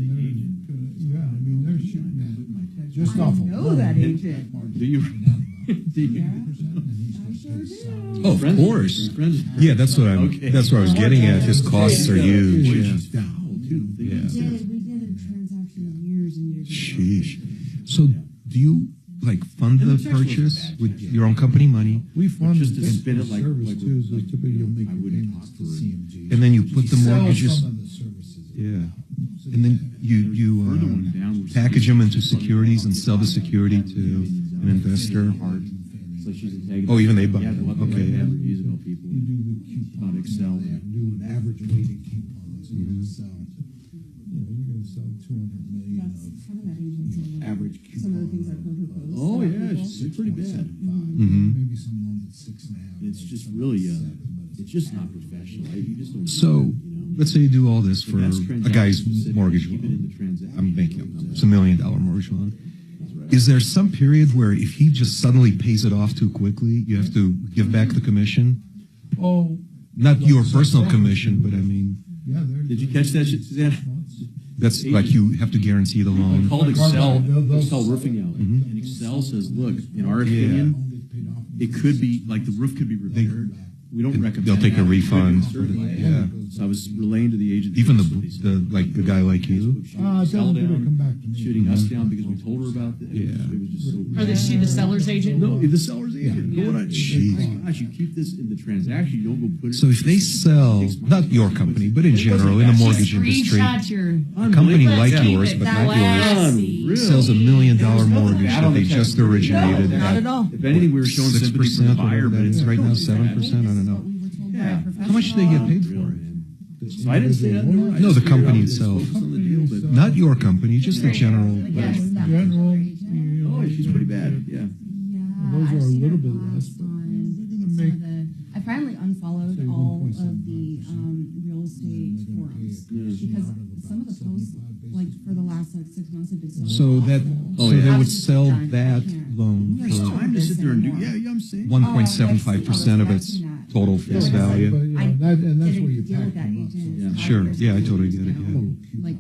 yeah, I mean, they're shooting at just off of know that agent. Do you? Do you? Oh, of course. Yeah, that's what that's what I was getting at. His costs are huge. Yeah. We Yeah. We did a transaction years and years ago. Sheesh. So do you like fund the purchase with your own company money? We fund Just to it spin it like too, so typically you'll make I your wouldn't payments talk to to her. CMG. And then you put the Sell mortgages. some of the services. Yeah. And then you package them into securities and sell the security to an investor. So she's a Oh, even they buy Yeah, them. well, Okay. yeah, reviews about people. You do the coupon. On Excel. Yeah, do an average weighted coupon. So you're going to sell, you're going to sell 200 million That's of kind of that agency. average coupon. Some of the things I've heard her post. Oh, about yeah, people. it's pretty bad. Maybe some loans at 6.5. It's just really, it's just not professional. Right? You just don't. So let's say you do all this for a guy's mortgage Keep it in the loan. transaction. I'm making up numbers. It's $1 million mortgage loan. Is there some period where if he just suddenly pays it off too quickly, you have to give back the commission? Oh, Not your personal commission, but I mean, yeah. Did you catch that shit, Suzanne? that's like you have to guarantee the loan. It's called Excel. They'll- Excel Roofing Alley. And Excel says, look, in our opinion, it could be, like the roof could be repaired. We don't recommend They'll take a that. refund. Certified. Yeah. So I was relaying to the agent. Even that's what they said. the guy like you. Excel Tell them to down, come back to me. shooting us down because we told her about it. Yeah. It was just so. Or is she the seller's agent? No, the seller's agent. Yeah. Go on. Jeez. Oh my gosh, you keep this in the transaction. You don't go put it. So if they sell, not your company, but in general, in the mortgage industry, Screenshot your. a company like Let's yours, keep but it not that way. yours, sells $1 million mortgage that they just originated Not at at all. If anything, we were showing sympathy for the 6%, buyer, whatever but that it's is right now, don't do 7%, I don't know. Yeah. How much do they get paid for it? So I didn't say that. No, the company itself. Not your company, just the general. General, Oh, she's pretty bad. Yeah. those are a little bit less, but they're going to make. I finally unfollowed all of the real estate forums because some of the posts, like for the last 6 months, have been So that, so they would sell that loan It's for time to sit there and do. Yeah, I'm saying. 1.75% of its total face But, value. and that's where you deal pack with that them up. agent. Sure, yeah, I totally get it, yeah. Like, I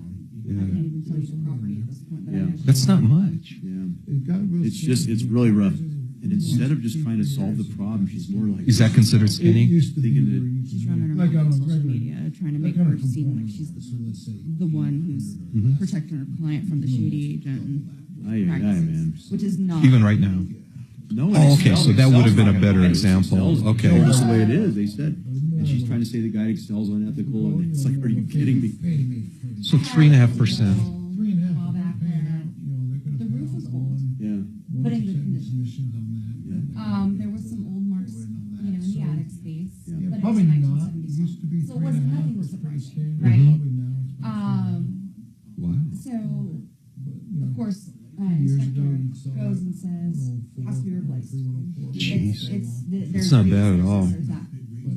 Yeah. can't even tell you the property at this point. But I Yeah. actually- That's not much. Yeah. It got real It's just, it's really rough. And instead of just trying to solve the problem, she's more like. Is that considered It skinny? used to be Thinking where that- you She's could- running her like mouth on on a social regular- media, trying to like make on a her seem like component. she's So let's say the one who's protecting her client from the shady agent and Aye, man. which is not Even right now? No. Oh, okay, so that would have been a better example. Okay. That's the way it is. They said, and she's trying to say the guy Excel's unethical, and it's like, are you kidding me? So 3.5%. 3.5. The roof was old, Yeah. but in good condition. Commissions on that. There was some old marks, in the attic space, Yeah, but it was probably in not. It used to be 1970s. So it wasn't, 3.5. nothing was That's pretty surprising, standard. right? Probably now it's Wow. So, you know, of course, years inspector ago you'd sell goes and says, has to be replaced. 304. Jeez. There's not bad at all. there's that.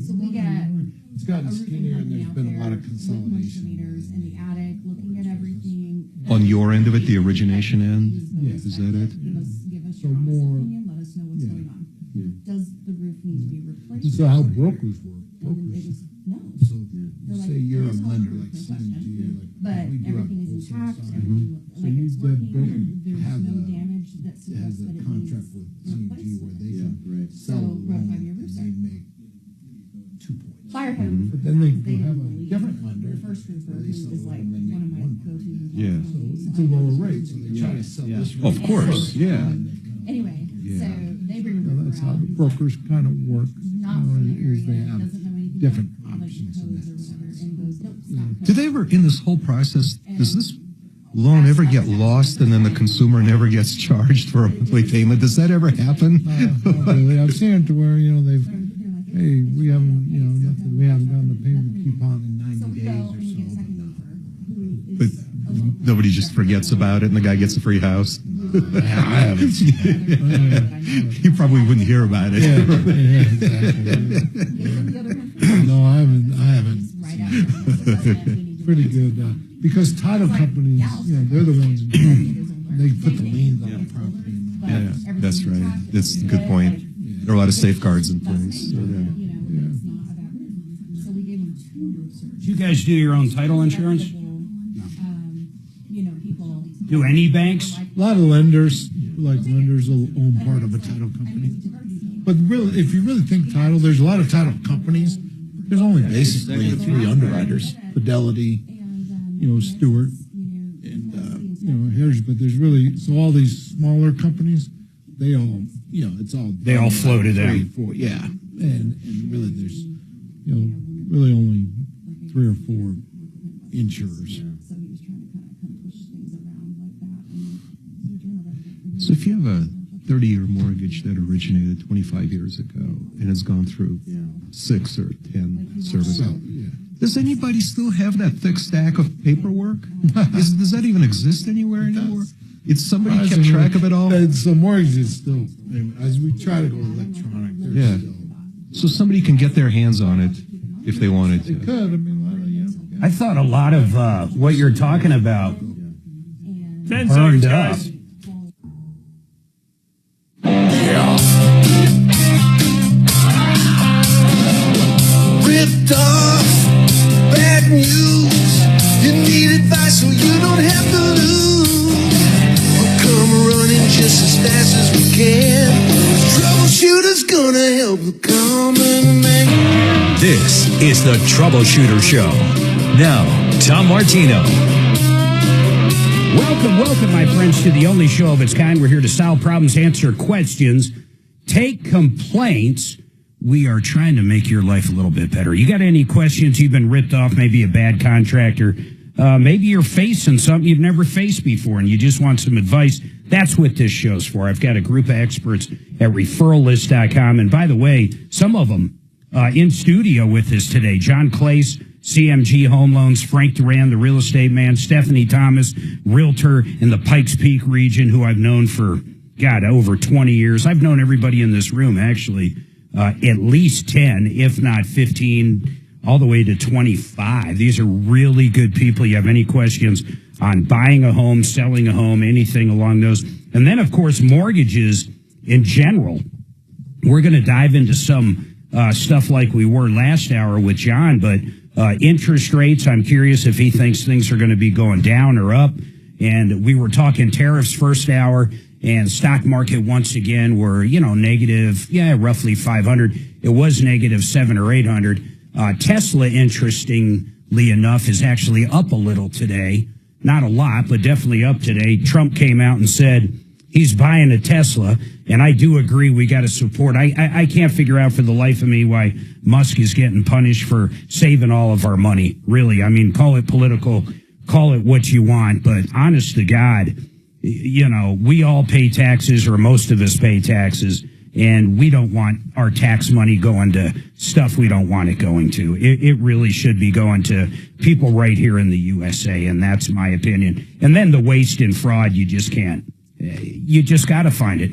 So we get It's gotten a roofing skinnier and company there's out been a lot there of with moisture consolidation. meters in the attic, looking at everything. On your end of it, the origination end? Yeah. Is that it? Give us So your honest more- opinion, let us know what's going on. Does the roof need to be replaced? So how brokers work. And they Brokers. just, no. So say you're a lender, like CMG, but we do everything have is wholesale intact. side. Everything, So like you it's have working. There's have no a- damage that has suggests a that it contract needs with CMG where they can So, sell a we're loan 5-year and roof they make 2 points. Fire code. But then they go have a different lender. The first roofer where who they sell is a like loan and they one of make my 1 point. go-to. Yeah. So it's a lower rate, so they try to sell this rate. Of course, yeah. Anyway, Yeah. so they bring So a that's roofer how out. the brokers kind of work. Not from the is they area, have doesn't know anything different about, like, options in codes that or sense. whatever, and goes, nope, stop. Do they ever, in this whole process, does this loan ever get lost and then the consumer never gets charged for a monthly payment? Does that ever happen? Not really. I've seen it to where, they've, hey, we haven't, nothing, we haven't gotten the payment coupon in 90 days or so. But nobody just forgets about it and the guy gets a free house. I haven't seen that. You probably wouldn't hear about it. Yeah, exactly. No, I haven't seen it. Pretty good. Because title companies, they're the ones in charge. They put the liens on the property. Yeah, that's right. That's a good point. There are a lot of safeguards in place. Do you guys do your own title insurance? Do any banks? A lot of lenders will own part of a title company. But really, if you really think title, there's a lot of title companies. There's only basically 3 underwriters: Fidelity, Stewart, and Heritage. But there's really all these smaller companies. They all, it's all They all floated in. 3, 4, yeah. And really, there's really only 3 or 4 insurers. So if you have a 30-year mortgage that originated 25 years ago and has gone through 6 or 10 services, does anybody still have that thick stack of paperwork? Does that even exist anywhere anymore? It's somebody kept track of it all? So mortgages still, as we try to go electronic, Yeah. So somebody can get their hands on it if they wanted to. They could. I thought a lot of what you're talking about 10 burned seconds, up. guys. Ripped off, bad news. You need advice so you don't have to lose. We'll come running just as fast as we can. Troubleshooter's gonna help the common man. This is the Troubleshooter Show. Now, Tom Martino. Welcome, my friends, to the only show of its kind. We're here to solve problems, answer questions, take complaints. We are trying to make your life a little bit better. You got any questions? You've been ripped off, maybe a bad contractor. Maybe you're facing something you've never faced before and you just want some advice. That's what this show's for. I've got a group of experts at referrallist.com. And by the way, some of them in studio with us today. John Clace, CMG Home Loans, Frank Duran, the real estate man, Stephanie Thomas, realtor in the Pikes Peak region, who I've known for, over 20 years. I've known everybody in this room, actually, at least 10, if not 15, all the way to 25. These are really good people. You have any questions on buying a home, selling a home, anything along those. And then, of course, mortgages in general. We're going to dive into some stuff like we were last hour with John, but interest rates, I'm curious if he thinks things are going to be going down or up. And we were talking tariffs first hour, and stock market once again were, negative, roughly 500. It was negative 700 or 800. Tesla, interestingly enough, is actually up a little today. Not a lot, but definitely up today. Trump came out and said he's buying a Tesla, and I do agree we got to support. I can't figure out for the life of me why Musk is getting punished for saving all of our money, really. I mean, call it political, call it what you want, but honest to God, we all pay taxes, or most of us pay taxes, and we don't want our tax money going to stuff we don't want it going to. It really should be going to people right here in the USA, and that's my opinion. And then the waste and fraud, you just can't. You just got to find it.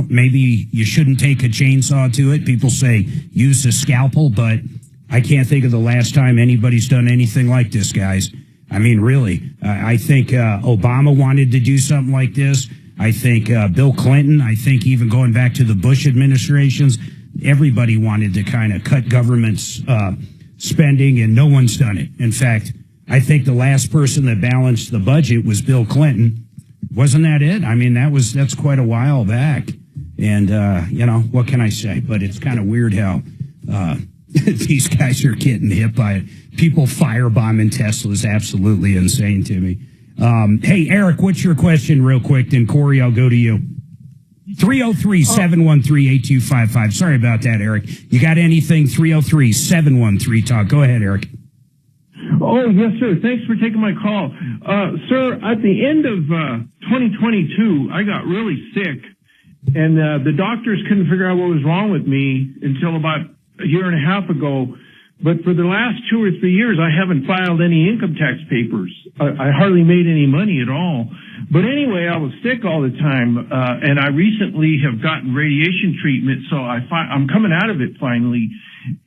Maybe you shouldn't take a chainsaw to it. People say use a scalpel, but I can't think of the last time anybody's done anything like this, guys. I mean, really, I think Obama wanted to do something like this. I think Bill Clinton, I think even going back to the Bush administrations, everybody wanted to kind of cut government's spending, and no one's done it. In fact, I think the last person that balanced the budget was Bill Clinton. Wasn't that it? I mean, that's quite a while back. And, what can I say? But it's kind of weird how these guys are getting hit by it. People firebombing Teslas, absolutely insane to me. Hey, Eric, what's your question real quick? Then, Corey, I'll go to you. 303-713-8255. Sorry about that, Eric. You got anything? 303-713-TALK. Go ahead, Eric. Oh, yes, sir. Thanks for taking my call. Sir, at the end of 2022, I got really sick, and the doctors couldn't figure out what was wrong with me until about a year and a half ago. But for the last 2 or 3 years, I haven't filed any income tax papers. I hardly made any money at all. But anyway, I was sick all the time, and I recently have gotten radiation treatment, so I'm coming out of it finally.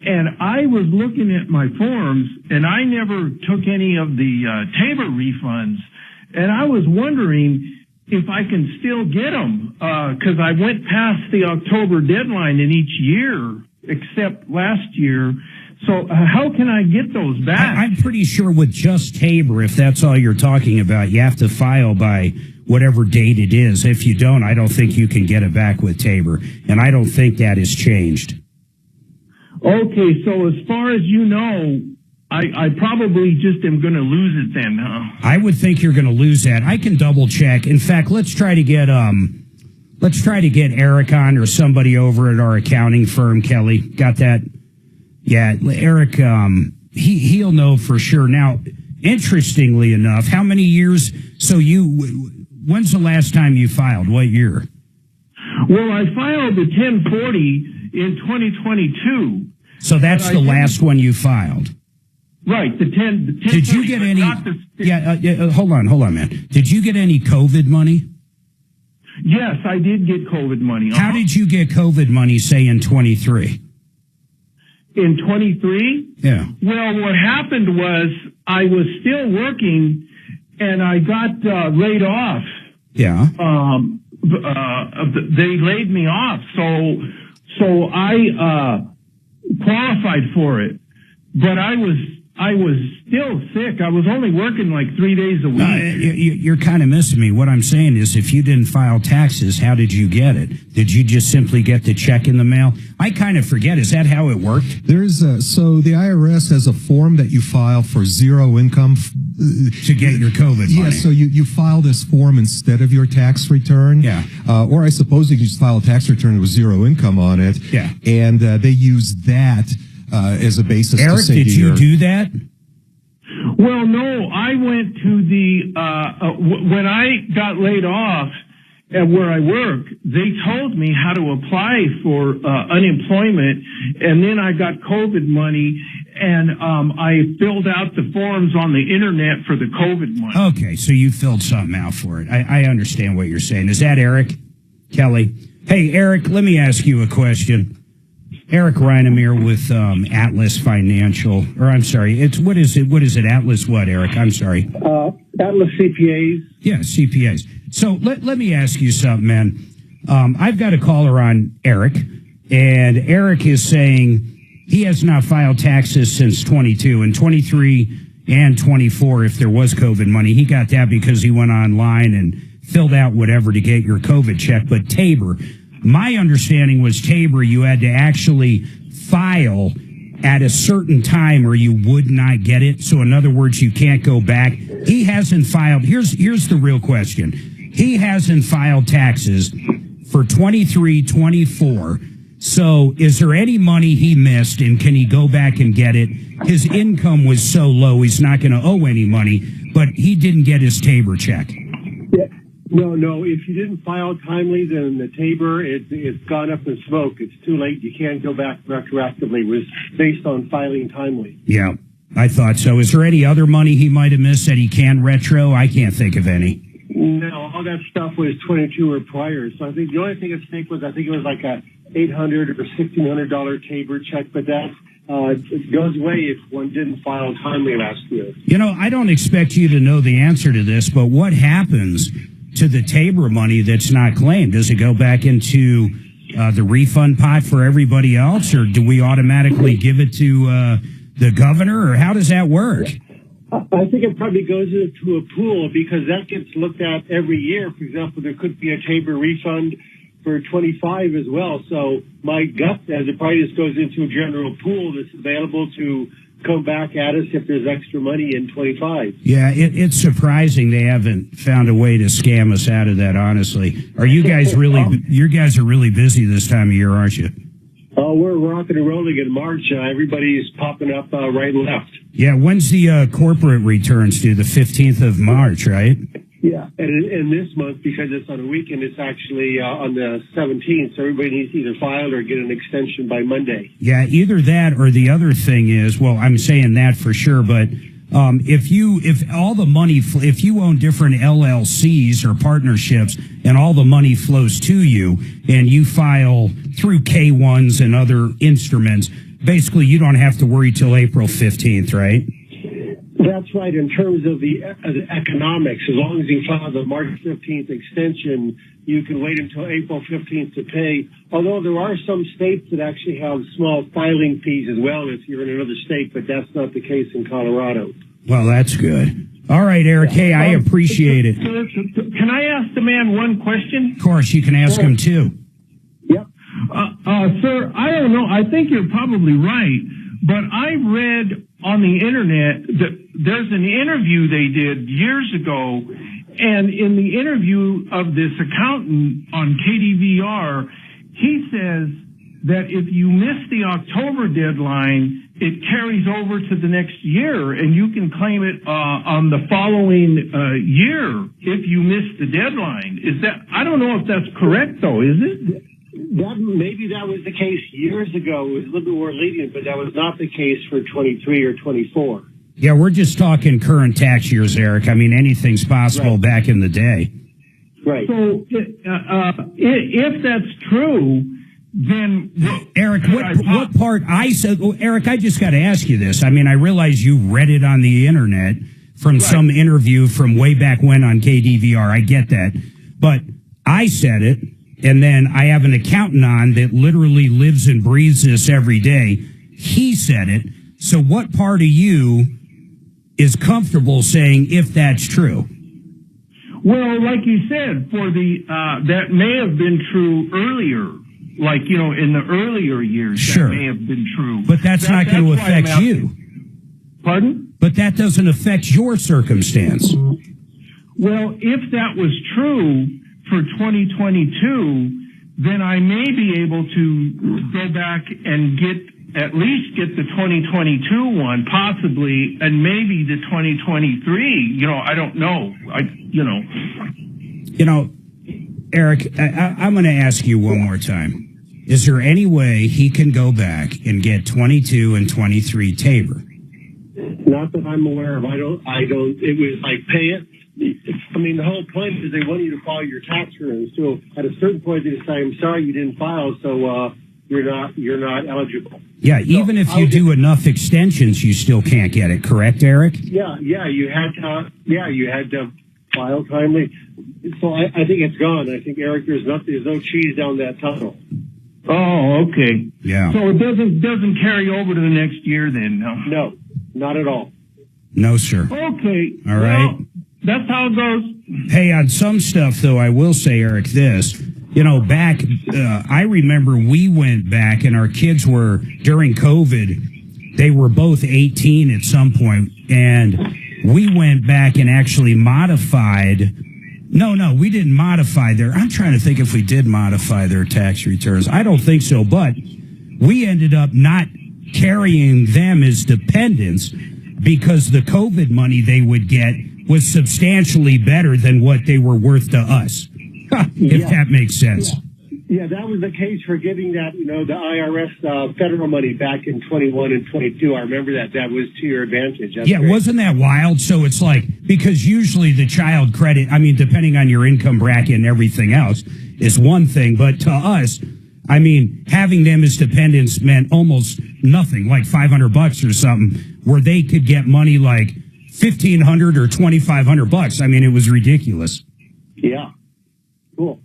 And I was looking at my forms, and I never took any of the Tabor refunds. And I was wondering if I can still get them, because I went past the October deadline in each year, except last year. So how can I get those back? I'm pretty sure with just Tabor, if that's all you're talking about, you have to file by whatever date it is. If you don't, I don't think you can get it back with Tabor. And I don't think that has changed. Okay, so as far as you know, I probably just am going to lose it then, huh? I would think you're going to lose that. I can double check. In fact, let's try to get Eric on, or somebody over at our accounting firm. Kelly, got that? Yeah, Eric, he'll know for sure. Now, interestingly enough, how many years? So when's the last time you filed? What year? Well, I filed the 1040 in 2022. So that's the last one you filed. Right, the 10. Did you get any? Hold on, man. Did you get any COVID money? Yes, I did get COVID money. How did you get COVID money, say, in 23? In 23? Yeah. Well, what happened was I was still working, and I got laid off. Yeah. They laid me off, so I qualified for it, but I was still sick. I was only working like 3 days a week. You're kind of missing me. What I'm saying is, if you didn't file taxes, how did you get it? Did you just simply get the check in the mail? I kind of forget. Is that how it worked? So the IRS has a form that you file for zero income to get your COVID money. Yeah, so you file this form instead of your tax return. Yeah. Or I suppose you can just file a tax return with zero income on it. Yeah. And they use that as a basis Eric, to say did you do that? Well, no, I went to the, when I got laid off at where I work, they told me how to apply for unemployment, and then I got COVID money, and I filled out the forms on the internet for the COVID money. Okay, so you filled something out for it. I understand what you're saying. Is that Eric? Kelly? Hey, Eric, let me ask you a question. Eric Reinemere with Atlas Financial, or I'm sorry, what is it? Atlas what, Eric? I'm sorry. Atlas CPAs. Yeah, CPAs. So let me ask you something, man. I've got a caller on Eric, and Eric is saying he has not filed taxes since 22 and 23 and 24. If there was COVID money, he got that because he went online and filled out whatever to get your COVID check. But Tabor, my understanding was Tabor, you had to actually file at a certain time or you would not get it. So in other words, you can't go back. He hasn't filed. Here's the real question. He hasn't filed taxes for 23, 24. So is there any money he missed, and can he go back and get it? His income was so low, he's not going to owe any money, but he didn't get his Tabor check. Yeah. No. If you didn't file timely, then the Tabor, it's gone up in smoke. It's too late. You can't go back retroactively. It was based on filing timely. Yeah, I thought so. Is there any other money he might have missed that he can retro? I can't think of any. No, all that stuff was 22 or prior. So I think the only thing at stake was, I think it was like a $800 or $1,600 Tabor check, but that it goes away if one didn't file timely last year. You know, I don't expect you to know the answer to this, but what happens to the Tabor money that's not claimed? Does it go back into the refund pot for everybody else, or do we automatically give it to the governor, or how does that work? I think it probably goes into a pool because that gets looked at every year. For example, there could be a Tabor refund for 25 as well. So my gut says it probably just goes into a general pool that's available to come back at us if there's extra money in 25. Yeah, it's surprising they haven't found a way to scam us out of that, honestly. Are you guys really, you guys are really busy this time of year, aren't you? Oh, we're rocking and rolling in March. Everybody's popping up right and left. Yeah, when's the corporate returns due? The 15th of March, right? Yeah, and this month, because it's on a weekend, it's actually on the 17th, so everybody needs to either file or get an extension by Monday. Yeah, either that or the other thing is, well, I'm saying that for sure, but if you own different LLCs or partnerships and all the money flows to you and you file through K1s and other instruments, basically you don't have to worry till April 15th, right? That's right. In terms of the economics, as long as you file the March 15th extension, you can wait until April 15th to pay. Although there are some states that actually have small filing fees as well if you're in another state, but that's not the case in Colorado. Well, that's good. All right, Eric. Hey, I appreciate it. Can I ask the man one question? Of course, you can ask him too. Yep. Sir, I don't know. I think you're probably right, but I read on the internet that there's an interview they did years ago, and in the interview of this accountant on KDVR, he says that if you miss the October deadline, it carries over to the next year, and you can claim it on the following year if you miss the deadline. Is that? I don't know if that's correct, though. Is it? Maybe that was the case years ago. It was a little bit more lenient, but that was not the case for 23 or 24. Yeah, we're just talking current tax years, Eric. I mean, anything's possible back in the day. Right. So, if that's true, then Eric, what part I said? Oh, Eric, I just got to ask you this. I mean, I realize you read it on the internet from some interview from way back when on KDVR. I get that, but I said it. And then I have an accountant on that literally lives and breathes this every day. He said it. So what part of you is comfortable saying if that's true? Well, like you said, for the that may have been true earlier, like, you know, in the earlier years. Sure. That may have been true. But that's not going to affect you. Pardon? But that doesn't affect your circumstance. Well, if that was true for 2022, then I may be able to go back and at least get the 2022 one, possibly, and maybe the 2023. You know, I don't know. You know, Eric, I'm going to ask you one more time. Is there any way he can go back and get 22 and 23 Tabor? Not that I'm aware of. I don't, it was like pay it. I mean, the whole point is they want you to file your tax returns. So at a certain point, they say, "I'm sorry you didn't file, so you're not eligible." Yeah, even if you do enough extensions, you still can't get it. Correct, Eric? Yeah, you had to file timely. So I think it's gone. I think, Eric, there's no cheese down that tunnel. Oh, okay. Yeah. So it doesn't carry over to the next year then? No. No, not at all. No, sir. Okay. All right. Well, that's how it goes. Hey, on some stuff, though, I will say, Eric, this. You know, back, I remember we went back and our kids were, during COVID, they were both 18 at some point, and we went back and actually modified. No, we didn't modify I'm trying to think if we did modify their tax returns. I don't think so, but we ended up not carrying them as dependents because the COVID money they would get was substantially better than what they were worth to us, if that makes sense. Yeah, that was the case for giving that, the IRS federal money back in 21 and 22. I remember that. That was to your advantage. That's great. Wasn't that wild? So it's like, because usually the child credit, I mean, depending on your income bracket and everything else, is one thing. But to us, I mean, having them as dependents meant almost nothing, like $500 or something, where they could get money like $1,500 or $2,500. I mean, it was ridiculous. Yeah. Cool.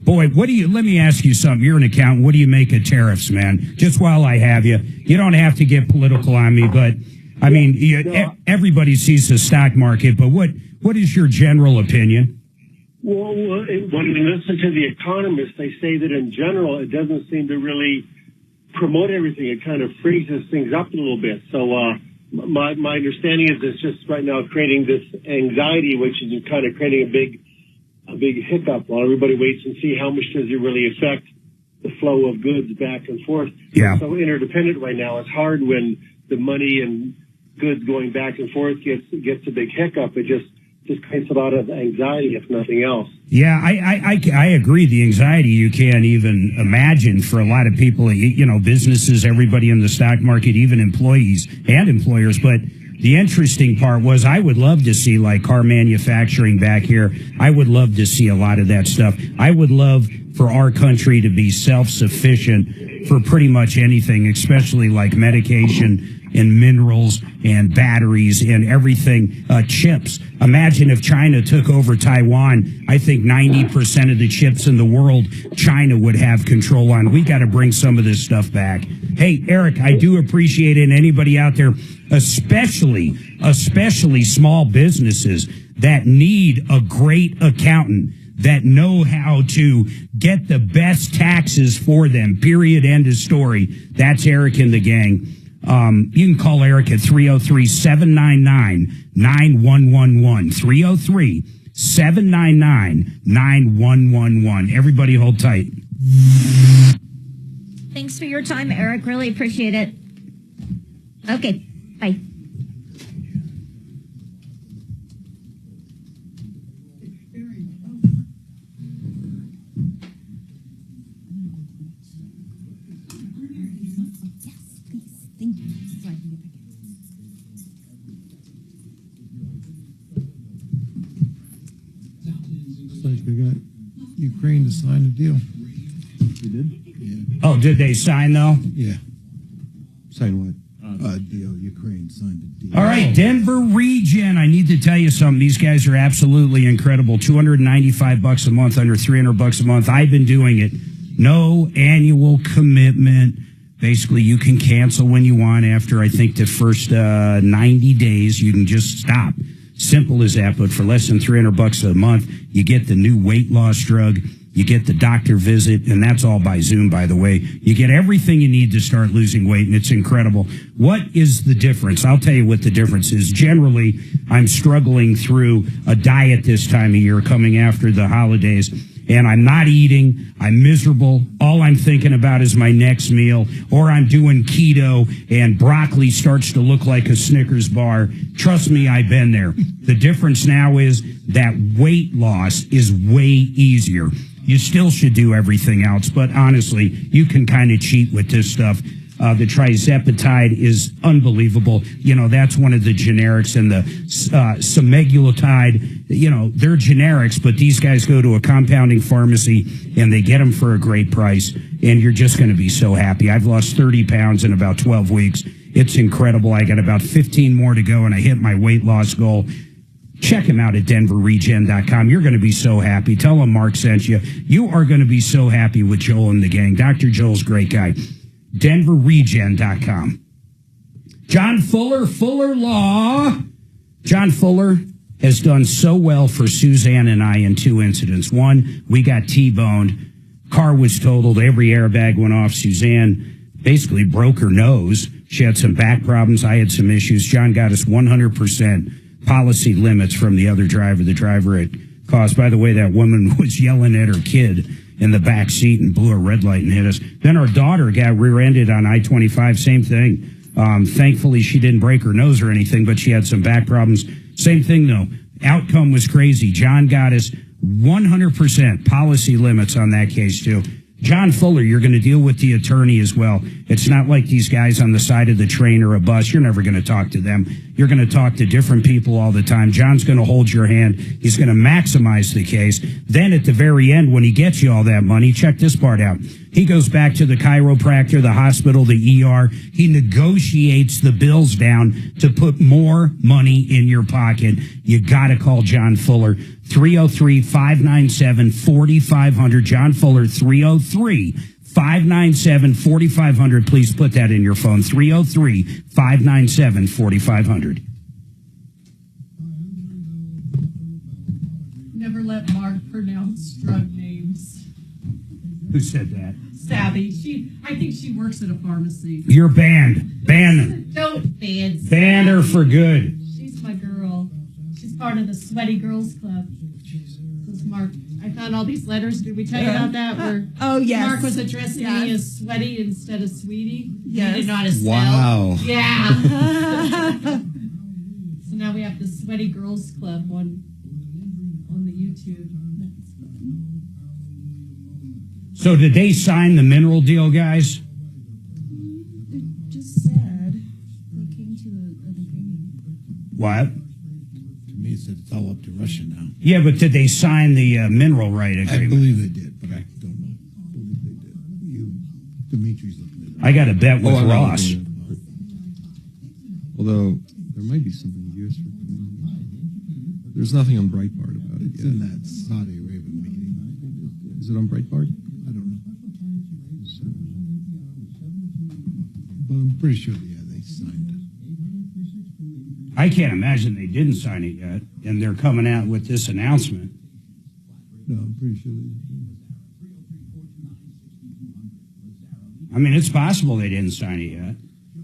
Boy, let me ask you something. You're an accountant. What do you make of tariffs, man? Just while I have you, you don't have to get political on me, but I mean, everybody sees the stock market, but what is your general opinion? Well, when you listen to the economists, they say that in general, it doesn't seem to really promote everything. It kind of freezes things up a little bit. So, my understanding is it's just right now creating this anxiety, which is kind of creating a big hiccup while everybody waits and see how much does it really affect the flow of goods back and forth. Yeah. It's so interdependent right now. It's hard when the money and goods going back and forth gets a big hiccup. It just creates a lot of anxiety, if nothing else. Yeah, I agree. The anxiety you can't even imagine for a lot of people, businesses, everybody in the stock market, even employees and employers. But the interesting part was I would love to see like car manufacturing back here. I would love to see a lot of that stuff. I would love for our country to be self-sufficient for pretty much anything, especially like medication and minerals and batteries and everything, chips. Imagine if China took over Taiwan. I think 90% of the chips in the world, China would have control on. We got to bring some of this stuff back. Hey, Eric, I do appreciate it. And anybody out there, especially small businesses that need a great accountant that know how to get the best taxes for them, period, end of story. That's Eric and the gang. You can call Eric at 303-799-9111. 303-799-9111. Everybody hold tight. Thanks for your time, Eric. Really appreciate it. Okay, bye. Like they got Ukraine to sign a deal. They did? Yeah. Oh, did they sign though? Yeah. Sign what? Deal. Ukraine signed a deal. All right, Denver region. I need to tell you something. These guys are absolutely incredible. $295 a month, under $300 a month. I've been doing it. No annual commitment. Basically, you can cancel when you want after, I think, the first 90 days. You can just stop. Simple as that, but for less than $300 a month, you get the new weight loss drug, you get the doctor visit, and that's all by Zoom, by the way. You get everything you need to start losing weight, and it's incredible. What is the difference? I'll tell you what the difference is. Generally, I'm struggling through a diet this time of year coming after the holidays, and I'm not eating, I'm miserable, all I'm thinking about is my next meal, or I'm doing keto and broccoli starts to look like a Snickers bar. Trust me, I've been there. The difference now is that weight loss is way easier. You still should do everything else, but honestly, you can kind of cheat with this stuff. The trizepatide is unbelievable. That's one of the generics, and the semaglutide, they're generics, but these guys go to a compounding pharmacy and they get them for a great price, and you're just going to be so happy. I've lost 30 pounds in about 12 weeks. It's incredible. I got about 15 more to go, and I hit my weight loss goal. Check him out at denverregen.com. You're going to be so happy. Tell him Mark sent you. You are going to be so happy with Joel and the gang. Dr. Joel's a great guy. denverregen.com. John Fuller Law. John Fuller has done so well for Suzanne and I in two incidents. One, we got T-boned. Car was totaled. Every airbag went off. Suzanne basically broke her nose. She had some back problems. I had some issues. John got us 100% policy limits from the other driver. The driver had caused, by the way, that woman was yelling at her kid in the back seat and blew a red light and hit us. Then our daughter got rear-ended on I-25, same thing. Thankfully, she didn't break her nose or anything, but she had some back problems. Same thing, though. Outcome was crazy. John got us 100% policy limits on that case, too. John Fuller, you're going to deal with the attorney as well. It's not like these guys on the side of the train or a bus. You're never going to talk to them. You're going to talk to different people all the time. John's going to hold your hand. He's going to maximize the case. Then at the very end, when he gets you all that money, check this part out. He goes back to the chiropractor, the hospital, the ER. He negotiates the bills down to put more money in your pocket. You got to call John Fuller. 303-597-4500. John Fuller, 303-597-4500. Please put that in your phone. 303-597-4500. Never let Mark pronounce drug names. Who said that? Savvy. I think she works at a pharmacy. You're banned. Ban. Don't ban. Ban her for good. She's my girl. She's part of the Sweaty Girls Club. This is Mark. I found all these letters. Did we tell you about that? Where yes. Mark was addressing me as Sweaty instead of Sweetie. Yes. He did not spell. Wow. Yeah. So now we have the Sweaty Girls Club on the YouTube. So did they sign the mineral deal, guys? It just said they came to an agreement. What? To me, it said it's all up to Russia now. Yeah, but did they sign the mineral right agreement? I believe they did, but I don't know. I believe they did. Dimitri's looking at it. I got a bet with Ross. Although there might be something useful. There's nothing on Breitbart about it It's yet. in that Saudi Arabia meeting. Is it on Breitbart? I don't know. But I'm pretty sure, they signed it. I can't imagine they didn't sign it yet, and they're coming out with this announcement. No, I'm pretty sure they did. I mean, it's possible they didn't sign it yet.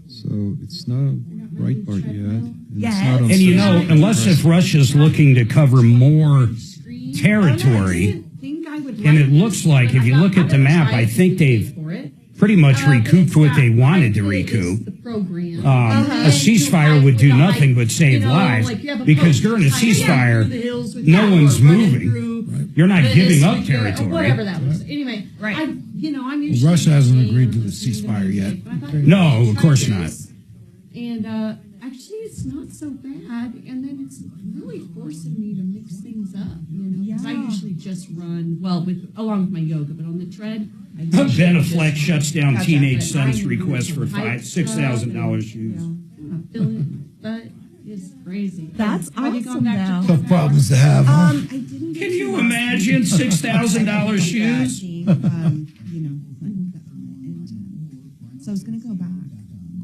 So it's not on Breitbart yet. And Yes. It's not on And you know, Social unless Press. if Russia's looking to cover more territory, and it looks like, if you look at the map, I think they've pretty much recouped what they wanted to recoup. A ceasefire would do nothing but save lives, because during a ceasefire, no one's moving. You're not giving up territory. Whatever that was. Anyway, right. I'm usually Russia hasn't agreed to the ceasefire yet. No, of course not. And actually, it's not so bad. And then it's really forcing me to mix things up. Because I usually just run along with my yoga, but on the tread. Beneflex shuts down teenage son's request for $6,000 shoes. But it's crazy. That's awesome, though. Tough problems to have, huh? Can you imagine $6,000 shoes? So I was going to go back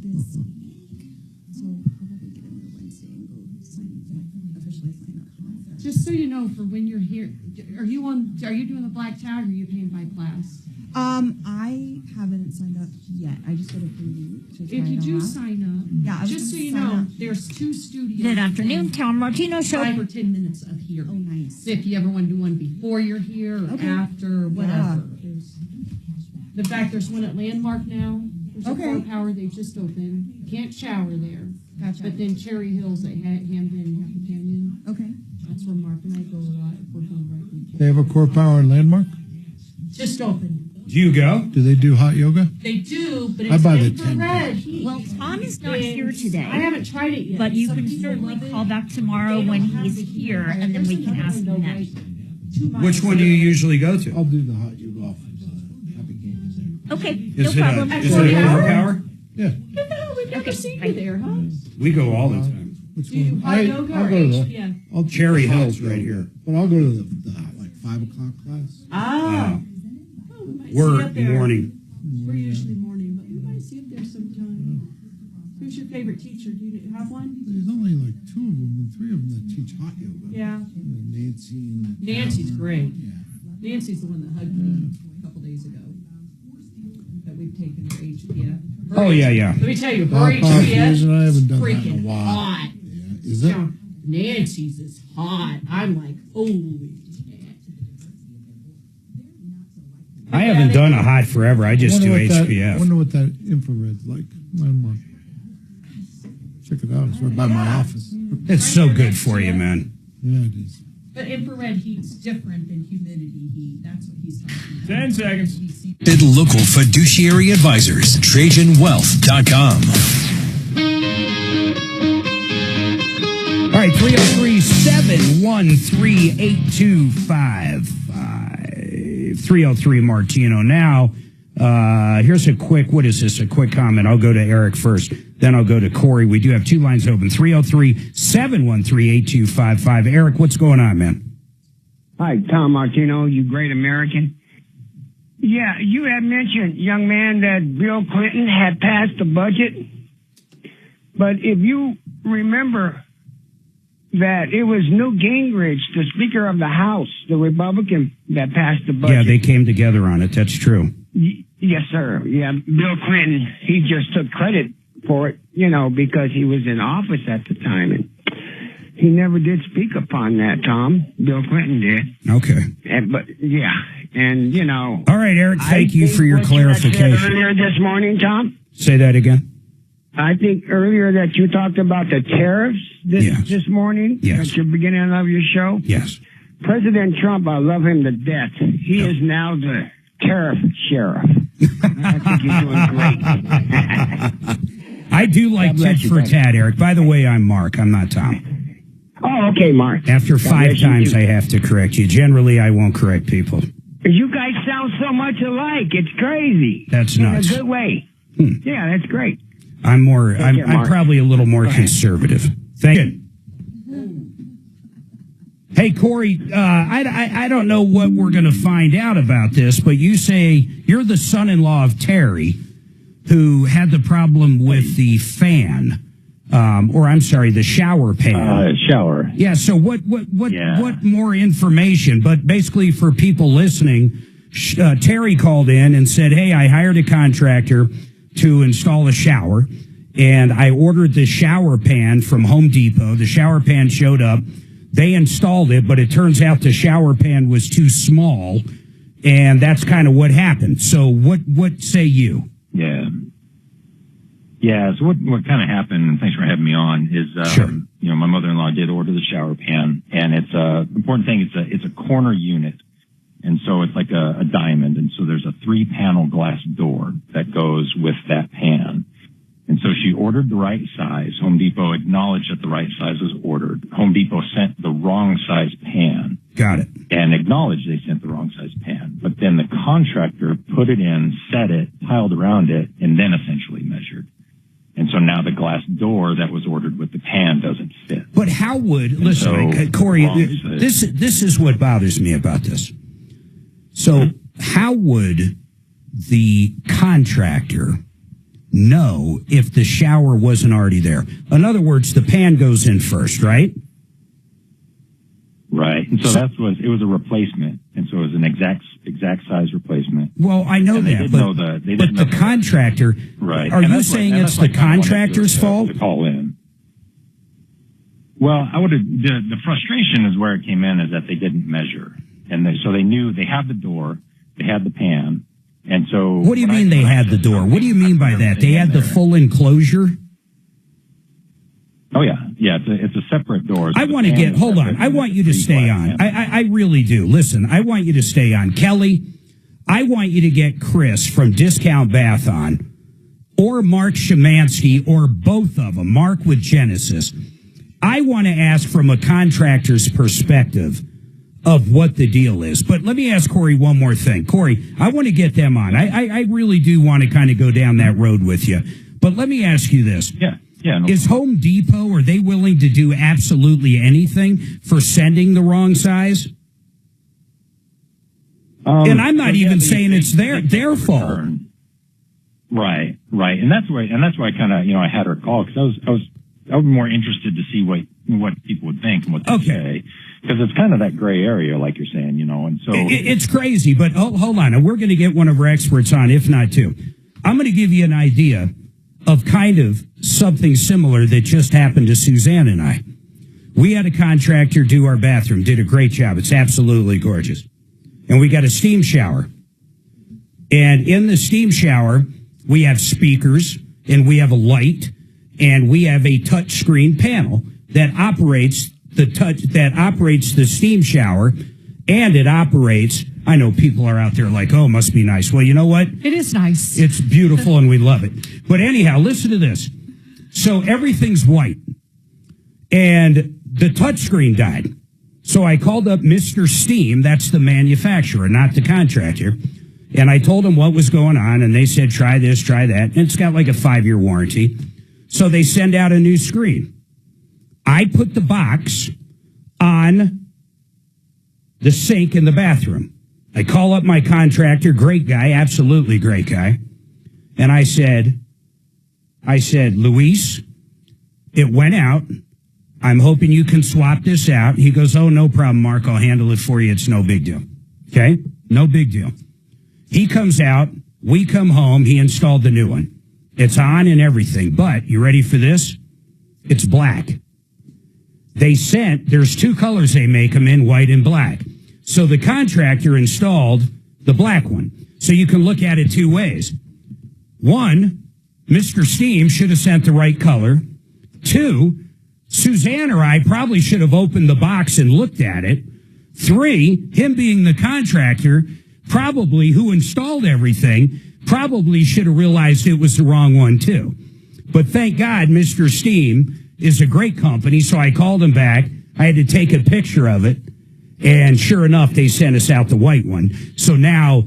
this week. So I'll probably get in there Wednesday and go officially sign up. Just so you know, for when you're here, are you doing the black tag, or are you paying by class? I haven't signed up yet. I just got a preview. If you do sign up, just so you know, there's 2 studios. Good afternoon, Tom Martino Show. 5 or 10 minutes of here. Oh, nice. If you ever want to do one before you're here or after, or whatever. In fact, there's one at Landmark now. There's a Core Power. They just opened. You can't shower there. Gotcha. But then Cherry Hills at Hamden and Happy Canyon. Okay. That's where Mark and I go a lot. If we're doing right weekend. They have a Core Power in Landmark? Just opened. Do you go? Do they do hot yoga? They do, but I it's buy the infrared. Well, Tom is not here today. I haven't tried it yet. But you Some can people certainly love it. call back tomorrow when he's here, and then we can ask him next. Which one do you usually go to? I'll do the hot yoga off of Happy Games. Okay, Is no problem. Is it a Core Power? Yeah. No, we've never seen you there, huh? We go all the time. Which Do you one? hot yoga I'll or go to the, HDM? I'll Cherry hot Hills yoga, right here. But I'll go to the 5 o'clock class. We might see We're up there. morning. We're usually morning, but we might see up there sometime. Who's your favorite teacher? Do you have one? There's only like 2 of them and 3 of them that teach hot yoga. Yeah. Nancy and Nancy's great. Yeah. Nancy's the one that hugged me a couple days ago. That we've taken her HPF. Oh, yeah. Let me tell you, her Hot coffee, HPF I haven't done that in a freaking while. hot. Yeah. Is it? Nancy's is hot. I'm like, holy shit. I haven't done a hot forever. I just do HPF. I wonder what that infrared's like. Check it out. It's right by my office. It's so good for you, man. Yeah, it is. But infrared heat's different than humidity heat. That's what he's talking about. 10 seconds. Local fiduciary advisors. TrajanWealth.com. All right, 303-713-8255. 303 Martino. Now, here's a quick comment. I'll go to Eric first, then I'll go to Corey. We do have 2 lines open. 303-713-8255. Eric, what's going on, man? Hi, Tom Martino, you great American. Yeah, you had mentioned, young man, that Bill Clinton had passed the budget. But if you remember that it was Newt Gingrich, the Speaker of the House, the Republican, that passed the budget. Yeah, they came together on it. That's true. Yes, sir. Yeah, Bill Clinton, he just took credit for it, because he was in office at the time. And he never did speak upon that, Tom. Bill Clinton did. Okay. All right, Eric, thank you for your clarification. Earlier this morning, Tom? Say that again. I think earlier that you talked about the tariffs this morning at the beginning of your show. Yes. President Trump, I love him to death. He is now the tariff sheriff. I think he's doing great. I do like tit for tat, Eric. By the way, I'm Mark. I'm not Tom. Oh, okay, Mark. After 5 times, I have to correct you. Generally, I won't correct people. You guys sound so much alike. It's crazy. That's nuts. In a good way. Yeah, that's great. I'm probably a little more conservative. Thank you. Hey, Corey, I don't know what we're going to find out about this, but you say you're the son-in-law of Terry, who had the problem with the fan, the shower pan. Shower. Yeah. So what more information? But basically, for people listening, Terry called in and said, "Hey, I hired a contractor to install a shower, and I ordered the shower pan from Home Depot. The shower pan showed up. They installed it, but it turns out the shower pan was too small, and that's kind of what happened. So what say you?" Yeah. Yeah, so what kind of happened, and thanks for having me on, is, my mother-in-law did order the shower pan, and it's important thing, it's a corner unit. And so it's like a diamond. And so there's a 3-panel glass door that goes with that pan. And so she ordered the right size. Home Depot acknowledged that the right size was ordered. Home Depot sent the wrong size pan. Got it. And acknowledged they sent the wrong size pan. But then the contractor put it in, set it, tiled around it, and then essentially measured. And so now the glass door that was ordered with the pan doesn't fit. But how would, Corey, this is what bothers me about this. So how would the contractor know if the shower wasn't already there? In other words, the pan goes in first, right? Right. And so it was a replacement. And so it was an exact size replacement. Well, I know that, but the contractor, right. Are you saying it's the contractor's fault? To call in. Well, the frustration is where it came in, is that they didn't measure. And so they knew they had the door, they had the pan, and so... What do you mean they had the door? What do you mean by that? They had the full enclosure? Oh, yeah. Yeah, it's a separate door. I want to get... Hold on. I want you to stay on. I really do. Listen, I want you to stay on. Kelly, I want you to get Chris from Discount Bath on, or Mark Szymanski, or both of them, Mark with Genesis. I want to ask from a contractor's perspective of what the deal is. But let me ask Corey one more thing. Corey, I want to get them on. I really do want to kind of go down that road with you. But let me ask you this. Yeah. No Is Home Depot, are they willing to do absolutely anything for sending the wrong size? And I'm not even saying it's their fault. Right. And that's why I kind of, I had her call, because I was more interested to see what people would think and what they say. Because it's kind of that gray area, like you're saying, and so... It's crazy, but hold on. We're going to get one of our experts on, if not two. I'm going to give you an idea of kind of something similar that just happened to Suzanne and I. We had a contractor do our bathroom, did a great job. It's absolutely gorgeous. And we got a steam shower. And in the steam shower, we have speakers, and we have a light, and we have a touch screen panel that operates the steam shower, and it operates. I know people are out there like, oh, must be nice. Well, you know what? It is nice. It's beautiful, and we love it. But anyhow, listen to this. So everything's white, and the touchscreen died. So I called up Mr. Steam. That's the manufacturer, not the contractor. And I told them what was going on, and they said, try this, try that. And it's got like a 5-year warranty. So they send out a new screen. I put the box on the sink in the bathroom. I call up my contractor, great guy, absolutely great guy. And I said, Luis, it went out. I'm hoping you can swap this out. He goes, oh, no problem, Mark. I'll handle it for you. It's no big deal. Okay? No big deal. He comes out. We come home. He installed the new one. It's on and everything. But you ready for this? It's black. There's two colors they make them in, white and black. So the contractor installed the black one. So you can look at it two ways. One, Mr. Steam should have sent the right color. Two, Suzanne or I probably should have opened the box and looked at it. Three, him being the contractor, probably who installed everything, probably should have realized it was the wrong one too. But thank God Mr. Steam is a great company, so I called him back. I had to take a picture of it. And sure enough, they sent us out the white one. So now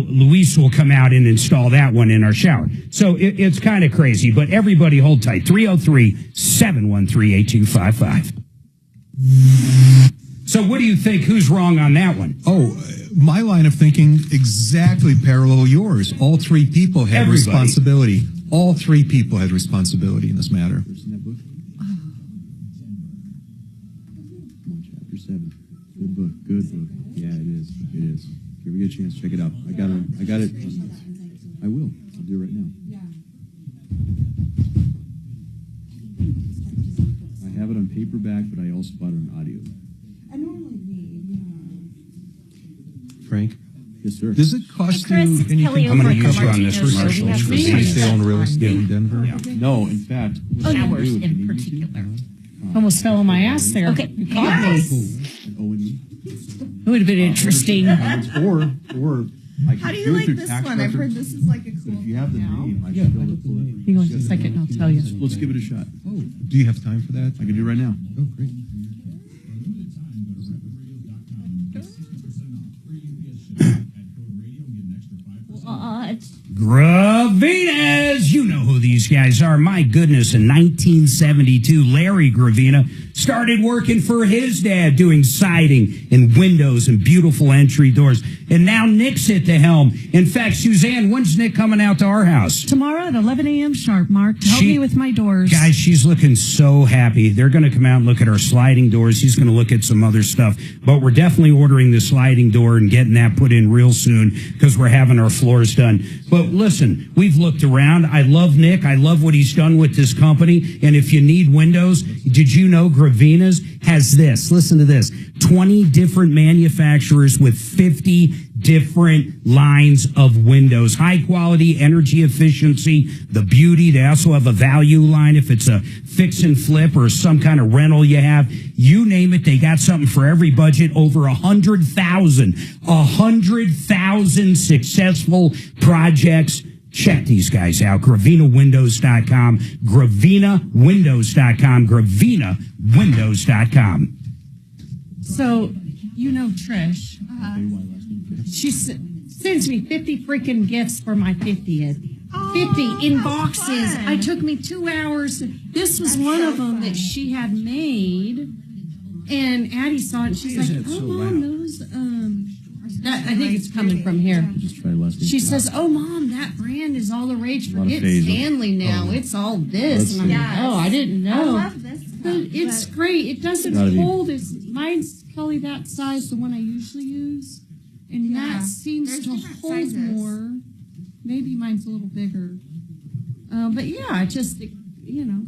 Luis will come out and install that one in our shower. So it's kind of crazy, but everybody hold tight. 303-713-8255. So what do you think? Who's wrong on that one? Oh, my line of thinking exactly parallel yours. All three people had responsibility. All three people had responsibility in this matter. Good book. Yeah, it is. If you ever get a chance, check it out. I got it. I will. I'll do it right now. I have it on paperback, but I also bought it on audio. Frank? Yes, sir. Does it cost Hey, Chris, you it's anything? Kelly I'm going to over use at you on this Martino's. commercial. We have For many resale and real on estate in Denver? No, in fact. what you Showers do if you in need to, particular. Almost fell on my ass there. Okay. You caught me. O&E. It would have been interesting. Or I can How do you do it like through this tax one? I've records. heard this is like a But cool if you have the now. name, I should be able to pull it. Hang on just a second and I'll tell you. Let's give it a shot. Oh, do you have time for that? I can do it right now. Oh, great. Gravina's, you know who these guys are. My goodness, in 1972, Larry Gravina started working for his dad doing siding and windows and beautiful entry doors. And now Nick's at the helm. In fact, Suzanne, when's Nick coming out to our house? Tomorrow at 11 a.m. sharp, Mark, to help me with my doors. Guys, she's looking so happy. They're going to come out and look at our sliding doors. He's going to look at some other stuff. But we're definitely ordering the sliding door and getting that put in real soon because we're having our floors done. But listen, we've looked around. I love Nick. I love what he's done with this company. And if you need windows, did you know Gravina's has this? Listen to this. 20 different manufacturers with 50 different lines of windows. High quality, energy efficiency, the beauty. They also have a value line if it's a fix and flip or some kind of rental you have. You name it, they got something for every budget. Over 100,000 successful projects. Check these guys out. GravinaWindows.com. GravinaWindows.com. GravinaWindows.com. So, you know Trish. She sends me 50 freaking gifts for my 50th. 50 in boxes. It took me 2 hours. This was one of them that she had made. And Addie saw it and she's like, oh, Mom, those, I think it's coming from here. Just try less. She says, oh, Mom, that brand is all the rage. Forget phase. Stanley now. It's all this. And I'm like, oh, I didn't know. I love this. But it's great. It doesn't Gotta be. hold. Mine's probably that size, the one I usually use. And that seems There's to different hold sizes. more. Maybe mine's a little bigger. But yeah, just, you know,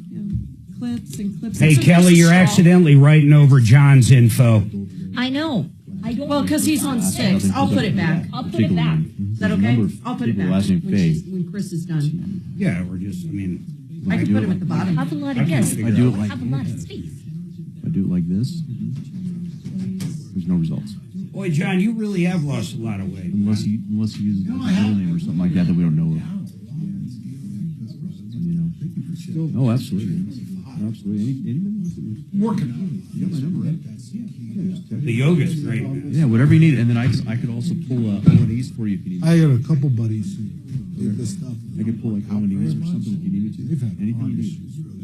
clips and clips. Hey, So Kelly, there's a you're straw. accidentally writing over John's info. I know. I don't. Well, because he's on sticks. I'll put it back. I'll put it back. Is that okay? I'll put it back Last name Faye. when Chris is done. Yeah, we're just, I mean. I can put him at the bottom. Have a lot of guests. I do it like Have a lot of space. If I do it like this, there's no results. Boy, John, you really have lost a lot of weight. Unless you use a middle name or something like that we don't know of. You know. Oh, absolutely. Absolutely. Working on it. You got my number, right? The yoga's great, man. Yeah, whatever you need. And then I could also pull O&Es for you if you need. I got a couple buddies who do this stuff. I could pull like O&Es or something if you need me to. Anything you need.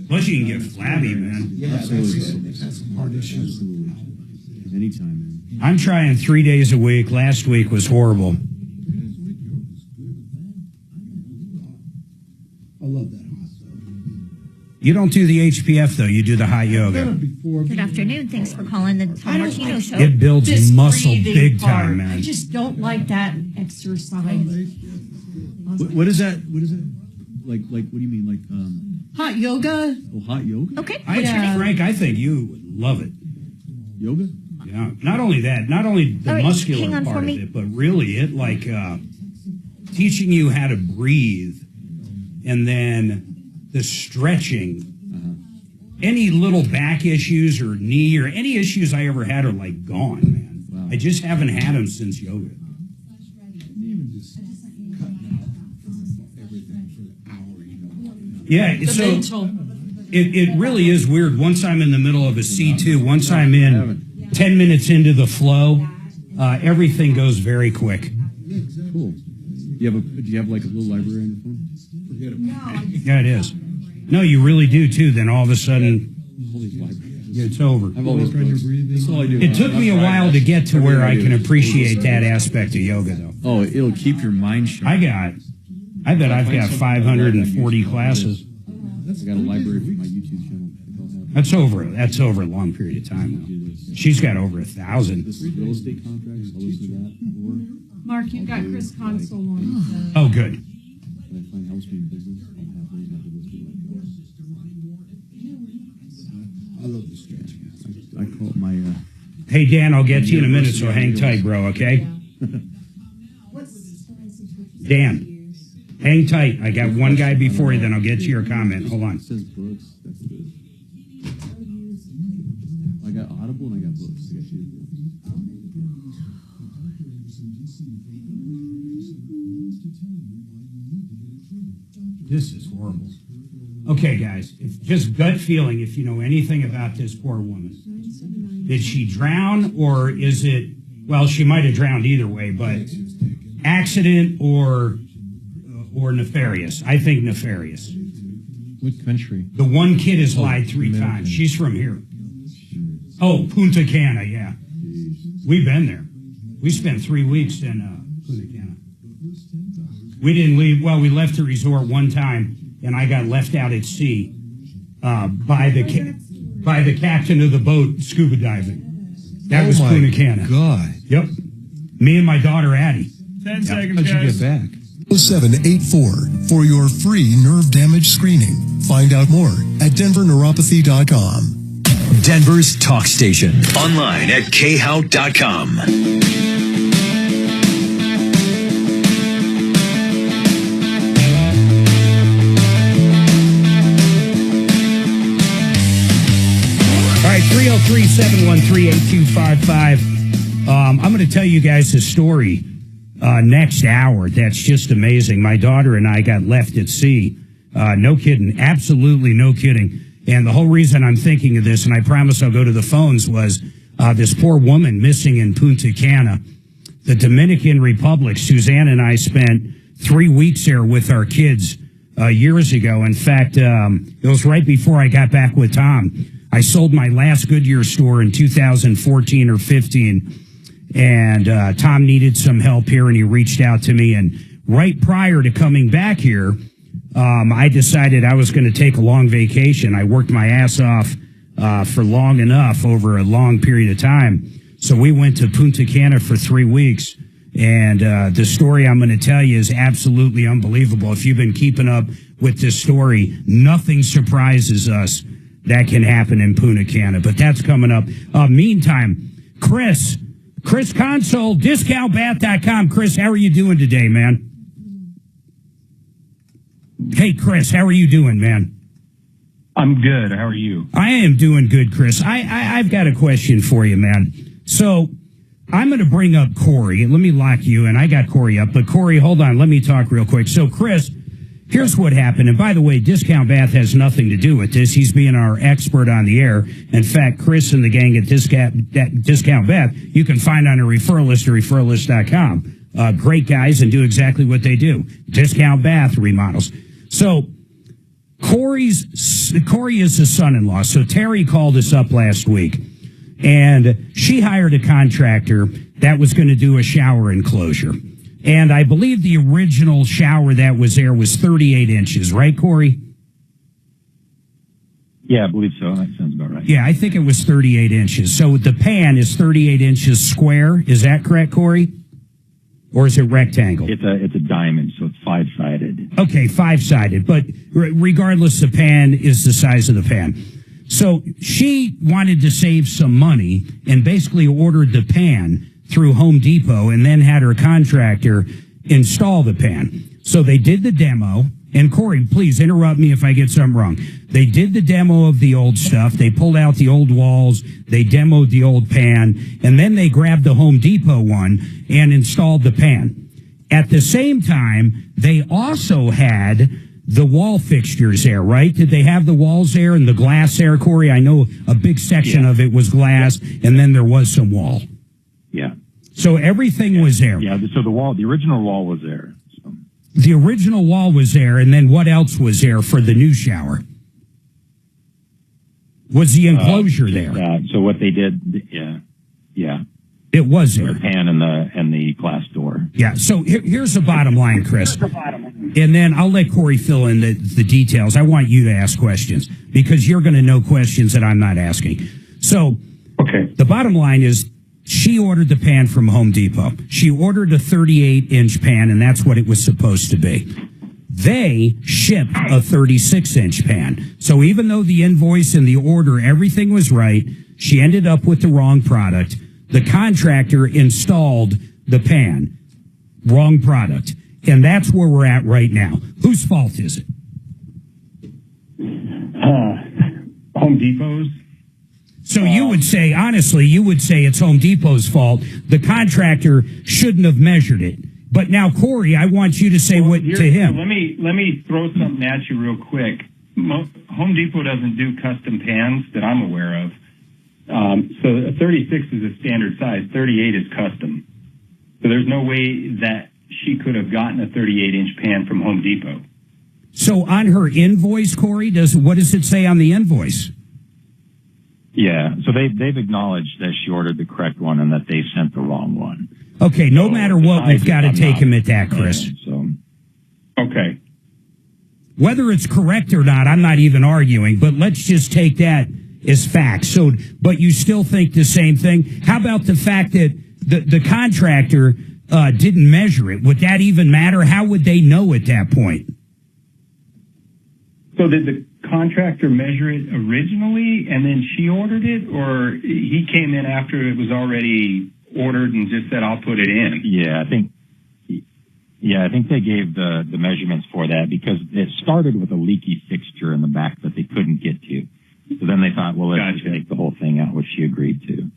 Plus, you can get flabby, man. Absolutely. That's some hard issues. Absolutely. Anytime, man. I'm trying 3 days a week. Last week was horrible. I love that. You don't do the HPF, though. You do the hot yoga. Good afternoon. Thanks for calling the Tom Martino Show. It builds This muscle breathing big part, time, man. I just don't like that exercise. What is that? What is it? Like, what do you mean? Like, Hot yoga? oh, hot yoga? Okay. Frank, I think you would love it. Yoga? Yeah. Not only that, not only the All right, muscular hang on part for of me. it, but really it teaching you how to breathe, and then the stretching. Any little back issues or knee or any issues I ever had are like gone, man. Wow. I just haven't had them since yoga. Yeah, so it really is weird. Once I'm in the middle of a C2, once I'm in 10 minutes into the flow, everything goes very quick. Cool. Do you have like a little library on your phone? Yeah, it is. No, you really do too. Then all of a sudden, it's over. I've always that's all I do. It took me a while to get to where I can appreciate that aspect of yoga, though. Oh, it'll keep your mind sharp. I bet I've got 540 classes. I got a library for my YouTube channel. That's over a long period of time, though. She's got over 1,000. Real estate contracts, I'll listen to that. Mark, you got Chris Console on. Oh, good. When I find house being business, I'll have those have to listen to. I love the stretching. I call it my. Hey, Dan, I'll get to you in a minute, so hang tight, bro, okay? Dan, hang tight. I got one guy before you, then I'll get to your comment. Hold on. It says books. That's good. I got Audible and I got books. I got two. This is horrible. Okay, guys, it's just gut feeling if you know anything about this poor woman. Did she drown, or is it, well, she might have drowned either way, but accident or nefarious? I think nefarious. What country? The one kid has lied 3 times. She's from here. Oh, Punta Cana, yeah. We've been there. We spent 3 weeks in Punta Cana. We didn't leave. Well, we left the resort one time, and I got left out at sea by the captain of the boat scuba diving. That was Punta Cana. God. Yep. Me and my daughter Addie. 10 seconds, How'd you guys. get back? 0784 for your free nerve damage screening. Find out more at denverneuropathy.com. Denver's talk station. Online at khout.com. All right, 303-713-8255. I'm going to tell you guys a story next hour that's just amazing. My daughter and I got left at sea. No kidding. Absolutely no kidding. And the whole reason I'm thinking of this, and I promise I'll go to the phones, was this poor woman missing in Punta Cana, the Dominican Republic. Suzanne and I spent 3 weeks there with our kids years ago. In fact, it was right before I got back with Tom. I sold my last Goodyear store in 2014 or 15, and Tom needed some help here, and he reached out to me. And right prior to coming back here, I decided I was going to take a long vacation. I worked my ass off for long enough over a long period of time. So we went to Punta Cana for 3 weeks, and the story I'm going to tell you is absolutely unbelievable. If you've been keeping up with this story, nothing surprises us that can happen in Punta Cana, but that's coming up. Meantime, Chris Console, discountbath.com. Chris, how are you doing today, man? Hey, Chris, how are you doing, man? I'm good. How are you? I am doing good, Chris. I've got a question for you, man. So I'm going to bring up Corey. Let me lock you in. I got Corey up, but Corey, hold on. Let me talk real quick. So, Chris, here's what happened. And by the way, Discount Bath has nothing to do with this. He's being our expert on the air. In fact, Chris and the gang at Discount Bath, you can find on a referral list at referralist.com. Great guys and do exactly what they do. Discount Bath remodels. So Corey is the son-in-law. So Terry called us up last week. And she hired a contractor that was going to do a shower enclosure. And I believe the original shower that was there was 38 inches, right, Corey? Yeah, I believe so. That sounds about right. Yeah, I think it was 38 inches. So the pan is 38 inches square. Is that correct, Corey? Or is it rectangle? It's a diamond, so it's 5-sided. Okay, 5-sided. But regardless, the pan is the size of the pan. So she wanted to save some money and basically ordered the pan through Home Depot and then had her contractor install the pan. So they did the demo. And Corey, please interrupt me if I get something wrong. They did the demo of the old stuff. They pulled out the old walls. They demoed the old pan. And then they grabbed the Home Depot one and installed the pan. At the same time, they also had the wall fixtures there, right? Did they have the walls there and the glass there, Corey? I know a big section of it was glass, and then there was some wall. Yeah. So everything was there. Yeah, so the original wall was there. The original wall was there, and then what else was there for the new shower? Was the enclosure there? So what they did, yeah. It was there. The pan and the glass door. Yeah, so here's the bottom line, Chris. And then I'll let Corey fill in the details. I want you to ask questions because you're going to know questions that I'm not asking. So the bottom line is she ordered the pan from Home Depot. She ordered a 38-inch pan, and that's what it was supposed to be. They shipped a 36-inch pan. So even though the invoice and the order, everything was right, she ended up with the wrong product. The contractor installed the pan. Wrong product. And that's where we're at right now. Whose fault is it? Home Depot's. So you would say, honestly, it's Home Depot's fault. The contractor shouldn't have measured it. But now, Corey, I want you to say to him. Let me throw something at you real quick. Home Depot doesn't do custom pans that I'm aware of. So a 36 is a standard size. 38 is custom. So there's no way that she could have gotten a 38-inch pan from Home Depot. So on her invoice, Corey, what does it say on the invoice? Yeah, so they've acknowledged that she ordered the correct one and that they sent the wrong one. Okay, no matter what, we've got to take him at that, Chris. Okay. Whether it's correct or not, I'm not even arguing, but let's just take that as fact. So, but you still think the same thing? How about the fact that the contractor didn't measure it? Would that even matter? How would they know at that point? So did the contractor measure it originally and then she ordered it, or he came in after it was already ordered and just said, I'll put it in? Yeah, I think they gave the measurements for that because it started with a leaky fixture in the back that they couldn't get to. So then they thought, well, let's just take the whole thing out, which she agreed to.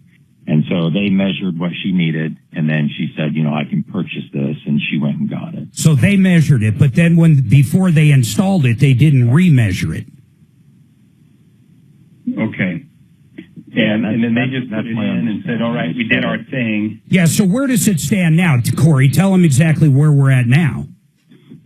And so they measured what she needed, and then she said, I can purchase this, and she went and got it. So they measured it, but then before they installed it, they didn't remeasure it. Okay. And then they just put it in and said, all right, we did our thing. Yeah, so where does it stand now, Corey? Tell them exactly where we're at now.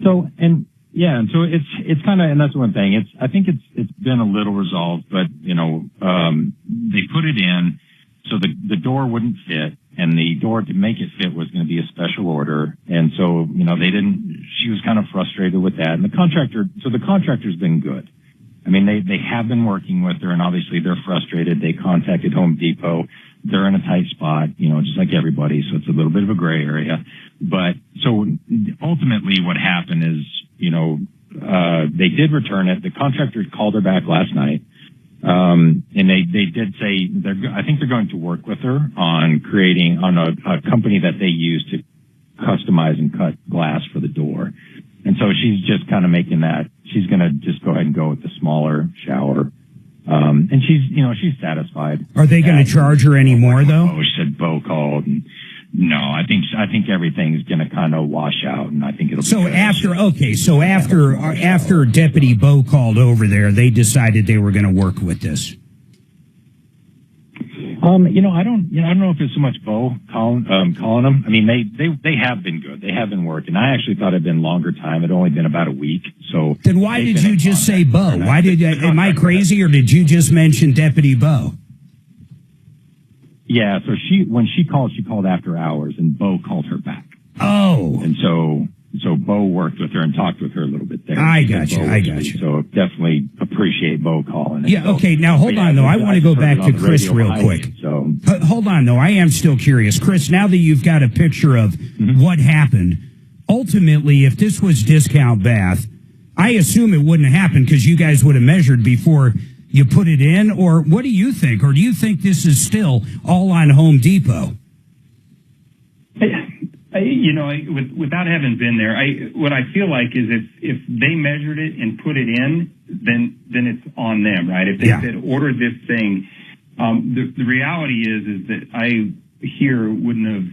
So it's kind of, and that's one thing. I think it's been a little resolved, but they put it in so the door wouldn't fit, and the door to make it fit was going to be a special order, and so they didn't. She was kind of frustrated with that, and the contractor's been good. I mean, they have been working with her, and obviously they're frustrated. They contacted Home Depot. They're in a tight spot, just like everybody, so it's a little bit of a gray area. But so ultimately what happened is, they did return it. The contractor called her back last night, and they did say I think they're going to work with her on creating a company that they use to customize and cut glass for the door. And so she's just kind of making that. She's going to just go ahead and go with the smaller shower. And she's satisfied. Are they going to charge her any more though? She said Bo called. And no, I think everything's going to kind of wash out, and I think it'll. So after Deputy Bo called over there, they decided they were going to work with this. I don't know if it's so much Bo calling them. I mean, they have been good. They have been working. I actually thought it'd been longer time. It'd only been about a week. So then why did you just say Bo? Why am I crazy, or did you just mention Deputy Bo? Yeah, so when she called after hours, and Bo called her back. Oh. And so Bo worked with her and talked with her a little bit there. I got you. So definitely appreciate Bo calling. Yeah, okay. Now, hold on, though. I want to go back to Chris real quick. Hold on, though. I am still curious. Chris, now that you've got a picture of what happened, ultimately, if this was Discount Bath, I assume it wouldn't have happened because you guys would have measured before you put it in, or what do you think? Or do you think this is still all on Home Depot? Without having been there, what I feel like is if they measured it and put it in, then it's on them, right? If they said order this thing, the reality is that I here wouldn't have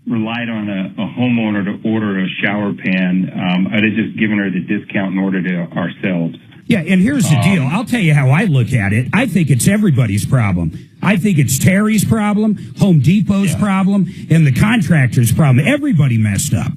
relied on a homeowner to order a shower pan. I'd have just given her the discount and ordered it ourselves. Yeah, and here's the deal. I'll tell you how I look at it. I think it's everybody's problem. I think it's Terry's problem, Home Depot's problem, and the contractor's problem. Everybody messed up.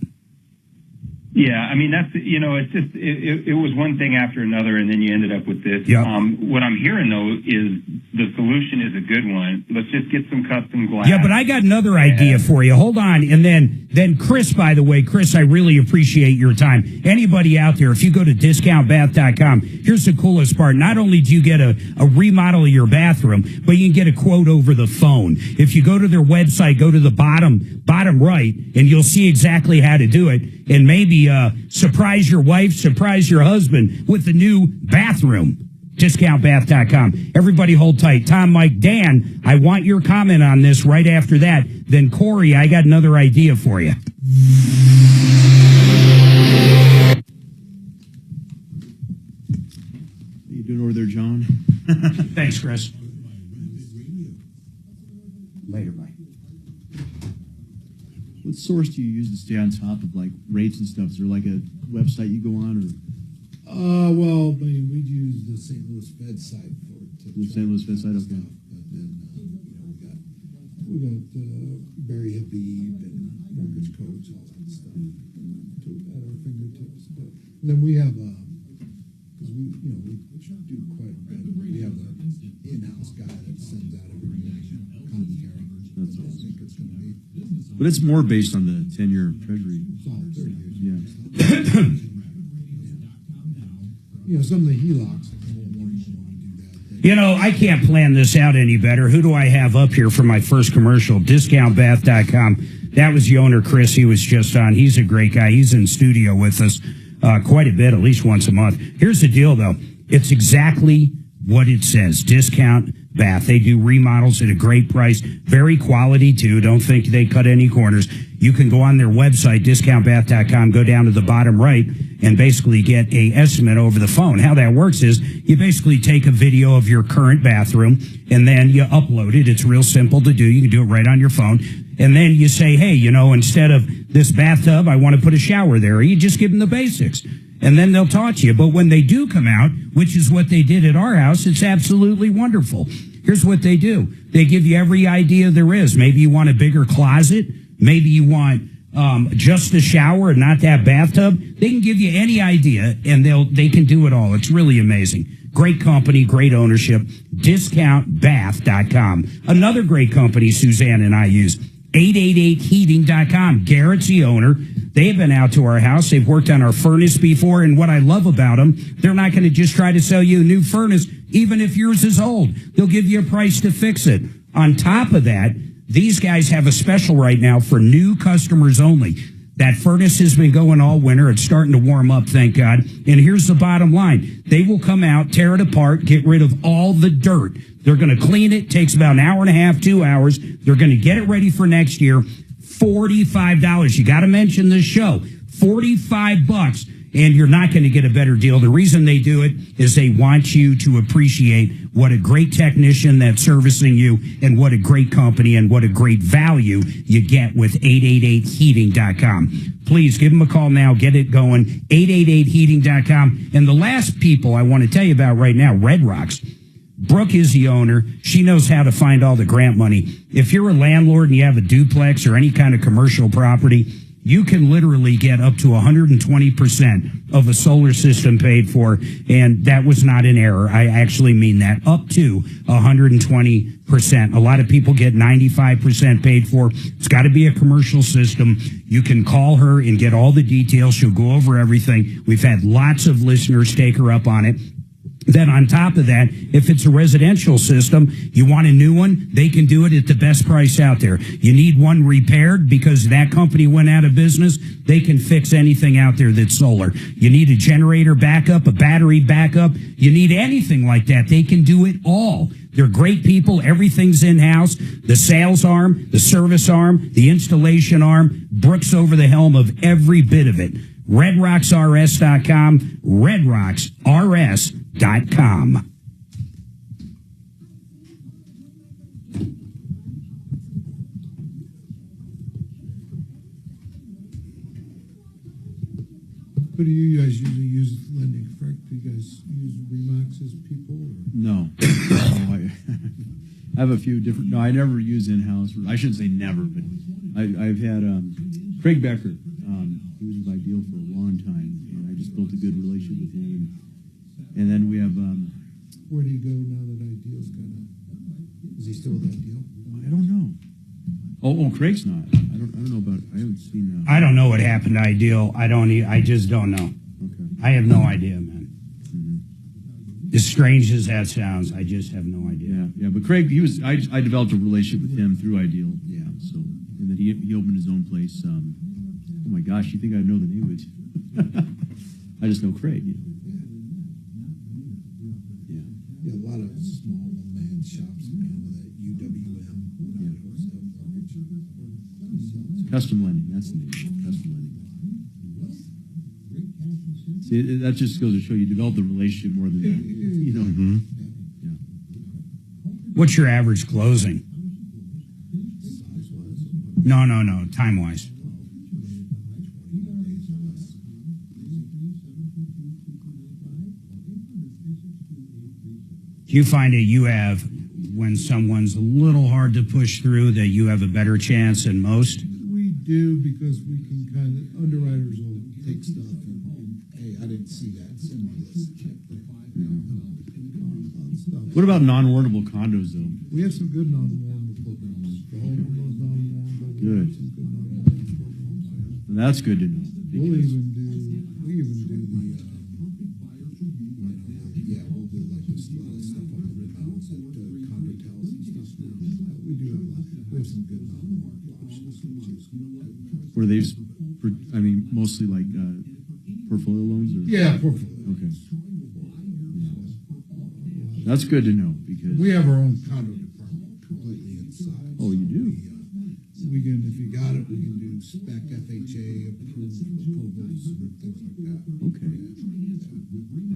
Yeah, I mean, that's, it's just, it was one thing after another, and then you ended up with this. Yep. What I'm hearing, though, is the solution is a good one. Let's just get some custom glass. Yeah, but I got another idea for you. Hold on. And then Chris, by the way, Chris, I really appreciate your time. Anybody out there, if you go to discountbath.com, here's the coolest part. Not only do you get a remodel of your bathroom, but you can get a quote over the phone. If you go to their website, go to the bottom right, and you'll see exactly how to do it. And maybe surprise your wife, surprise your husband with the new bathroom. Discountbath.com. Everybody hold tight. Tom, Mike, Dan, I want your comment on this right after that. Then Corey, I got another idea for you. What are you doing over there, John? Thanks, Chris. Later, Mike. What source do you use to stay on top of like rates and stuff? Is there like a website you go on, or? Well, I mean, we'd use the St. Louis Fed site for the St. Louis Fed site, okay. But then we got Barry Habib and mortgage codes, all that stuff at our fingertips. But then we have because we do quite a bit. We have an in-house guy that sends out everything. That's what I think it's going to be. But it's more based on the 10-year Treasury. It's all 30 years. Yeah. Some of the HELOCs. I can't plan this out any better. Who do I have up here for my first commercial? Discountbath.com. That was the owner, Chris. He was just on. He's a great guy. He's in studio with us quite a bit, at least once a month. Here's the deal, though. It's exactly what it says. Discount Bath. They do remodels at a great price. Very quality, too. Don't think they cut any corners. You can go on their website, discountbath.com, go down to the bottom right, and basically get a estimate over the phone. How that works is you basically take a video of your current bathroom, and then you upload it. It's real simple to do. You can do it right on your phone. And then you say, hey, instead of this bathtub, I want to put a shower there. You just give them the basics. And then they'll talk to you. But when they do come out, which is what they did at our house, it's absolutely wonderful. Here's what they do. They give you every idea there is. Maybe you want a bigger closet. Maybe you want just a shower and not that bathtub. They can give you any idea, and they can do it all. It's really amazing. Great company, great ownership. Discountbath.com. Another great company Suzanne and I use, 888heating.com. Garrett's the owner. They've been out to our house. They've worked on our furnace before, and what I love about them, they're not going to just try to sell you a new furnace, even if yours is old. They'll give you a price to fix it. On top of that, these guys have a special right now for new customers only. That furnace has been going all winter. It's starting to warm up, thank God. And here's the bottom line. They will come out, tear it apart, get rid of all the dirt. They're going to clean it. Takes about an hour and a half, 2 hours. They're going to get it ready for next year. $45. You got to mention this show. $45. And you're not going to get a better deal. The reason they do it is they want you to appreciate what a great technician that's servicing you and what a great company and what a great value you get with 888heating.com. Please give them a call now. Get it going. 888heating.com. And the last people I want to tell you about right now, Red Rocks. Brooke is the owner. She knows how to find all the grant money. If you're a landlord and you have a duplex or any kind of commercial property, you can literally get up to 120% of a solar system paid for, and that was not an error. I actually mean that, up to 120%. A lot of people get 95% paid for. It's got to be a commercial system. You can call her and get all the details. She'll go over everything. We've had lots of listeners take her up on it. Then on top of that, if it's a residential system, you want a new one, they can do it at the best price out there. You need one repaired because that company went out of business, they can fix anything out there that's solar. You need a generator backup, a battery backup, you need anything like that, they can do it all. They're great people, everything's in-house, the sales arm, the service arm, the installation arm, Brooks over the helm of every bit of it. RedRocksRS.com, RedRocksRS.com. Who do you guys usually use lending, Frank? Do you guys use Remax as people? Or? No. I have a few different. No, I never use in-house. I shouldn't say never, but I've had Craig Becker. He was with Ideal for a long time, and I just built a good relationship with him. And then we have. Where do you go now that Ideal's kind of? Is he still with Ideal? I don't know. Oh, Craig's not. I don't know about. I haven't seen. I don't know what happened to Ideal. I just don't know. Okay. I have no idea, man. Mm-hmm. As strange as that sounds, I just have no idea. Yeah. But Craig, he was. I developed a relationship with him through Ideal. Yeah. So, and then he opened his own place. Oh my gosh, you think I know the name of it? I just know Craig. Yeah. Yeah, a lot of small land shops kind of that UWM. Custom lending, that's the name. Custom lending. See, that just goes to show you develop the relationship more than you know. Mm-hmm. Yeah. What's your average closing? No, time-wise. Do you find that you have, when someone's a little hard to push through, that you have a better chance than most? We do, because we can kind of, underwriters will take stuff and, hey, I didn't see that. Send me this type thing. What about non-warrantable condos, though? We have some good non-warrantable programs. The home loans non-warrantable. Good. Well, that's good to know. We'll even do the, we'll do like this, a lot of stuff on the rebounds at condo towels and stuff. We do have a lot. We have some good non-warrantable options. Were they, mostly like portfolio loans? Or? Yeah, portfolio. Okay. That's good to know, because we have our own condo department completely inside. Oh, you do? We can, if you got it, we can do spec FHA approvals and things like that. Okay.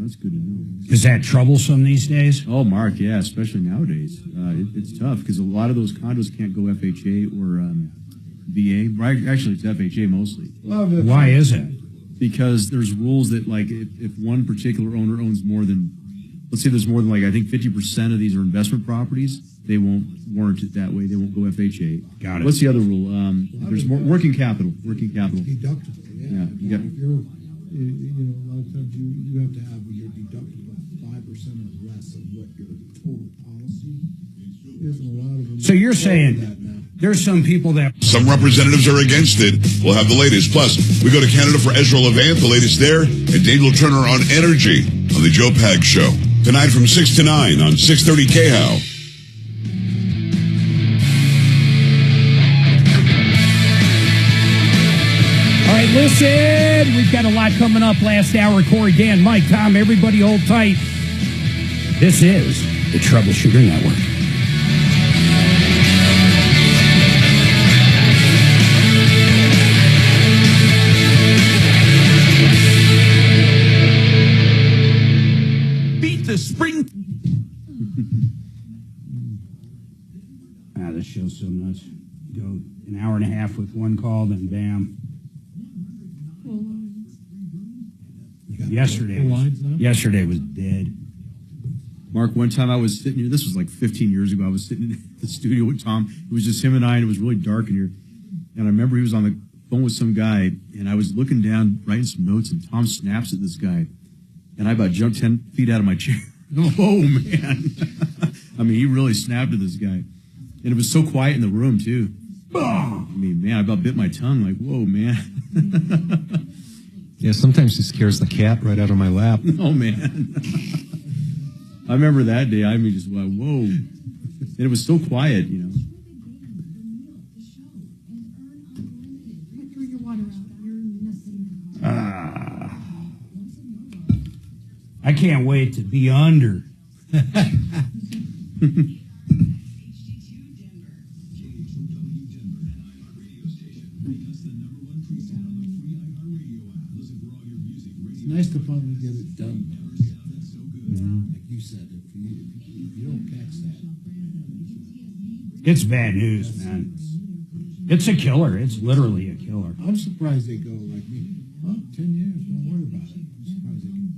That's good to know. Is that troublesome these days? Oh, Mark, yeah, especially nowadays. It's tough because a lot of those condos can't go FHA or VA. Actually, it's FHA mostly. Why is it? Because there's rules that, like, if one particular owner owns more than, let's say there's more than, like, I think 50% of these are investment properties, they won't warrant it that way. They won't go FHA. Got it. What's the other rule? There's more working capital. Deductible, yeah. Yeah. If you're, a lot of times you have to have your deductible 5% or less of what your total policy is. And a lot of them. So you're saying there's some people that. Some representatives are against it. We'll have the latest. Plus, we go to Canada for Ezra Levant, the latest there, and Daniel Turner on energy on the Joe Pag Show. Tonight from 6 to 9 on 630 KHOW. All right, listen, we've got a lot coming up. Last hour, Corey, Dan, Mike, Tom, everybody hold tight. This is the Troubleshooter Network. Beat the spring. This show's so nuts. Go an hour and a half with one call, then bam. Yesterday was dead. Mark, one time I was sitting here, this was like 15 years ago, I was sitting in the studio with Tom. It was just him and I, and it was really dark in here. And I remember he was on the phone with some guy, and I was looking down, writing some notes, and Tom snaps at this guy, and I about jumped 10 feet out of my chair. Oh, man. I mean, he really snapped at this guy. And it was so quiet in the room, too. I mean, man, I about bit my tongue, like, whoa, man. Yeah, sometimes he scares the cat right out of my lap. Oh, man. I remember that day. I mean, just went, whoa. And it was so quiet, you know. I can't wait to be under. It's nice to finally get it done. Like you said, if you don't catch that. It's bad news, man. It's a killer. It's literally a killer. I'm surprised they go like me. Oh, 10 years, don't worry about it. I'm surprised they can.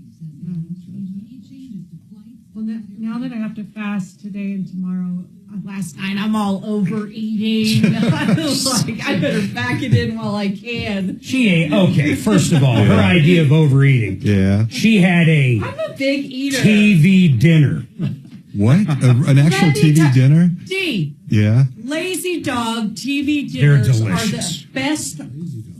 Well, now that I have to fast today and tomorrow, last night I'm all overeating. I was like, I better back it in while I can. She ate, okay, first of all, her idea of overeating. Yeah. She had I'm a big eater. TV dinner. What? An actual TV dinner? D. Yeah. Lazy Dog TV They're dinners delicious. are the best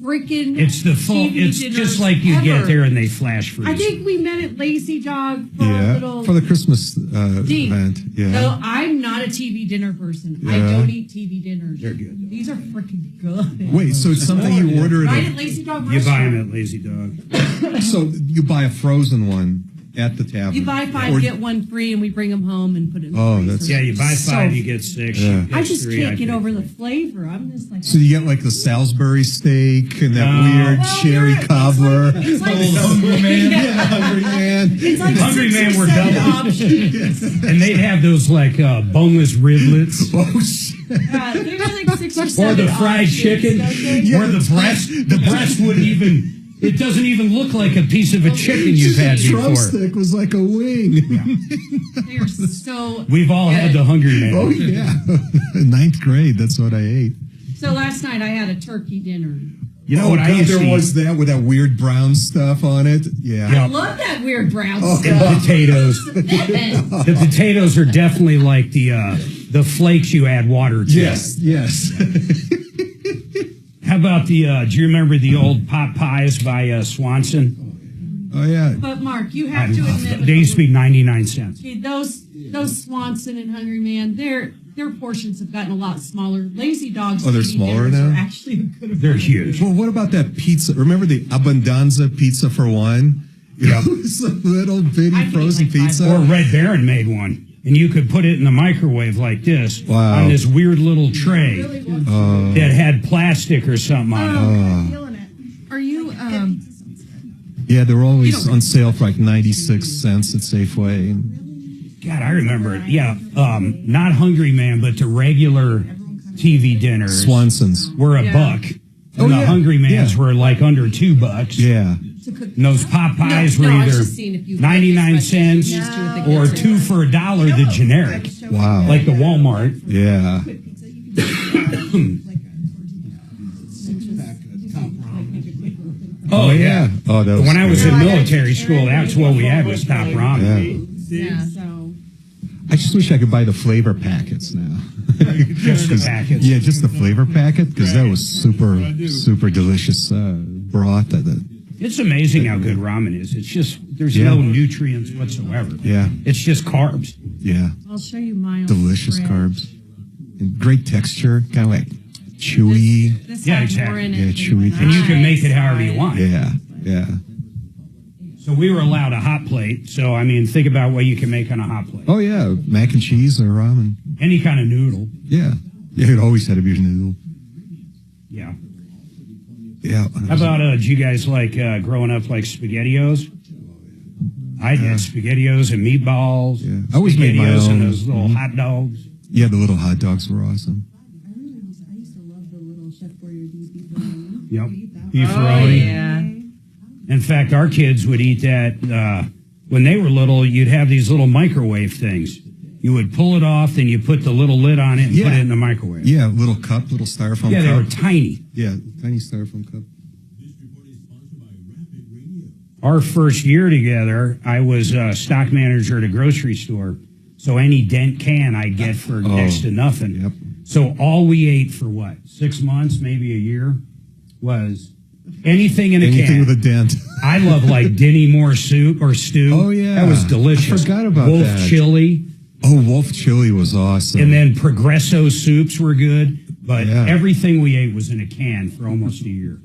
freaking It's the full, TV it's dinners just like you ever. get there and they flash freeze. I think we met at Lazy Dog for a Yeah. little... For the Christmas D. event. Yeah. No, I'm not a TV dinner person. I Yeah. don't eat TV dinners. They're good. These are freaking good. Wait, so it's something you order Right at Lazy Dog You restaurant. buy them at Lazy Dog. So you buy a frozen one at the tavern. You buy 5, Or- get 1 free, and we bring them home and put it in the Oh, freezer. that's- Yeah, you buy So- 5, you get 6. Yeah. You get I just 3, can't get think. over the flavor. I'm just like... So you get like the Salisbury steak and that No. weird Well, cherry yeah, it's cobbler. It's like... Hungry man. Yeah. Yeah, hungry man. It's like Hungry 6 Man or were 7 double. options. And they'd have those like boneless riblets. Oh, shit. They were like 6 or 7 Or the fried options, chicken. don't they? Or the breast wouldn't even, it doesn't even look like a piece of a chicken you've had before. Drumstick was like a wing. They are so... We've all had the Hungry Man. Oh, yeah. In 9th grade, that's what I ate. So last night I had a turkey dinner. You know Oh, what I God, used to there eat? was that with that weird brown stuff on it. Yeah. I love that weird brown And stuff. potatoes. Yes. The potatoes are definitely like the flakes you add water to. Yes, yes. How about the, do you remember the old pot pies by Swanson? Oh, yeah. But Mark, you have to admit, They used to be 99 cents. okay, those Swanson and Hungry Man, their portions have gotten a lot smaller. Lazy Dogs. Oh, they're TV smaller dinners now? Are actually a good. They're huge. Well, what about that pizza? Remember the Abbondanza pizza for one? Yeah. It's a little bitty I can eat frozen like 5 pizza. Or Red Baron made one. And you could put it in the microwave like this Wow. on this weird little tray that had plastic or something on it. Are you? Yeah, they were always on sale for like 96 cents at Safeway. God, I remember it. Yeah, not Hungry Man, but the regular TV dinners Swanson's were $1. And the Hungry Man's were like under $2. Yeah. And those pot pies were I was either just seeing if you 99 cents No. or 2 for $1, the generic. Wow. Like the Walmart. Yeah. Oh, yeah. Oh, that was When I was good. in military school, that's what we had was top ramen. Yeah. So. I just wish I could buy the flavor packets now. Just the packets. Yeah, just the flavor packet, because that was super delicious broth. It's amazing how good ramen is. It's just, there's Yeah. no nutrients whatsoever. Yeah. It's just carbs. Yeah. I'll show you mine. Delicious carbs. And great texture, kind of like chewy. This Yeah, has more exactly. in it Yeah, than chewy. when And you I can make it however you tried. want. Yeah, yeah. So we were allowed a hot plate. So, I mean, think about what you can make on a hot plate. Oh, yeah, mac and cheese or ramen. Any kind of noodle. Yeah. Yeah, it always had to be a noodle. Yeah. Yeah. How about, did you guys like growing up like SpaghettiOs? I did SpaghettiOs and meatballs. Yeah. I always made my SpaghettiOs own. and those little hot dogs. Yeah, the little hot dogs were awesome. Yep. Beefaroni. Oh, yeah. In fact, our kids would eat that when they were little. You'd have these little microwave things, You would pull it off, then you put the little lid on it and put it in the microwave. Yeah, little cup, little styrofoam cup. Yeah, they were tiny. Yeah, tiny styrofoam cup. Our first year together, I was a stock manager at a grocery store. So any dent can I get for next to nothing. Yep. So all we ate for 6 months, maybe a year, was anything in a can. Anything with a dent. I love like Denny Moore soup or stew. Oh, yeah. That was delicious. I forgot about Wolf that. chili. Oh, Wolf chili was awesome. And then Progresso soups were good. But everything we ate was in a can for almost a year.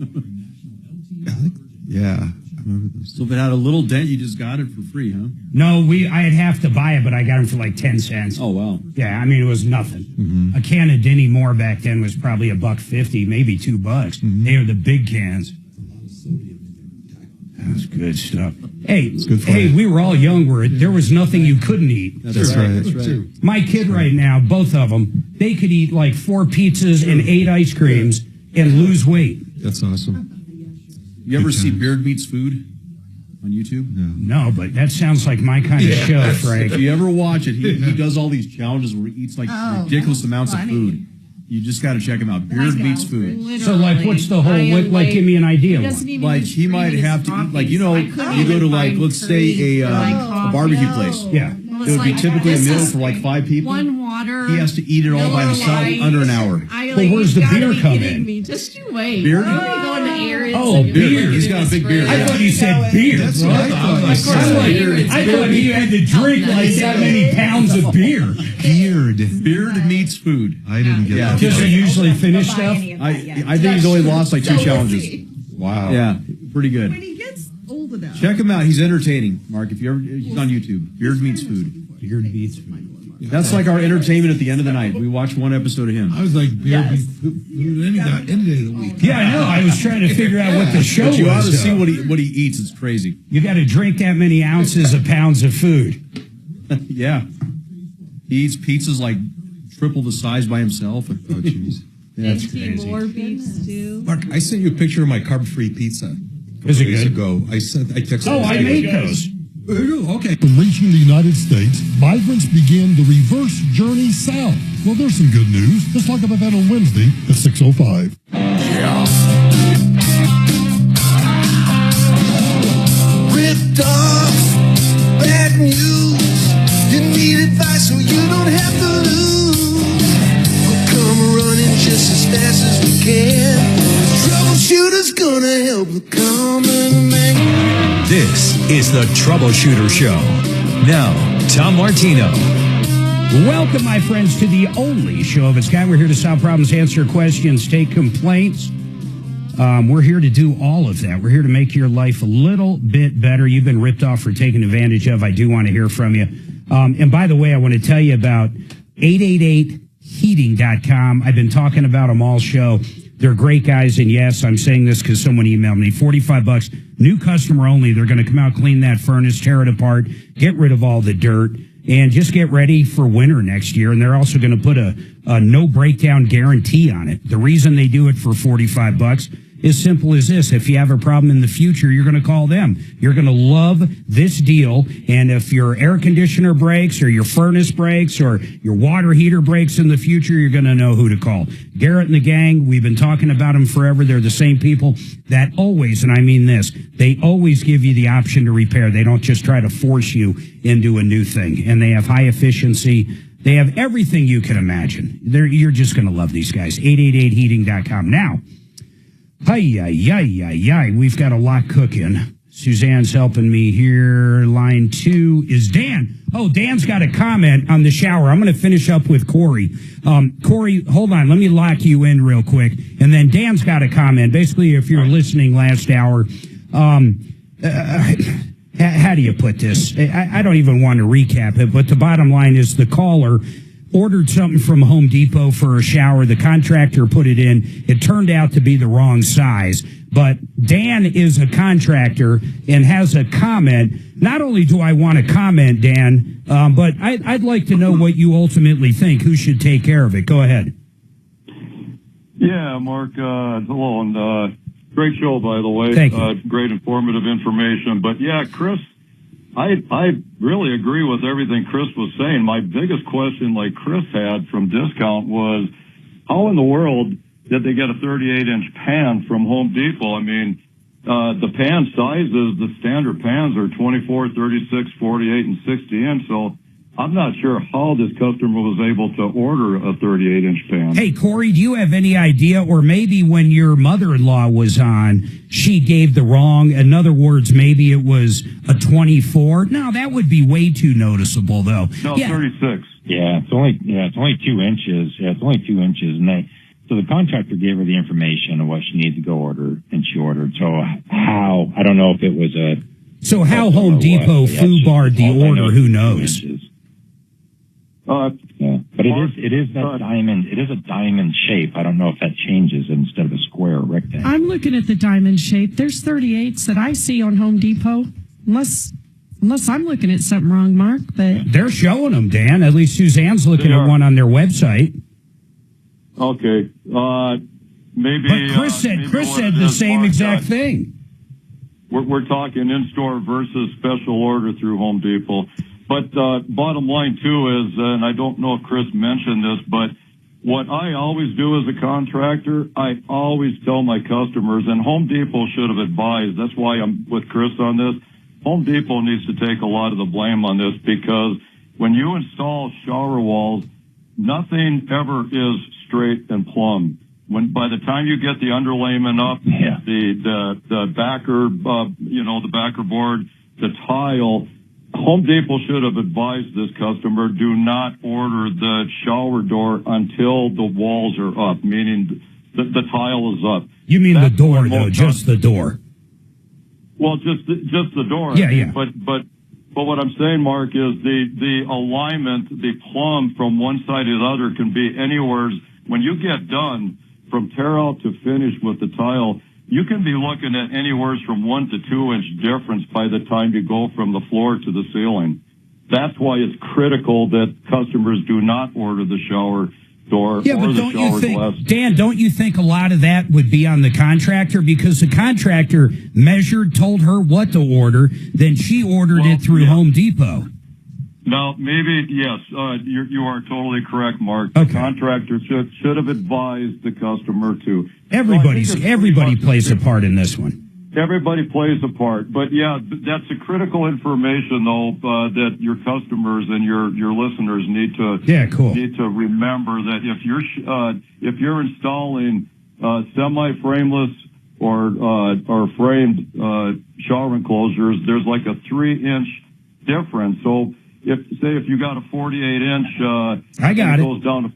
Yeah. I remember those. So if it had a little dent, you just got it for free, huh? No, I'd have to buy it, but I got them for like 10 cents. Oh, wow. Yeah, I mean, it was nothing. Mm-hmm. A can of Denny Moore back then was probably $1.50, maybe $2. Mm-hmm. They were the big cans. That was good stuff. Hey, good for you. we were all young. There was nothing you couldn't eat. That's right. That's right. My kid right now, both of them, they could eat like 4 pizzas and 8 ice creams and lose weight. That's awesome. You ever see Beard Meets Food on YouTube? No, but that sounds like my kind of show, Frank. If you ever watch it, he does all these challenges where he eats like ridiculous amounts of food. You just got to check him out. Beard Meets Food. So, like, what's the whole, give me an idea. Like, he might have to eat, like, you go to, like, let's say a barbecue place. Yeah. It would be typically a meal for, like, 5 people. One water. He has to eat it all by himself under an hour. Well, where's the beer come in? Just you wait. Beard? Oh, beer. He's got a big beard. I thought you said beer. That's what I thought. I thought you had to drink like that many pounds of beer. Beard meets food. I didn't get that. Does he usually finish stuff? I think he's only lost like 2 challenges. Wow. Yeah, pretty good. When he gets old enough. Check him out. He's entertaining, Mark. He's on YouTube. Beard Meets Food. Beard Meets Food. That's like our entertainment at the end of the night. We watch one episode of him. I was like, beer meets food any day of the week. Yeah, I know. I was trying to figure out what the show was. But you ought to see what he eats. It's crazy. You got to drink that many ounces of pounds of food. Yeah. He eats pizzas like triple the size by himself. Oh, jeez. That's crazy. More beef stew. Mark, I sent you a picture of my carb-free pizza. Is it days good? ago. I texted. Oh, I made those. Okay. From reaching the United States, migrants begin the reverse journey south. Well, there's some good news. Let's talk about that on Wednesday at 6:05. Ripped off, bad news. You need advice so you don't have to lose. We'll come running just as fast as we can. Troubleshooter's gonna help the common man. This is the Troubleshooter Show. Now, Tom Martino. Welcome, my friends, to the only show of its kind. We're here to solve problems, answer questions, take complaints. We're here to do all of that. We're here to make your life a little bit better. You've been ripped off or taken advantage of. I do want to hear from you. And by the way, I want to tell you about 888heating.com. I've been talking about them all show. They're great guys, and yes, I'm saying this because someone emailed me. $45, new customer only. They're going to come out, clean that furnace, tear it apart, get rid of all the dirt, and just get ready for winter next year. And they're also going to put a no breakdown guarantee on it. The reason they do it for $45 is simple as this. If you have a problem in the future, you're going to call them. You're going to love this deal. And if your air conditioner breaks or your furnace breaks or your water heater breaks in the future, you're going to know who to call. Garrett and the gang, we've been talking about them forever. They're the same people that always, and I mean this, they always give you the option to repair. They don't just try to force you into a new thing. And they have high efficiency. They have everything you can imagine. You're just going to love these guys. 888heating.com. Now, we've got a lot cooking. Suzanne's helping me here. Line 2 is Dan. Oh, Dan's got a comment on the shower. I'm going to finish up with Corey. Corey, hold on. Let me lock you in real quick. And then Dan's got a comment. Basically, if you're listening last hour, how do you put this? I don't even want to recap it, but the bottom line is the caller ordered something from Home Depot for a shower. The contractor put it in. It turned out to be the wrong size. But Dan is a contractor and has a comment. Not only do I want to comment, Dan, but I'd like to know what you ultimately think. Who should take care of it? Go ahead. Yeah, Mark, hello, and great show, by the way. Thank you. Great informative information. But yeah, Chris, I really agree with everything Chris was saying. My biggest question, like Chris had from Discount, was how in the world did they get a 38-inch pan from Home Depot? I mean, the pan sizes, the standard pans are 24, 36, 48, and 60 inch. So I'm not sure how this customer was able to order a 38-inch pan. Hey, Corey, do you have any idea? Or maybe when your mother-in-law was on, she gave the wrong. In other words, maybe it was a 24. No, that would be way too noticeable, though. No, 36. Yeah, it's only 2 inches. Yeah, it's only 2 inches, and so the contractor gave her the information of what she needed to go order, and she ordered. So how? I don't know if it was a. So how Home Depot foobarred the order? Who knows? Yeah, but it is that diamond. It is a diamond shape. I don't know if that changes instead of a square or rectangle. I'm looking at the diamond shape. There's 38s that I see on Home Depot, unless I'm looking at something wrong, Mark. But they're showing them, Dan. At least Suzanne's looking at one on their website. Okay, maybe. But Chris said the same exact thing. We're talking in-store versus special order through Home Depot. But bottom line, too, is, and I don't know if Chris mentioned this, but what I always do as a contractor, I always tell my customers, and Home Depot should have advised, that's why I'm with Chris on this, Home Depot needs to take a lot of the blame on this, because when you install shower walls, nothing ever is straight and plumb. By the time you get the underlayment up, the backer, the backer board, the tile, Home Depot should have advised this customer, do not order the shower door until the walls are up, meaning the tile is up. You mean the door, though, just the door? Well, just the door. Yeah. But what I'm saying, Mark, is the alignment, the plumb from one side to the other can be anywhere. When you get done from tear out to finish with the tile, you can be looking at anywhere from 1 to 2 inch difference by the time you go from the floor to the ceiling. That's why it's critical that customers do not order the shower door or the shower glass. Dan, don't you think a lot of that would be on the contractor? Because the contractor measured, told her what to order, then she ordered it through Home Depot. No, maybe, yes. You are totally correct, Mark. The contractor should have advised the customer to. Everybody plays a part in this one. Everybody plays a part. But, yeah, that's a critical information, though, that your customers and your listeners need to remember that if you're installing semi-frameless or framed shower enclosures, there's like a 3-inch difference. So if you got a 48-inch, it goes down to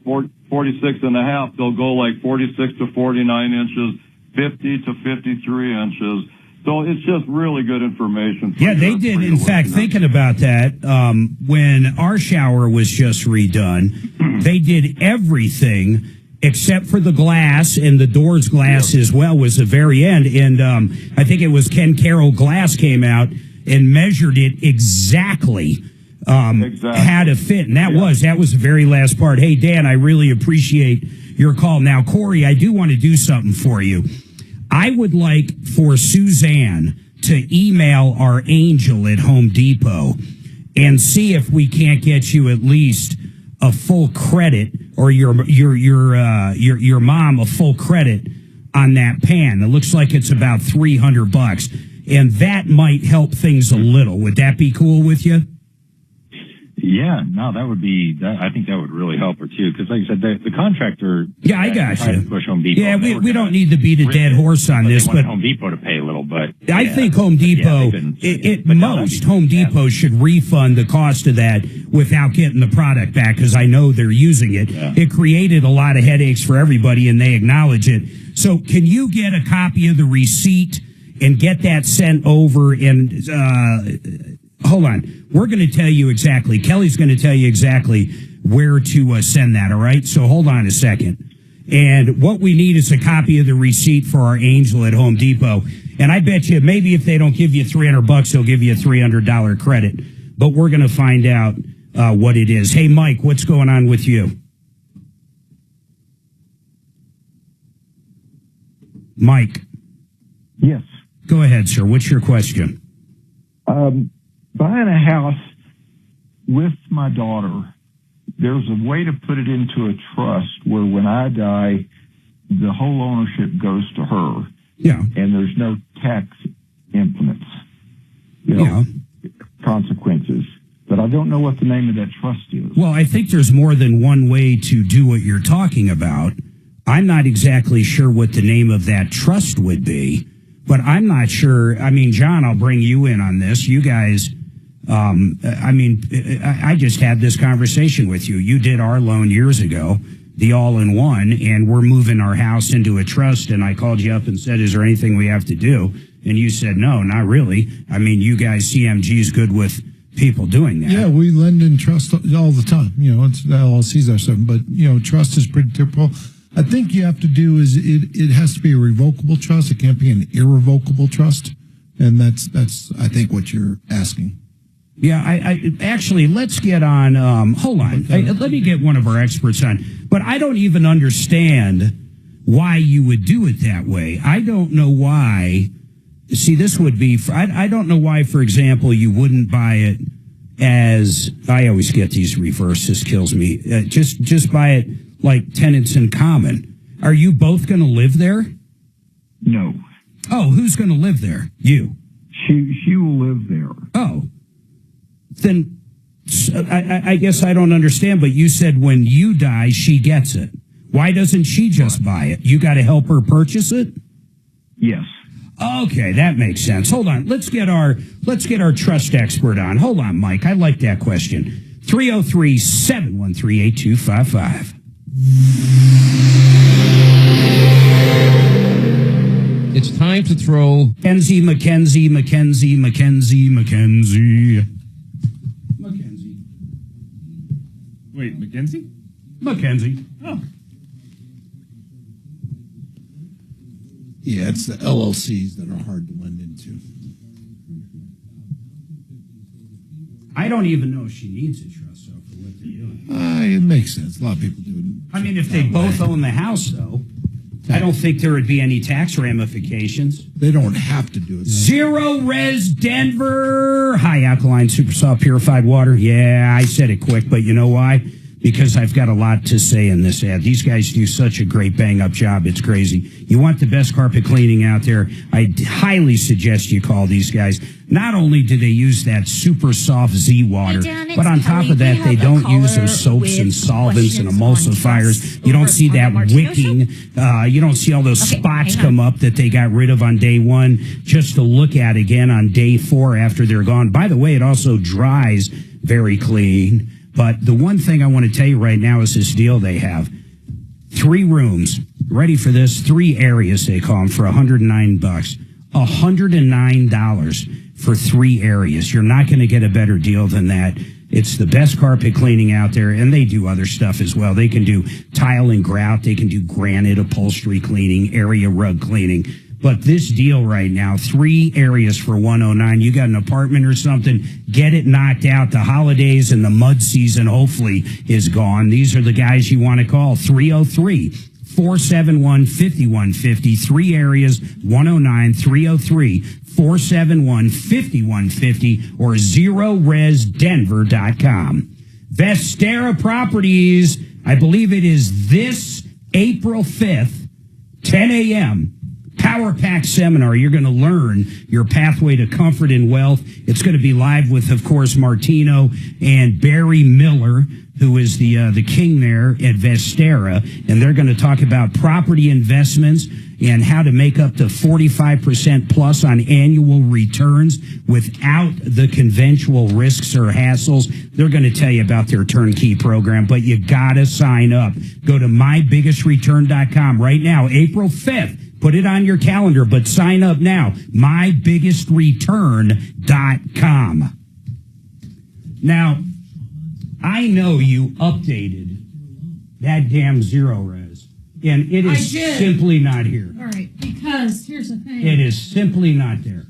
46 and a half, they'll go like 46 to 49 inches, 50 to 53 inches. So it's just really good information. Yeah, they did. In fact, thinking about that, when our shower was just redone, they did everything except for the glass, and the door's glass as well was the very end. And I think it was Ken Carroll Glass came out and measured it exactly. How to fit, and that was the very last part. Hey, Dan, I really appreciate your call. Now, Corey, I do want to do something for you. I would like for Suzanne to email our angel at Home Depot and see if we can't get you at least a full credit, or your mom a full credit on that pan. It looks like it's about $300, and that might help things a little. Would that be cool with you? Yeah, no, that would be. I think that would really help her too, because like I said, the contractor. Yeah, I got you. Push Home Depot. Yeah, we don't need to beat a dead horse on this, but Home Depot to pay a little. But I think Home Depot, Home Depot should refund the cost of that without getting the product back, because I know they're using it. Yeah. It created a lot of headaches for everybody, and they acknowledge it. So, can you get a copy of the receipt and get that sent over? And hold on. We're going to tell you exactly. Kelly's going to tell you exactly where to send that, all right? So hold on a second. And what we need is a copy of the receipt for our angel at Home Depot. And I bet you maybe if they don't give you $300, they'll give you a $300 credit. But we're going to find out what it is. Hey, Mike, what's going on with you? Mike. Yes. Go ahead, sir. What's your question? buying a house with my daughter, there's a way to put it into a trust where when I die, the whole ownership goes to her. Yeah. And there's no tax implements, consequences. But I don't know what the name of that trust is. Well, I think there's more than one way to do what you're talking about. I'm not exactly sure what the name of that trust would be, but I'm not sure. I mean, John, I'll bring you in on this. You guys, I just had this conversation with you. You did our loan years ago, the all-in-one, and we're moving our house into a trust, and I called you up and said, is there anything we have to do? And you said, no, not really. I mean, you guys, CMG is good with people doing that. Yeah, we lend in trust all the time. It's the LLCs are something, but trust is pretty typical. I think you have to do is it has to be a revocable trust. It can't be an irrevocable trust, and that's I think what you're asking. Yeah, I actually, let's get on. Hold on, let me get one of our experts on. But I don't even understand why you would do it that way. I don't know why. See, this would be. I don't know why, for example, you wouldn't buy it as. I always get these reversed. This kills me. Just buy it like tenants in common. Are you both going to live there? No. Oh, who's going to live there? You. She will live there. Oh. Then I guess I don't understand, but you said when you die, she gets it. Why doesn't she just buy it? You got to help her purchase it? Yes. Okay, that makes sense. Hold on. Let's get our trust expert on. Hold on, Mike. I like that question. 303-713-8255. It's time to throw Mackenzie. Wait, Mackenzie? Mackenzie. Oh. Yeah, it's the LLCs that are hard to lend into. I don't even know if she needs a trust, though, for what they're doing. It makes sense. A lot of people do it. I mean, if they both own the house, though, I don't think there would be any tax ramifications. They don't have to do it. Zero Res Denver. High alkaline, super soft, purified water. Yeah, I said it quick, but you know why? Because I've got a lot to say in this ad. These guys do such a great bang-up job. It's crazy. You want the best carpet cleaning out there, I highly suggest you call these guys. Not only do they use that super soft Z water, but on top of that, they don't use those soaps and solvents and emulsifiers. You don't see that wicking. You don't see all those spots come up that they got rid of on day one just to look at again on day 4 after they're gone. By the way, it also dries very clean. But the one thing I want to tell you right now is this deal they have. 3 rooms. Ready for this? 3 areas, they call them, for $109. $109 for 3 areas. You're not going to get a better deal than that. It's the best carpet cleaning out there, and they do other stuff as well. They can do tile and grout. They can do granite upholstery cleaning, area rug cleaning. But this deal right now, 3 areas for $109. You got an apartment or something, get it knocked out. The holidays and the mud season hopefully is gone. These are the guys you want to call. 303-471-5150. 3 areas, 109, 303-471-5150 or zeroresdenver.com. Vestera Properties, I believe it is this April 5th, 10 a.m., Power Pack Seminar. You're going to learn your pathway to comfort and wealth. It's going to be live with, of course, Martino and Barry Miller, who is the king there at Vestera, and they're going to talk about property investments and how to make up to 45% plus on annual returns without the conventional risks or hassles. They're going to tell you about their turnkey program, but you got to sign up. Go to mybiggestreturn.com right now, April 5th. Put it on your calendar, but sign up now. mybiggestreturn.com. Now, I know you updated that damn Zero Res, and it is simply not here. All right, because here's the thing. It is simply not there.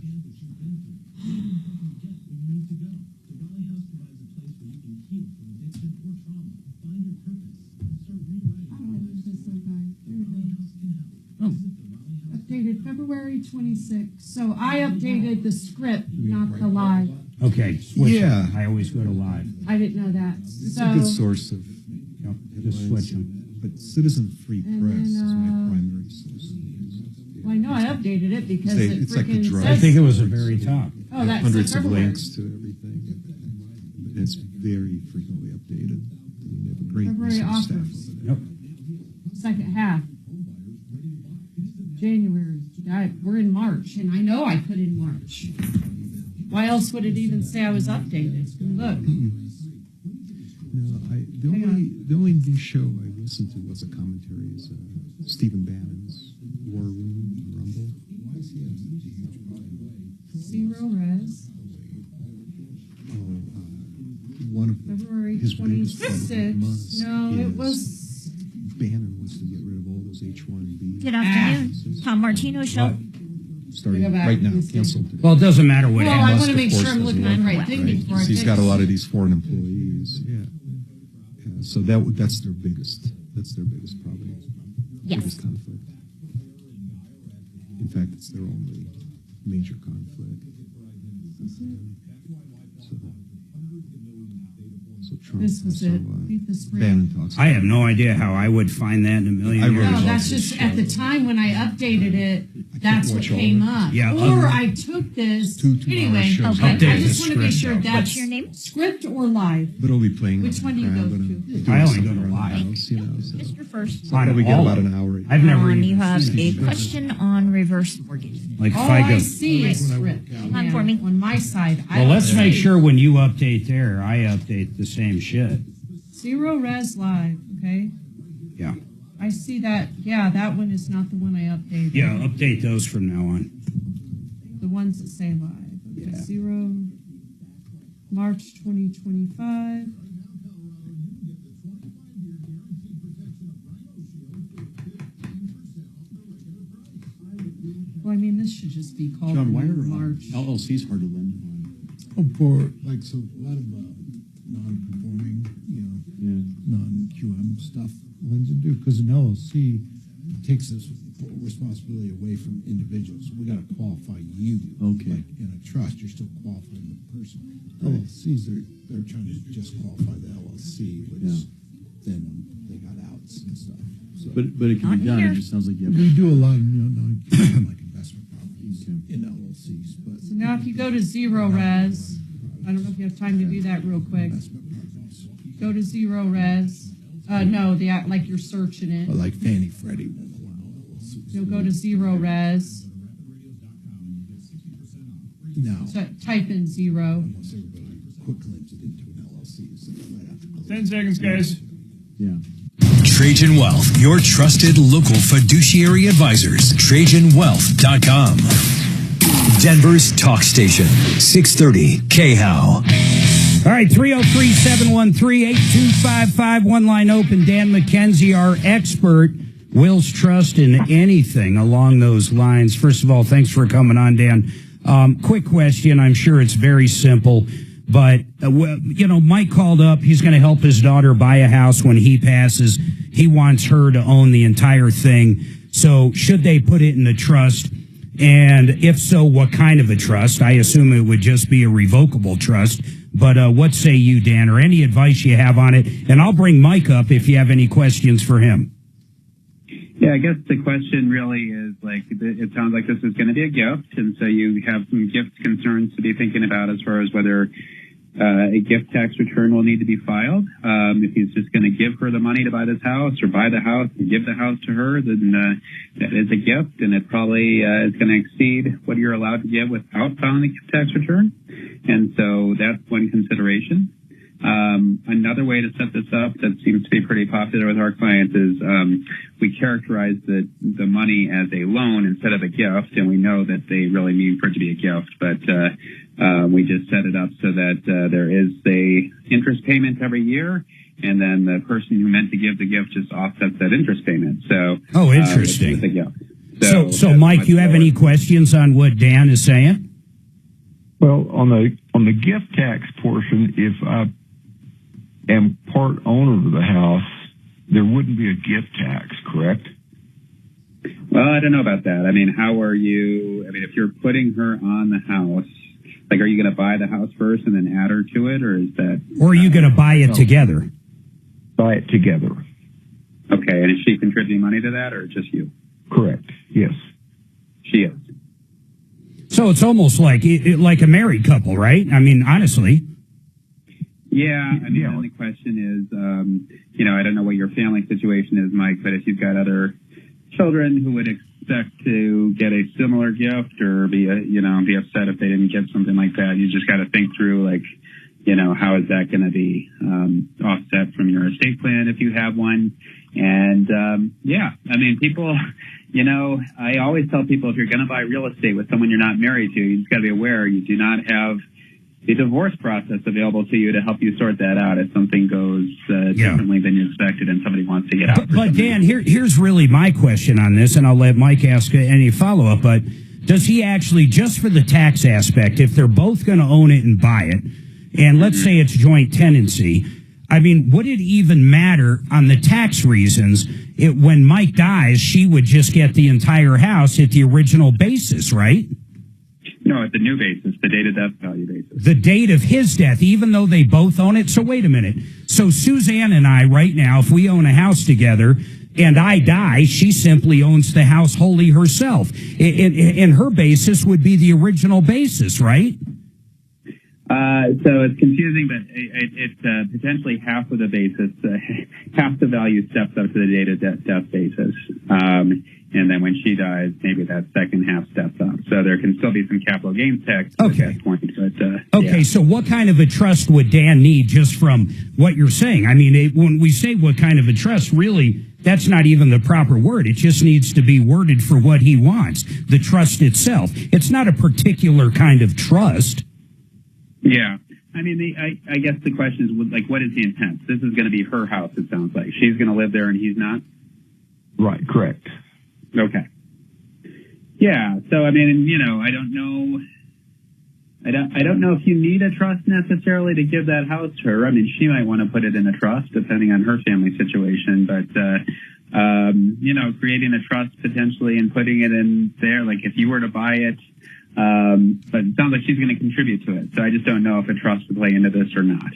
Updated February 26th. So I updated the script, not the live. Okay, switch Yeah. it. I always go to live. I didn't know that. It's So, a good source of Yep, just headlines. switch them. But Citizen Free And Press is then, my primary source. well, I know I updated it because it It's like the freaking drive. says. I think it was the very top. Oh, that's hundreds of February. links to everything. And it's very frequently updated. And they have a great February research staff offers. over there. Yep. Second half. January. We're in March, and I know I put in March. Why else would it even say I was updated? Look. No, the only new show I listened to was a commentary is Stephen Bannon's War Room on Rumble. Zero res. One of February his biggest 26th. Musk No, it is was. Bannon wants to get rid of all those H-1B. Good afternoon. Tom Martino Show. Starting Go back. right now, Let's see. canceled. Well, it doesn't matter what Well, I happens. want to make Musk, of sure I'm course, looking doesn't at the right like thing it, before I right? He's fix got a it. lot of these foreign employees. Yeah. So that's their biggest. That's their biggest problem. Yes. Biggest conflict. In fact, it's their only major conflict. So Trump. This was so, it. Beat the spring. Bannon talks. I have no idea how I would find that in a million I years. really No, love that's this just at the time when I updated it. That's what watch all came of it. up. Yeah, Or I took this. Anyway, shows. okay. Update I the just want to be script, sure though. that's What's your name? script or live. But it'll be playing. Which in one the do you go background to? when I'm I only doing go to something around the live. house, you know, so. Mr. First. On Probably get all about of an them. hour. I've never even You have seen a it. question on reverse mortgage. Like All if I go. I see is script. on for me. On my side. I Well, don't let's make see sure when you update there, I update the same shit. Zero res live. Okay. Yeah. I see that. Yeah, that one is not the one I updated. Yeah, update those from now on. The ones that say live. Okay. Yeah. 0 March 2025. Well, I mean, this should just be called John, why are March. LLCs hard to lend on? Oh, for like so a lot of non-conforming, non-QM stuff lends into because an LLC takes this responsibility away from individuals. We got to qualify you. Okay. Like in a trust, you're still qualifying the person. LLCs, they're trying to just qualify the LLC, which then they got outs and stuff. So But it can be done. It just sounds like you have we do a lot of like investment properties in LLCs, but So now if you go to zero res, I don't know if you have time to do that real quick. Go to zero res. No, like you're searching it. but like Fannie Freddie won't allow LLCs. You'll go to zero res. No. So type in zero. Unless everybody quick claims it into an LLC. So they might have to go 10 seconds, guys. Yeah. Trajan Wealth, your trusted local fiduciary advisors. TrajanWealth.com. Denver's talk station, 630 KHOW. All right, 303-713-8255, one line open. Dan McKenzie, our expert, Will's trust in anything along those lines. First of all, thanks for coming on, Dan. Quick question. I'm sure it's very simple, but, Mike called up. He's going to help his daughter buy a house when he passes. He wants her to own the entire thing. So should they put it in a trust? And if so, what kind of a trust? I assume it would just be a revocable trust. But what say you, Dan, or any advice you have on it? And I'll bring Mike up if you have any questions for him. Yeah, I guess the question really is it sounds like this is going to be a gift, and so you have some gift concerns to be thinking about as far as whether a gift tax return will need to be filed. If he's just going to give her the money to buy this house or buy the house and give the house to her, then that is a gift, and it probably is going to exceed what you're allowed to give without filing the gift tax return. And so that's one consideration. Another way to set this up that seems to be pretty popular with our clients is we characterize the money as a loan instead of a gift, and we know that they really mean for it to be a gift, but we just set it up so that there is a interest payment every year, and then the person who meant to give the gift just offsets that interest payment. So, interesting. With a gift. So Mike, you have any questions on what Dan is saying? Well, on the gift tax portion, if I am part owner of the house, there wouldn't be a gift tax, correct? Well, I don't know about that. I mean, if you're putting her on the house, Like, are you going to buy the house first and then add her to it, or is that? Or are you going to buy it together? Buy it together. Okay, and is she contributing money to that, or just you? Correct. Yes. She is. So it's almost like like a married couple, right? I mean, honestly. Yeah, I mean, the only question is, I don't know what your family situation is, Mike, but if you've got other children who would expect to get a similar gift or be upset if they didn't get something like that, you just got to think through, like, how is that going to be offset from your estate plan if you have one? And, I mean, people, I always tell people if you're going to buy real estate with someone you're not married to, you just got to be aware you do not have the divorce process available to you to help you sort that out if something goes differently than you expected and somebody wants to get out. But Dan, here's really my question on this, and I'll let Mike ask any follow-up, but does he actually, just for the tax aspect, if they're both going to own it and buy it, and let's say it's joint tenancy, I mean, would it even matter on the tax reasons? When Mike dies, she would just get the entire house at the original basis, right? No, at the new basis, the date of death value basis. The date of his death, even though they both own it? So wait a minute. So Suzanne and I right now, if we own a house together and I die, she simply owns the house wholly herself. And her basis would be the original basis, right? So it's confusing, but it's potentially half of the basis, half the value steps up to the date of death basis. And then when she dies, maybe that second half steps up. So there can still be some capital gains tax at that point. But, so what kind of a trust would Dan need just from what you're saying? I mean, when we say what kind of a trust, really, that's not even the proper word. It just needs to be worded for what he wants, the trust itself. It's not a particular kind of trust. Yeah. I mean, I guess the question is, like, what is the intent? This is going to be her house, it sounds like. She's going to live there and he's not? Right, correct. Okay. Yeah. So, I mean, I don't know. I don't know if you need a trust necessarily to give that house to her. I mean, she might want to put it in a trust depending on her family situation, but, creating a trust potentially and putting it in there, like if you were to buy it, but it sounds like she's going to contribute to it. So I just don't know if a trust would play into this or not.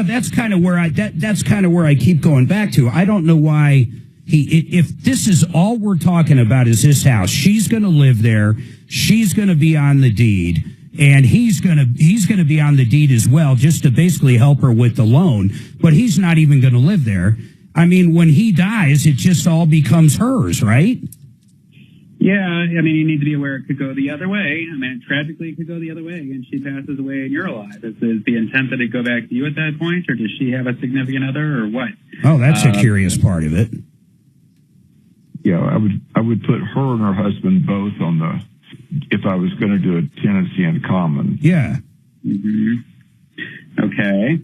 That's kind of where that's kind of where I keep going back to. I don't know why if this is all we're talking about is this house, she's going to live there. She's going to be on the deed, and he's going to be on the deed as well, just to basically help her with the loan. But he's not even going to live there. I mean, when he dies, it just all becomes hers, right? Yeah, I mean, you need to be aware it could go the other way. I mean, tragically, it could go the other way, and she passes away and you're alive. Is the intent that it go back to you at that point, or does she have a significant other, or what? Oh, that's a curious part of it. Yeah, I would put her and her husband both on the, if I was going to do a tenancy in common. Yeah. Mm-hmm. Okay.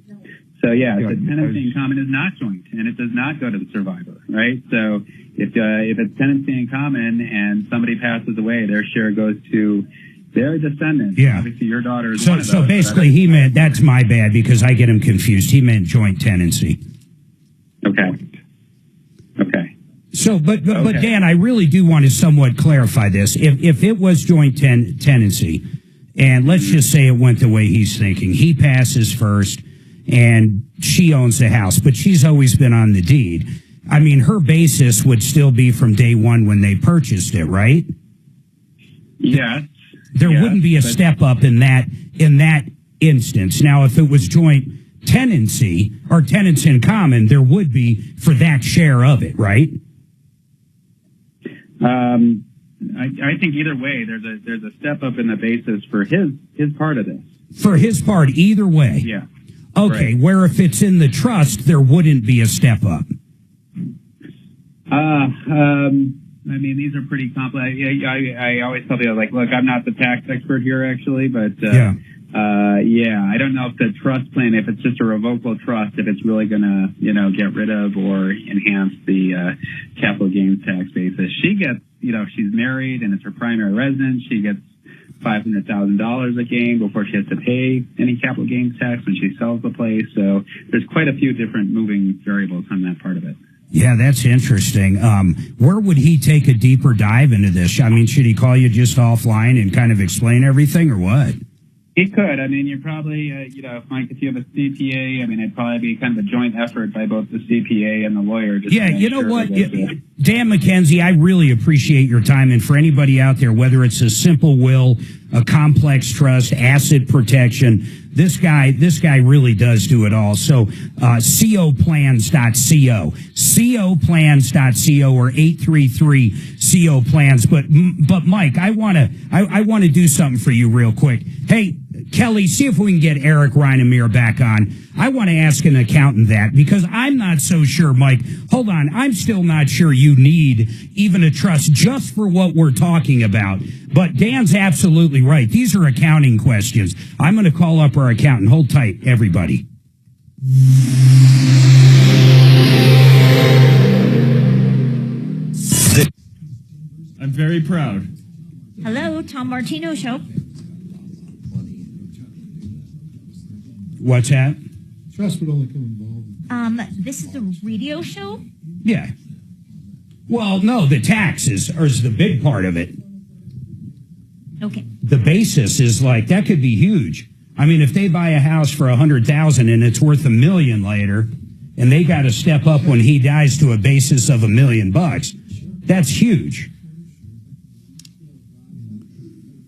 So, the tenancy in common is not joint, and it does not go to the survivor, right? So if it's tenancy in common and somebody passes away, their share goes to their descendants. Yeah. Obviously, your daughter is one of those. So basically, he meant, that's my bad because I get him confused. He meant joint tenancy. Okay. So, but Dan, I really do want to somewhat clarify this. If it was joint tenancy, and let's just say it went the way he's thinking, he passes first, and she owns the house, but she's always been on the deed. I mean, her basis would still be from day one when they purchased it, right? Yes. There wouldn't be a step up in that instance. Now, if it was joint tenancy or tenants in common, there would be for that share of it, right? I think either way, there's a step up in the basis for his part of this. For his part, either way. Yeah. Okay, right. Where if it's in the trust, there wouldn't be a step up. I mean, these are pretty complex. I always tell people, like, look, I'm not the tax expert here, actually, but I don't know if the trust plan, if it's just a revocable trust, if it's really going to, get rid of or enhance the capital gains tax basis. She gets, she's married and it's her primary residence. She gets $500,000 a gain before she has to pay any capital gains tax when she sells the place. So there's quite a few different moving variables on that part of it. Yeah, that's interesting. Where would he take a deeper dive into this? I mean, should he call you just offline and kind of explain everything, or what? He could. I mean, you're probably, Mike, if you have a CPA, I mean, it'd probably be kind of a joint effort by both the CPA and the lawyer. Just Yeah, to make you know sure what? that, Dan McKenzie, I really appreciate your time. And for anybody out there, whether it's a simple will, a complex trust, asset protection, this guy really does do it all. So, coplans.co, coplans.co or 833-CO-PLANS. But Mike, I want to do something for you real quick. Hey, Kelly, see if we can get Eric Reinemeier back on. I want to ask an accountant that because I'm not so sure, Mike. Hold on. I'm still not sure you need even a trust just for what we're talking about. But Dan's absolutely right. These are accounting questions. I'm going to call up our accountant. Hold tight, everybody. I'm very proud. Hello, Tom Martino Show. What's that? Trust would only come involved. This is a radio show? Yeah. Well, no, the taxes is the big part of it. Okay. The basis is like, that could be huge. I mean, if they buy a house for $100,000 and it's worth $1 million later, and they got to step up when he dies to a basis of $1 million, that's huge.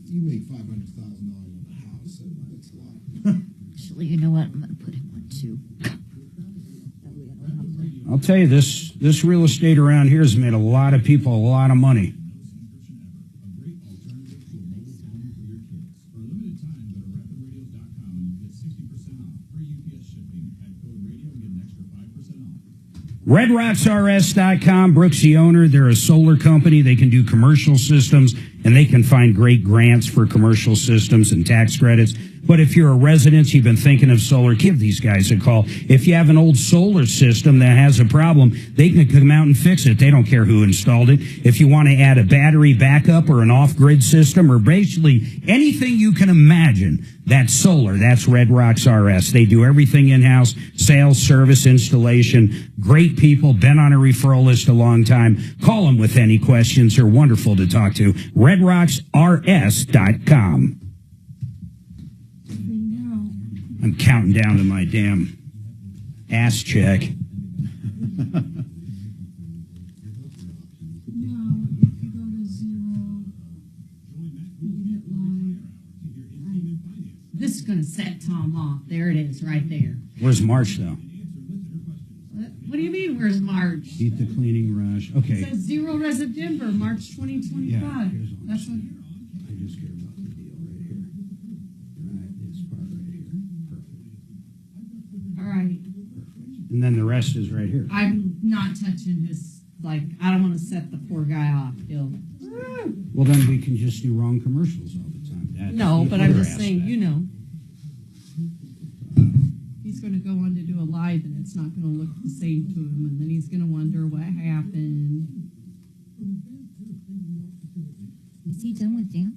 You make $500,000 on a house. That's a lot. Actually, you know what? I'm going to put him on two. I'll tell you, this real estate around here has made a lot of people a lot of money. RedRocksRS.com, Brooks the owner. They're a solar company. They can do commercial systems, and they can find great grants for commercial systems and tax credits. But if you're a resident, you've been thinking of solar, give these guys a call. If you have an old solar system that has a problem, they can come out and fix it. They don't care who installed it. If you want to add a battery backup or an off-grid system or basically anything you can imagine, that's solar. That's Red Rocks RS. They do everything in-house, sales, service, installation. Great people, been on a referral list a long time. Call them with any questions. They're wonderful to talk to. RedRocksRS.com. I'm counting down to my damn ass check. This is going to set Tom off. There it is, right there. Where's March, though? What do you mean, where's March? Beat the cleaning rush. Okay. It says 0 res of Denver, March 2025. Yeah, That's what. I just care about the deal right here. Right, this part right here. Perfect. All right. And then the rest is right here. I'm not touching his, I don't want to set the poor guy off. Well, then we can just do wrong commercials all the time. That's No, but I'm other just saying, aspect. He's going to go on to do a live and it's not going to look the same to him. And then he's going to wonder what happened. Is he done with Dan?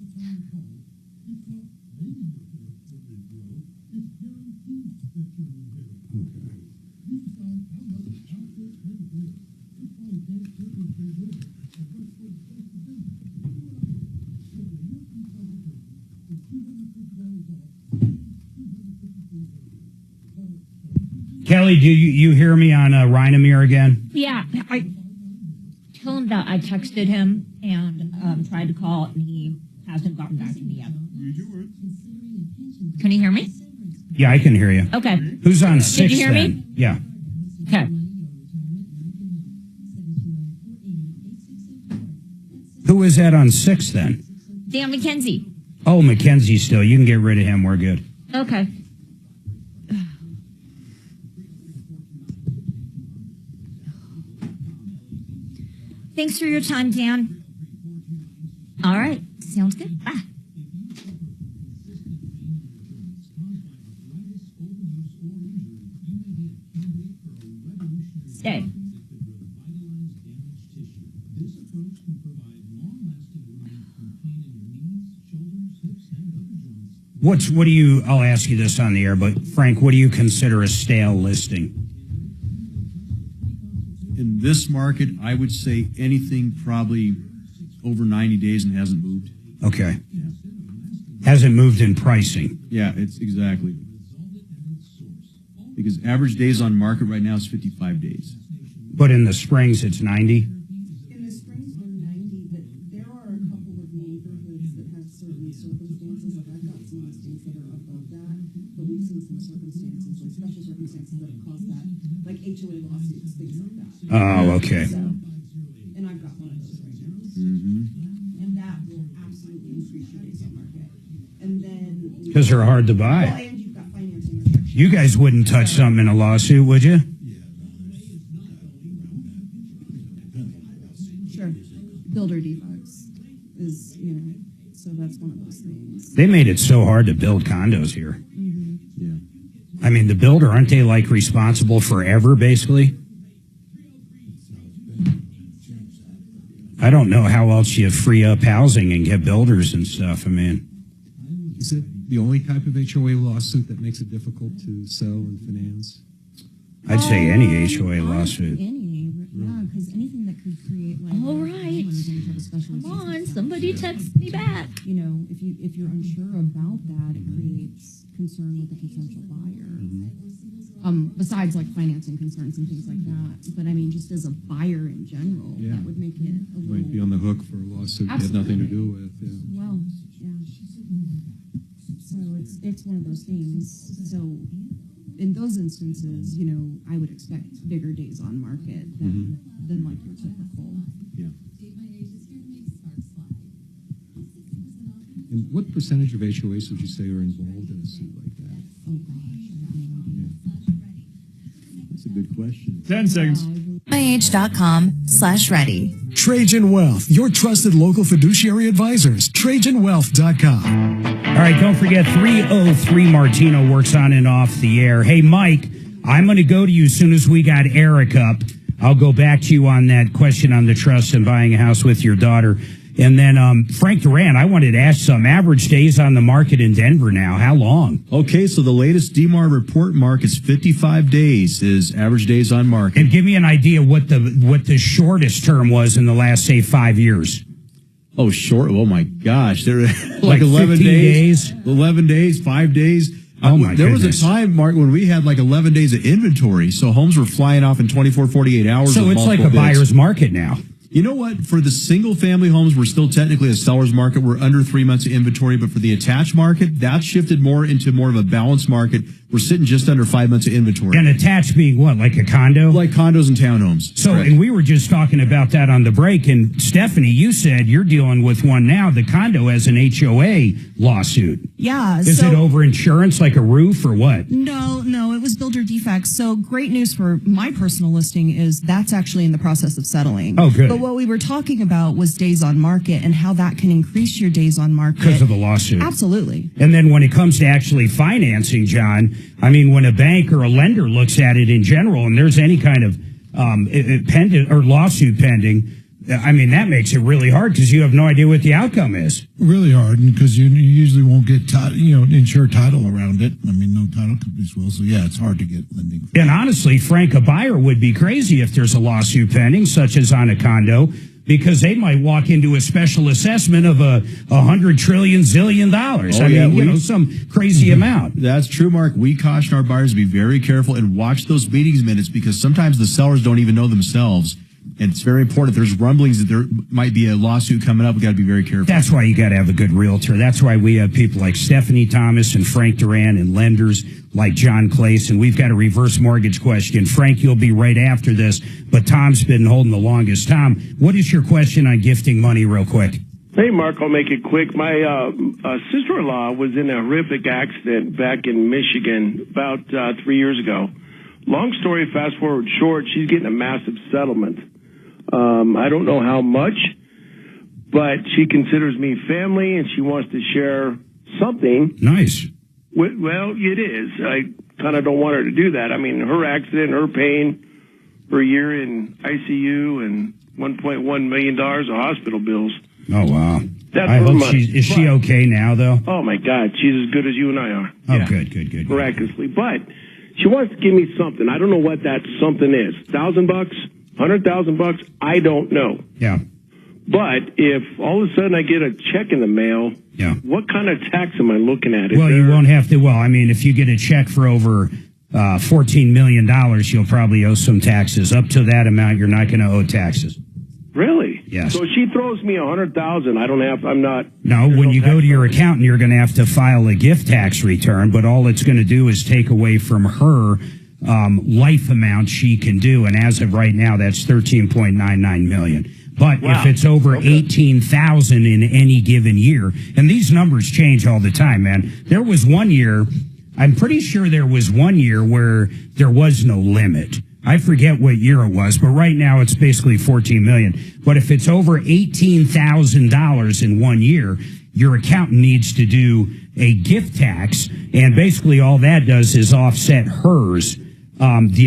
Kelly, do you hear me on Reinemeier again? Yeah, I told him that I texted him and tried to call, and he hasn't gotten back to me yet. Can you hear me? Yeah, I can hear you. Okay. Who's on 6 Did you hear then? me? Yeah. Okay. Who is that on 6 then? Dan McKenzie. Oh, McKenzie still. You can get rid of him. We're good. Okay. Thanks for your time, Dan. All right. Sounds good. Bye. Stay. What do you, I'll ask you this on the air, but Frank, what do you consider a stale listing? In this market, I would say anything probably over 90 days and hasn't moved. Okay. Hasn't moved in pricing. Yeah, it's exactly. Because average days on market right now is 55 days. But in the springs, it's 90. In the springs, we're 90, but there are a couple of neighborhoods that have certain circumstances. Like I've got some listings that are above that, but we've seen some circumstances, like special circumstances that have caused that, like HOA lawsuits, things like that. Oh, okay. So, and I've got one of those right now. Mm-hmm. And that will absolutely increase your days on market. And then Because they're hard to buy. Well, and you've got financing restrictions. You guys wouldn't touch something in a lawsuit, would you? Sure. Builder defects is, so that's one of those things. They made it so hard to build condos here. Mm-hmm. Yeah. I mean, the builder, aren't they like responsible forever, basically? I don't know how else you free up housing and get builders and stuff. I mean, Is it the only type of HOA lawsuit that makes it difficult to sell and finance? I'd say any HOA lawsuit. Yeah, because anything that could create like. All right. Come on, somebody text me back. If you're unsure about that, it creates concern with a potential buyer. Besides like financing concerns and things like that, but I mean, just as a buyer in general, that would make it a little. Might be on the hook for a lawsuit you have nothing to do with. Yeah. Well, yeah. So it's one of those things. So in those instances, I would expect bigger days on market than like your typical. Yeah. And what percentage of HOAs would you say are involved in a suit like that? Oh gosh, I have no idea. That's a good question. 10 seconds. myage.com/ready. Trajan Wealth, your trusted local fiduciary advisors. TrajanWealth.com. All right, don't forget 303 Martino works on and off the air. Hey, Mike, I'm going to go to you as soon as we got Eric up. I'll go back to you on that question on the trust and buying a house with your daughter. And then Frank Duran, I wanted to ask some average days on the market in Denver now. How long? Okay, so the latest DMAR report, Mark, is 55 days is average days on market. And give me an idea what the shortest term was in the last, say, 5 years. Oh, short. Oh, my gosh. They're Like 11 days? 11 days, 5 days. Oh, my There was goodness. a time, Mark, when we had like 11 days of inventory. So homes were flying off in 24, 48 hours. So with it's like a multiple bids. buyer's market now. You know what? For the single-family homes, we're still technically a seller's market. We're under 3 months of inventory. But for the attached market, that's shifted more into more of a balanced market. We're sitting just under 5 months of inventory. And attached being what, like a condo? Like condos and townhomes. So, Correct. and we were just talking about that on the break. And Stephanie, you said you're dealing with one now. The condo has an HOA lawsuit. Yeah. Is it over insurance, like a roof or what? No, it was builder defects. So great news for my personal listing is that's actually in the process of settling. Oh, good. But what we were talking about was days on market and how that can increase your days on market. Because of the lawsuit. Absolutely. And then when it comes to actually financing, John, I mean, when a bank or a lender looks at it in general and there's any kind of pendant or lawsuit pending, I mean, that makes it really hard because you have no idea what the outcome is. Really hard, because you usually won't get insured title around it. I mean, no title companies will. So yeah, it's hard to get lending. And honestly, Frank, a buyer would be crazy if there's a lawsuit pending, such as on a condo, because they might walk into a special assessment of $100 trillion zillion. Oh, I mean, some crazy amount. That's true, Mark. We caution our buyers to be very careful and watch those meetings minutes because sometimes the sellers don't even know themselves. And it's very important. If there's rumblings that there might be a lawsuit coming up, we got to be very careful. That's why you got to have a good realtor. That's why we have people like Stephanie Thomas and Frank Duran and lenders like John Clace. And we've got a reverse mortgage question. Frank, you'll be right after this, but Tom's been holding the longest. Tom, what is your question on gifting money real quick? Hey, Mark, I'll make it quick. My sister-in-law was in a horrific accident back in Michigan about 3 years ago. Long story, fast forward short, she's getting a massive settlement. I don't know how much, but she considers me family and she wants to share something. Nice. Well, it is. I kind of don't want her to do that. I mean, her accident, her pain, her year in ICU, and $1.1 million of hospital bills. Oh, wow. That's I her hope money. is she okay now, though? Oh, my God. She's as good as you and I are. Oh, good. Miraculously. But she wants to give me something. I don't know what that something is. $1,000, $100,000, I don't know. Yeah. But if all of a sudden I get a check in the mail Yeah. What kind of tax am I looking at? Well, you won't have to. Well, I mean, if you get a check for over $14 million, you'll probably owe some taxes. Up to that amount, you're not going to owe taxes. Really? Yes. So she throws me $100,000. I'm not. No, when you go to your accountant, you're going to have to file a gift tax return, but all it's going to do is take away from her life amount she can do. And as of right now, that's $13.99 million. But if it's over 18,000 in any given year, and these numbers change all the time, man. There was one year, I'm pretty sure there was one year where there was no limit. I forget what year it was, but right now it's basically 14 million. But if it's over $18,000 in 1 year, your accountant needs to do a gift tax, and basically all that does is offset hers offset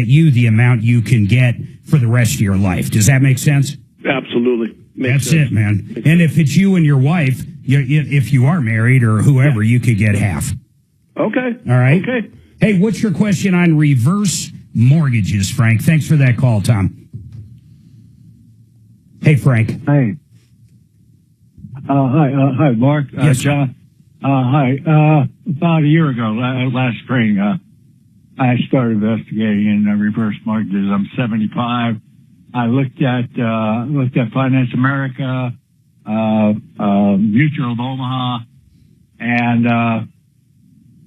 you the amount you can get for the rest of your life. Does that make sense? Absolutely. That's it, man. And if it's you and your wife, if you are married or whoever, you could get half. Okay. All right. Okay. Hey, what's your question on reverse mortgages, Frank? Thanks for that call, Tom. Hey, Frank. Hey. Hi, Mark. Yes. John. Hi. About a year ago, last spring, I started investigating in reverse mortgages. I'm 75. I looked at Finance America, Mutual of Omaha, and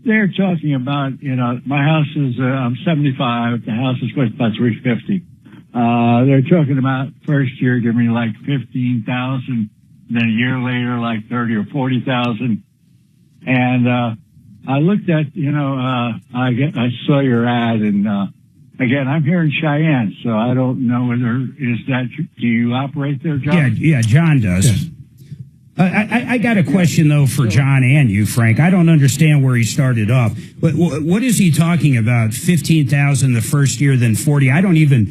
they're talking about, my house is, I'm 75. The house is worth about $350. They're talking about first year giving me like $15,000, then a year later like $30,000 or $40,000, and I looked at, I saw your ad, and again, I'm here in Cheyenne, so I don't know do you operate there, John? Yeah, John does. Yes. I got a question, though, for John and you, Frank. I don't understand where he started off. What is he talking about? 15,000 the first year, then 40. I don't even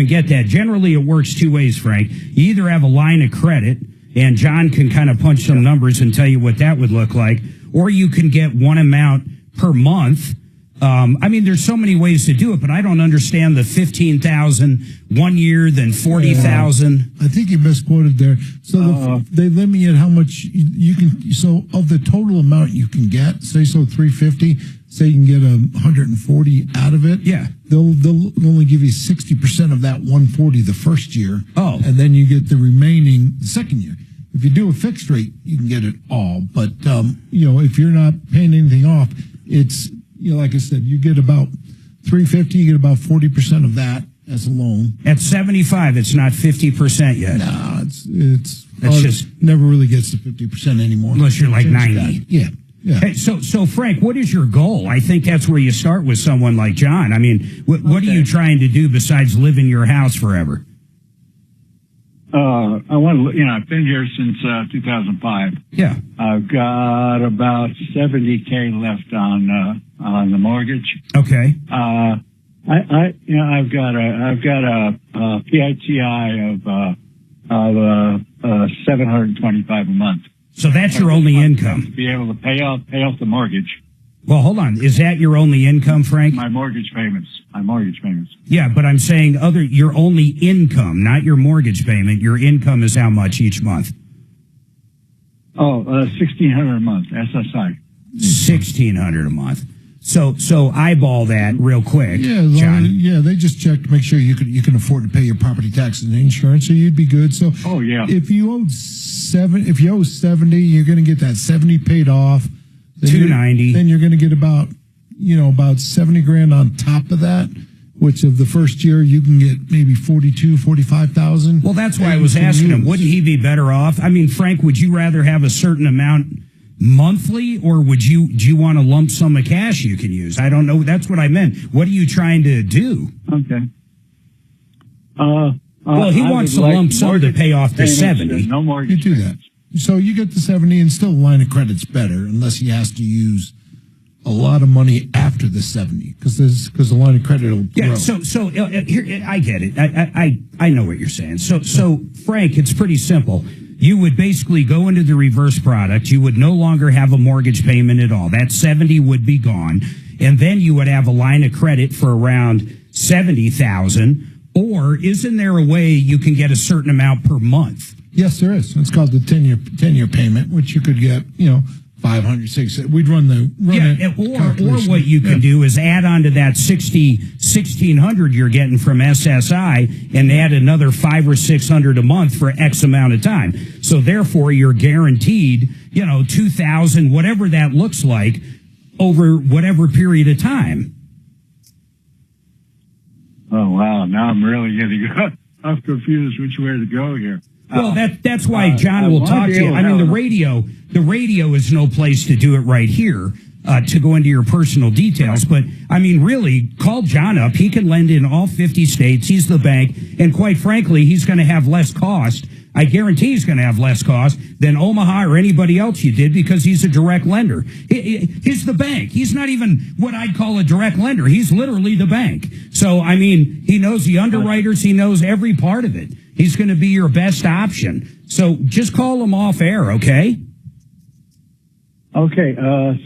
get that. Generally, it works two ways, Frank. You either have a line of credit, and John can kind of punch some numbers and tell you what that would look like, or you can get one amount per month. There's so many ways to do it, but I don't understand the 15,000 1 year, then 40,000. I think you misquoted there. So they limit you at how much you can. So of the total amount you can get, say 350. Say you can get 140 out of it. Yeah, they'll only give you 60% of that 140 the first year. Oh, and then you get the remaining the second year. If you do a fixed rate, you can get it all. But if you're not paying anything off, it's like I said, you get about 350. You get about 40% of that as a loan. At 75, it's not 50% yet. No, it's just never really gets to 50% anymore. Unless you're like 90. Yeah. Yeah. Hey, so Frank, what is your goal? I think that's where you start with someone like John. I mean, what are you trying to do besides live in your house forever? I want to, I've been here since 2005. Yeah. I've got about 70K left on the mortgage. Okay. I've got a PITI of 725 a month. So that's your only income. To be able to pay off the mortgage. Well, hold on. Is that your only income, Frank? My mortgage payments. Yeah, but I'm saying your only income, not your mortgage payment. Your income is how much each month? Oh, $1,600 a month, SSI. $1,600 a month. So eyeball that real quick, John. They just check to make sure you can afford to pay your property taxes and insurance, so you'd be good. So, if you owe 70, you're going to get that 70 paid off. Then $290. Then you're going to get about 70 grand on top of that, which of the first year you can get maybe 45,000. Well, that's why I was asking him. Wouldn't he be better off? I mean, Frank, would you rather have a certain amount monthly, or do you want a lump sum of cash you can use? I don't know. That's what I meant. What are you trying to do? Okay. Well, he wants a lump sum to pay off the 70. No mortgage. You do that. So you get the 70, and still the line of credit's better, unless he has to use a lot of money after the 70, because the line of credit will grow. So here, I get it. I know what you're saying. So Frank, it's pretty simple. You would basically go into the reverse product. You would no longer have a mortgage payment at all. That 70 would be gone, and then you would have a line of credit for around 70,000. Or isn't there a way you can get a certain amount per month? Yes, there is. It's called the 10-year payment, which you could get, 500, 600. We'd run it. Or what you can do is add on to that 1,600 you're getting from SSI and add another $500 or $600 a month for X amount of time. So therefore, you're guaranteed, 2,000, whatever that looks like, over whatever period of time. Oh wow! Now I'm really getting. I'm confused which way to go here. Well, that's why John will talk to you. I mean, the radio is no place to do it right here to go into your personal details. But I mean, really, call John up. He can lend in all 50 states. He's the bank, and quite frankly, he's going to have less cost. I guarantee he's going to have less cost than Omaha or anybody else you did because he's a direct lender. He's the bank. He's not even what I'd call a direct lender. He's literally the bank. So, I mean, he knows the underwriters. He knows every part of it. He's going to be your best option. So just call him off air, okay? Okay,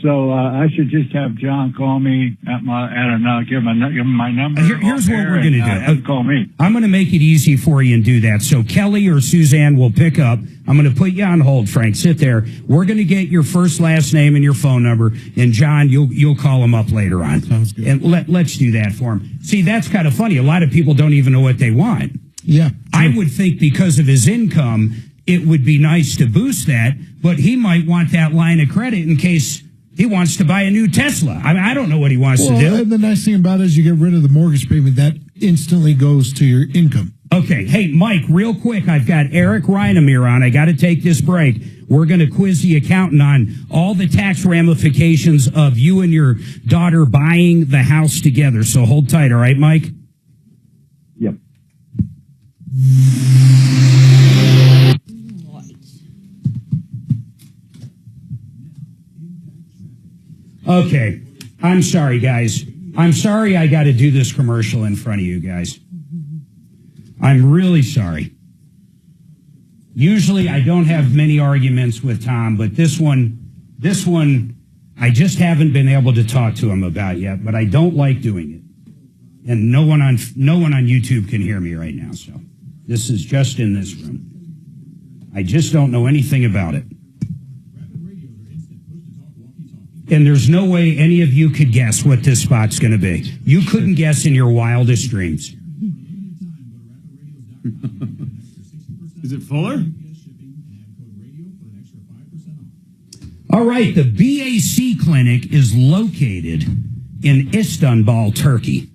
so I should just have John call me give him my number. Here's what we're going to do. Call me. I'm going to make it easy for you and do that. So Kelly or Suzanne will pick up. I'm going to put you on hold, Frank. Sit there. We're going to get your first, last name, and your phone number. And John, you'll call him up later on. Sounds good. And let's do that for him. See, that's kind of funny. A lot of people don't even know what they want. Yeah. I would think because of his income, it would be nice to boost that, but he might want that line of credit in case he wants to buy a new Tesla. I mean, I don't know what he wants to do. And the nice thing about it is you get rid of the mortgage payment. That instantly goes to your income. Okay. Hey, Mike, real quick, I've got Eric Reinemere on. I got to take this break. We're going to quiz the accountant on all the tax ramifications of you and your daughter buying the house together. So hold tight, all right, Mike? Yep. Okay. I'm sorry, guys. I'm sorry I got to do this commercial in front of you guys. I'm really sorry. Usually I don't have many arguments with Tom, but this one, I just haven't been able to talk to him about yet, but I don't like doing it. And no one on YouTube can hear me right now, so this is just in this room. I just don't know anything about it. And there's no way any of you could guess what this spot's going to be. You couldn't guess in your wildest dreams. Is it Fuller? All right, the BAC clinic is located in Istanbul, Turkey.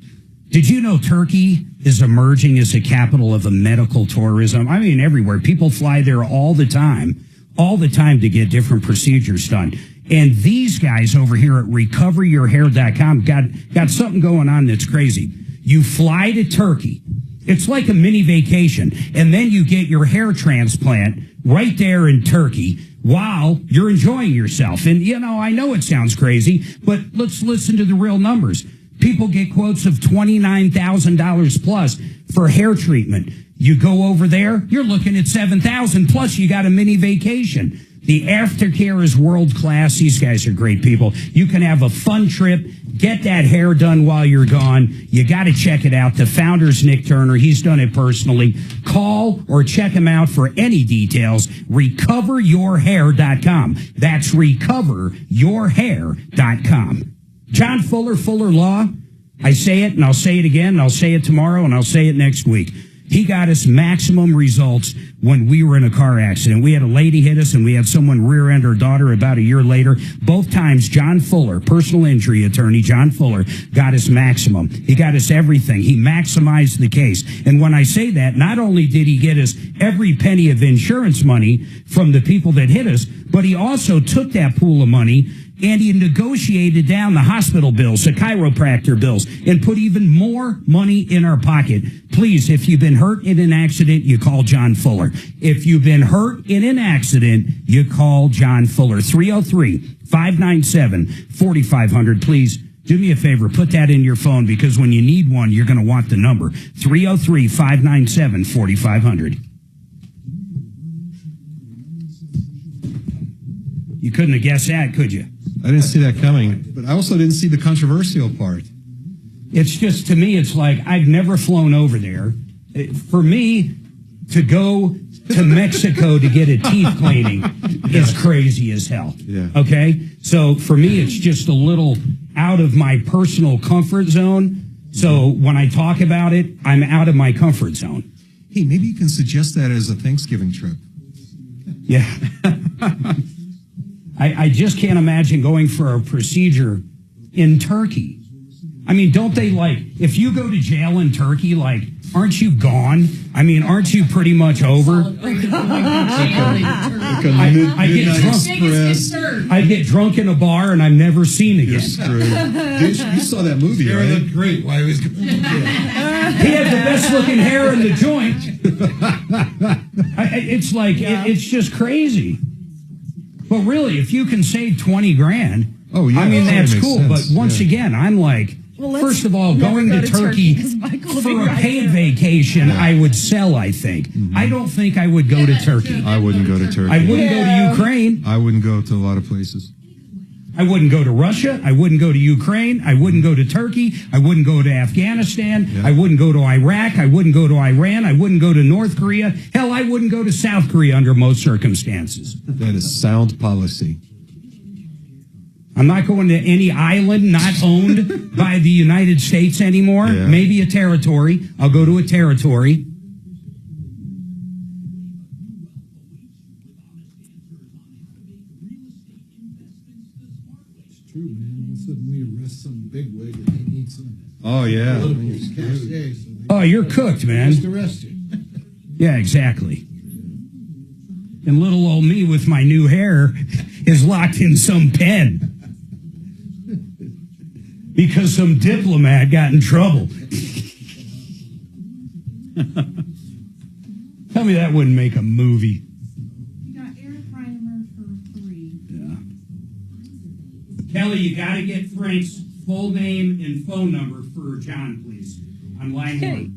Did you know Turkey is emerging as a capital of a medical tourism? I mean, everywhere. People fly there all the time to get different procedures done. And these guys over here at recoveryourhair.com got something going on that's crazy. You fly to Turkey. It's like a mini vacation. And then you get your hair transplant right there in Turkey while you're enjoying yourself. And, I know it sounds crazy, but let's listen to the real numbers. People get quotes of $29,000 plus for hair treatment. You go over there, you're looking at $7,000 plus you got a mini vacation. The aftercare is world class. These guys are great people. You can have a fun trip, get that hair done while you're gone. You got to check it out. The founder's Nick Turner. He's done it personally. Call or check him out for any details. Recoveryourhair.com. That's recoveryourhair.com. John Fuller, Fuller Law. I say it, and I'll say it again, and I'll say it tomorrow, and I'll say it next week. He got us maximum results when we were in a car accident. We had a lady hit us, and we had someone rear-end her daughter about a year later. Both times, John Fuller, personal injury attorney, John Fuller, got us maximum. He got us everything. He maximized the case. And when I say that, not only did he get us every penny of insurance money from the people that hit us, but he also took that pool of money and he negotiated down the hospital bills, the chiropractor bills, and put even more money in our pocket. Please, if you've been hurt in an accident, you call John Fuller. If you've been hurt in an accident, you call John Fuller. 303-597-4500. Please do me a favor. Put that in your phone because when you need one, you're going to want the number. 303-597-4500. You couldn't have guessed that, could you? I didn't see that coming, but I also didn't see the controversial part. It's just, to me, it's like I've never flown over there. For me to go to Mexico to get a teeth cleaning is crazy as hell. Yeah. Okay? So for me, it's just a little out of my personal comfort zone. So when I talk about it, I'm out of my comfort zone. Hey, maybe you can suggest that as a Thanksgiving trip. Yeah. I just can't imagine going for a procedure in Turkey. I mean, don't they if you go to jail in Turkey, aren't you gone? I mean, aren't you pretty much over? I get drunk in a bar and I'm never seen again. You saw that movie, right? Looked great. Why was He had the best looking hair in the joint. It's just crazy. But really, if you can save 20 grand, oh yeah, I mean, that's cool. Sense. But once again, I'm first of all, going to Turkey for a paid vacation, I would sell, I think. Mm-hmm. I don't think I would go to Turkey. I wouldn't go to Turkey. I wouldn't go to Ukraine. I wouldn't go to a lot of places. I wouldn't go to Russia. I wouldn't go to Ukraine. I wouldn't go to Turkey. I wouldn't go to Afghanistan. Yeah. I wouldn't go to Iraq. I wouldn't go to Iran. I wouldn't go to North Korea. Hell, I wouldn't go to South Korea under most circumstances. That is sound policy. I'm not going to any island not owned by the United States anymore. Yeah. Maybe a territory. I'll go to a territory. It's true, man. All of a sudden we arrest some bigwig and they need some. Oh, yeah. Oh, you're cooked, man. Just arrest you. Yeah, exactly. And little old me with my new hair is locked in some pen. Because some diplomat got in trouble. Tell me that wouldn't make a movie. You got Eric Reimer for 3. Yeah. Kelly, you got to get Frank's full name and phone number for John, please. On line 1.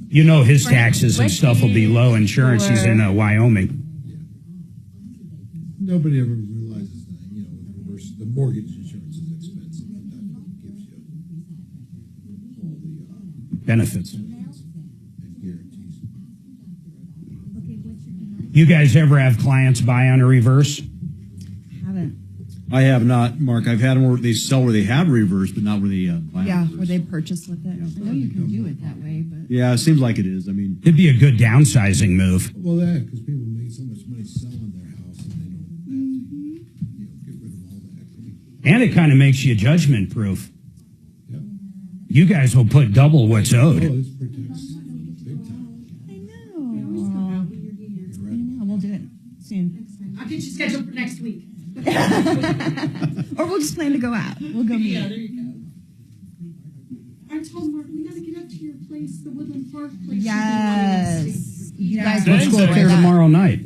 You know his taxes and stuff will be low. Insurance, he's in Wyoming. Nobody ever realizes that, the mortgage insurance is expensive, but that gives you all the benefits. And guarantees. You guys ever have clients buy on a reverse? Haven't. I have not, Mark. I've had them where they sell where they have reverse, but not where they buy. Yeah, where they purchase with it. I know you can do it that way, but Yeah, it seems like it is. I mean, it'd be a good downsizing move. Well, that, because people make so much money selling their house and they don't have to, get rid of all the equity. And it kind of makes you judgment proof. Yeah. You guys will put double what's owed. Oh, this protects big time. I know. We'll do it soon. I'll get you scheduled for next week. Or we'll just plan to go out. We'll go meet. Yeah, there you go. I told Mark we got to get up to your place, the Woodland Park place. Yes. You guys Let's go up there tomorrow night.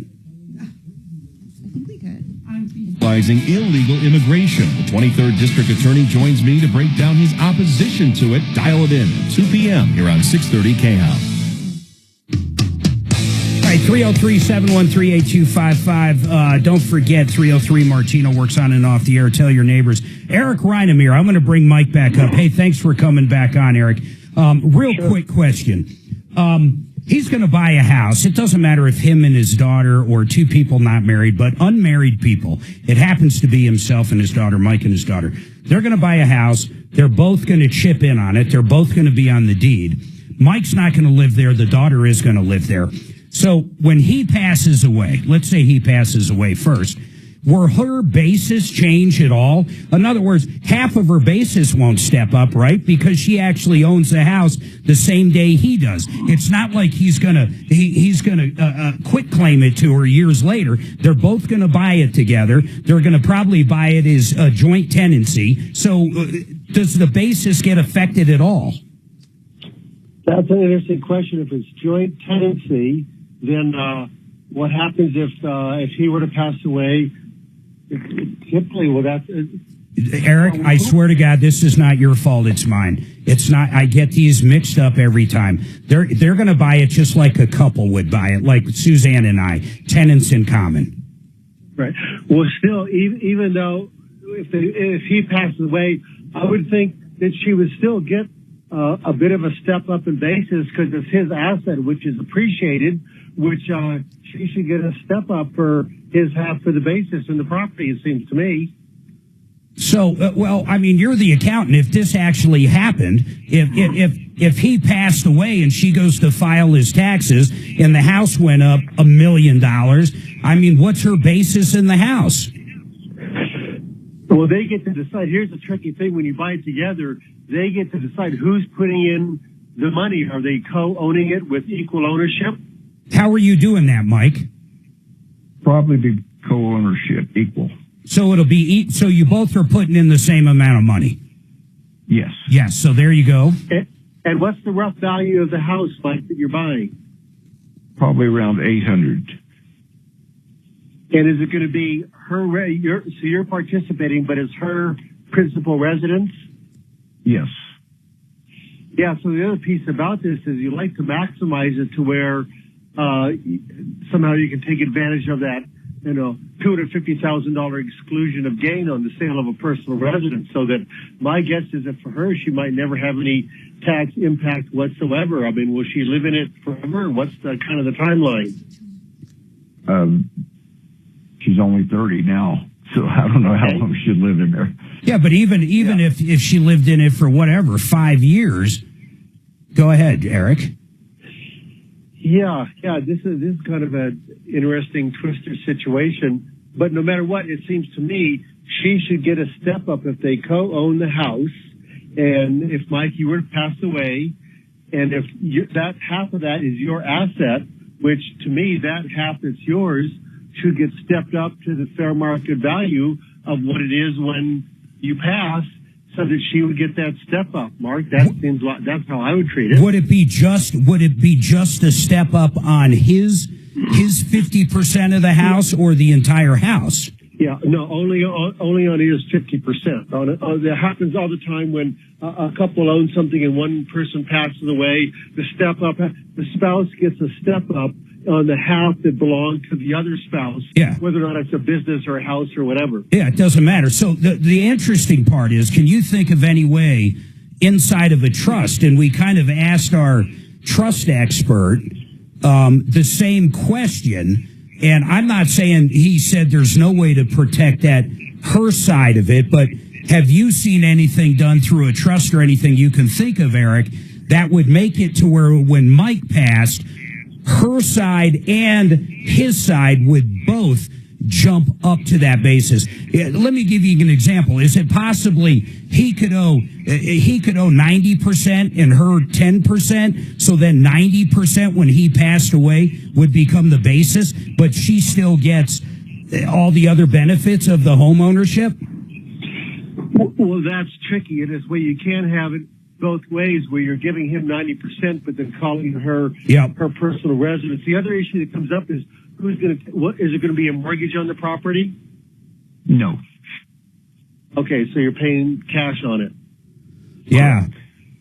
I think we could. Legalizing illegal immigration. The 23rd District Attorney joins me to break down his opposition to it. Dial it in at 2 p.m. here on 630 KHOW. All right, 303-713-8255. Don't forget, 303 Martino works on and off the air. Tell your neighbors. Eric Reinemir, I'm going to bring Mike back up. Hey, thanks for coming back on, Eric. Quick question. He's going to buy a house. It doesn't matter if him and his daughter or two people not married, but unmarried people. It happens to be himself and his daughter, Mike and his daughter. They're going to buy a house. They're both going to chip in on it. They're both going to be on the deed. Mike's not going to live there. The daughter is going to live there. So when he passes away, let's say he passes away first, will her basis change at all? In other words, half of her basis won't step up, right? Because she actually owns the house the same day he does. It's not like he's gonna quit claim it to her years later. They're both gonna buy it together. They're gonna probably buy it as a joint tenancy. So does the basis get affected at all? That's an interesting question. If it's joint tenancy, then what happens if he were to pass away? Typically, well, that's Eric, I swear to God, this is not your fault. It's mine. It's not. I get these mixed up every time. They're going to buy it just like a couple would buy it, like Suzanne and I, tenants in common. right. Well, still, even though if he passes away, I would think that she would still get a bit of a step up in basis because it's his asset, which is appreciated, which she should get a step up for his half of the basis in the property, it seems to me. So, well, I mean, you're the accountant. If this actually happened, if he passed away and she goes to file his taxes and the house went up $1 million, I mean, what's her basis in the house? Well, they get to decide. Here's the tricky thing. When you buy it together, they get to decide who's putting in the money. Are they co-owning it with equal ownership? How are you doing that, Mike? Probably be co-ownership, equal. So it'll be, so you both are putting in the same amount of money? Yes. Yes, so there you go. And what's the rough value of the house, Mike, that you're buying? Probably around 800. And is it going to be her, so you're participating, but is her principal residence? Yes. Yeah, so the other piece about this is you like to maximize it to where somehow you can take advantage of that, $250,000 exclusion of gain on the sale of a personal residence. So that my guess is that for her, she might never have any tax impact whatsoever. I mean, will she live in it forever? What's the kind of the timeline? She's only 30 now, so I don't know how long she'd live in there. Yeah, but even if she lived in it for whatever, 5 years, go ahead, Eric. Yeah, this is kind of an interesting twister situation. But no matter what, it seems to me she should get a step up if they co-own the house. And if Mike, you were to pass away, and if that half of that is your asset, which to me that half that's yours should get stepped up to the fair market value of what it is when you pass, so that she would get that step up. Mark, that seems like that's how I would treat it. Would it be just a step up on his 50% of the house or the entire house? Yeah, no, only on his 50%. That happens all the time when a couple owns something and one person passes away. The spouse gets a step up on the half that belonged to the other spouse, whether or not it's a business or a house or whatever. Yeah, it doesn't matter. So the interesting part is, can you think of any way inside of a trust, and we kind of asked our trust expert the same question, and I'm not saying he said there's no way to protect her side of it, but have you seen anything done through a trust or anything you can think of, Eric, that would make it to where when Mike passed, her side and his side would both jump up to that basis? Let me give you an example. Is it possibly he could owe 90% and her 10%, so then 90% when he passed away would become the basis, but she still gets all the other benefits of the home ownership? Well, that's tricky. It is where you can't have it both ways, where you're giving him 90%, but then calling her her personal residence. The other issue that comes up is is it going to be a mortgage on the property? No. Okay, so you're paying cash on it. Yeah.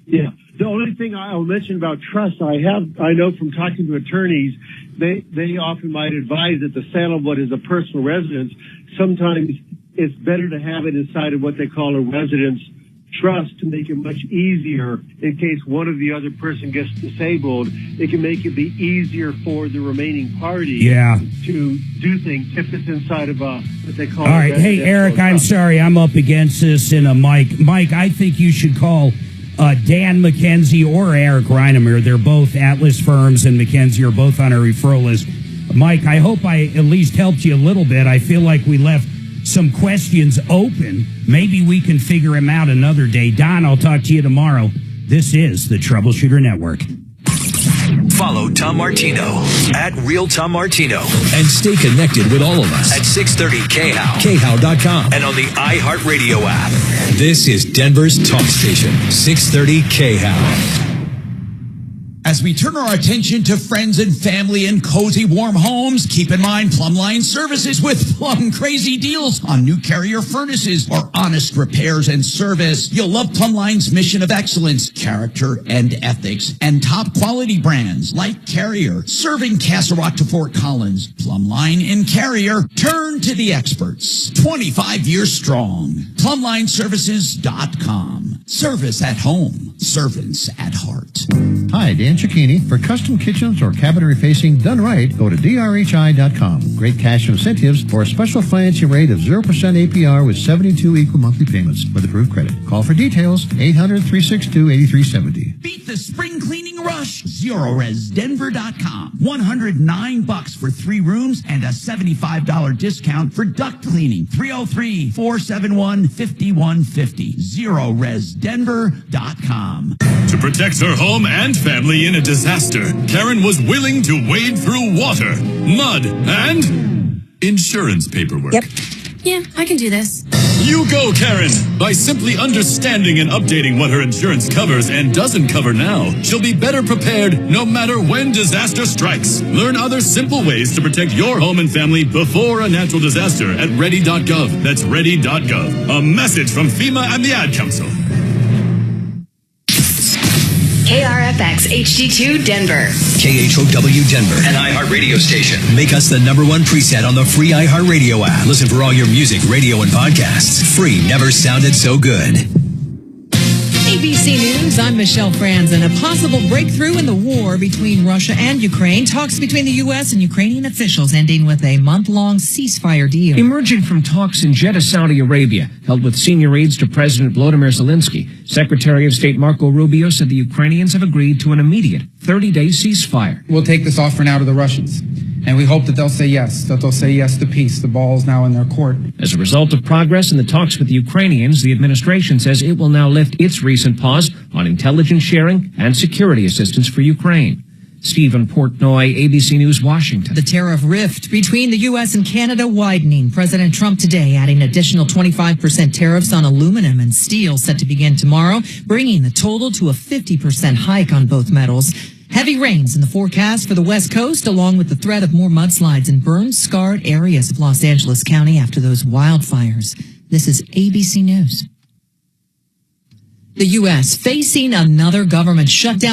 Yeah. The only thing I'll mention about trust, I know from talking to attorneys, they often might advise that the sale of what is a personal residence, sometimes it's better to have it inside of what they call a residence trust to make it much easier in case one of the other person gets disabled. It can make it be easier for the remaining party to do things if it's inside of what they call. All right. Hey, Eric, I'm sorry. I'm up against this in a Mike. Mike, I think you should call Dan McKenzie or Eric Reinemer. They're both Atlas firms, and McKenzie are both on our referral list. Mike, I hope I at least helped you a little bit. I feel like we left some questions open. Maybe we can figure them out another day. Don, I'll talk to you tomorrow. This is the Troubleshooter Network. Follow Tom Martino at Real Tom Martino and stay connected with all of us at 630 KHOW, KHOW.com, and on the iHeartRadio app. This is Denver's talk station, 630 KHOW. As we turn our attention to friends and family and cozy warm homes, keep in mind Plumline Services with plum crazy deals on new Carrier furnaces or honest repairs and service. You'll love Plumline's mission of excellence, character, and ethics, and top quality brands like Carrier, serving Castle Rock to Fort Collins. Plumline and Carrier, turn to the experts. 25 years strong. PlumlineServices.com. Service at home. Servants at heart. Hi, Dan Cicchini. For custom kitchens or cabinetry facing done right, go to drhi.com. Great cash incentives for a special financing rate of 0% APR with 72 equal monthly payments with approved credit. Call for details, 800-362-8370. Beat the spring cleaning rush. ZeroResDenver.com. $109 for 3 rooms and a $75 discount for duct cleaning. 303-471-5150. ZeroResDenver.com. To protect her home and family in a disaster, Karen was willing to wade through water, mud, and insurance paperwork. Yep. Yeah, I can do this. You go, Karen! By simply understanding and updating what her insurance covers and doesn't cover now, she'll be better prepared no matter when disaster strikes. Learn other simple ways to protect your home and family before a natural disaster at ready.gov. That's ready.gov. A message from FEMA and the Ad Council. KRFX HD2 Denver. KHOW Denver, an iHeart radio station. Make us the #1 preset on the free iHeart radio app. Listen for all your music, radio, and podcasts. Free never sounded so good. ABC News, I'm Michelle Franzen. A possible breakthrough in the war between Russia and Ukraine. Talks between the U.S. and Ukrainian officials ending with a month-long ceasefire deal. Emerging from talks in Jeddah, Saudi Arabia, held with senior aides to President Volodymyr Zelensky, Secretary of State Marco Rubio said the Ukrainians have agreed to an immediate 30-day ceasefire. We'll take this offer now to the Russians. And we hope that they'll say yes, to peace. The ball is now in their court. As a result of progress in the talks with the Ukrainians, the administration says it will now lift its recent pause on intelligence sharing and security assistance for Ukraine. Stephen Portnoy, ABC News, Washington. The tariff rift between the U.S. and Canada widening. President Trump today adding additional 25% tariffs on aluminum and steel set to begin tomorrow, bringing the total to a 50% hike on both metals. Heavy rains in the forecast for the West Coast, along with the threat of more mudslides in burn-scarred areas of Los Angeles County after those wildfires. This is ABC News. The U.S. facing another government shutdown.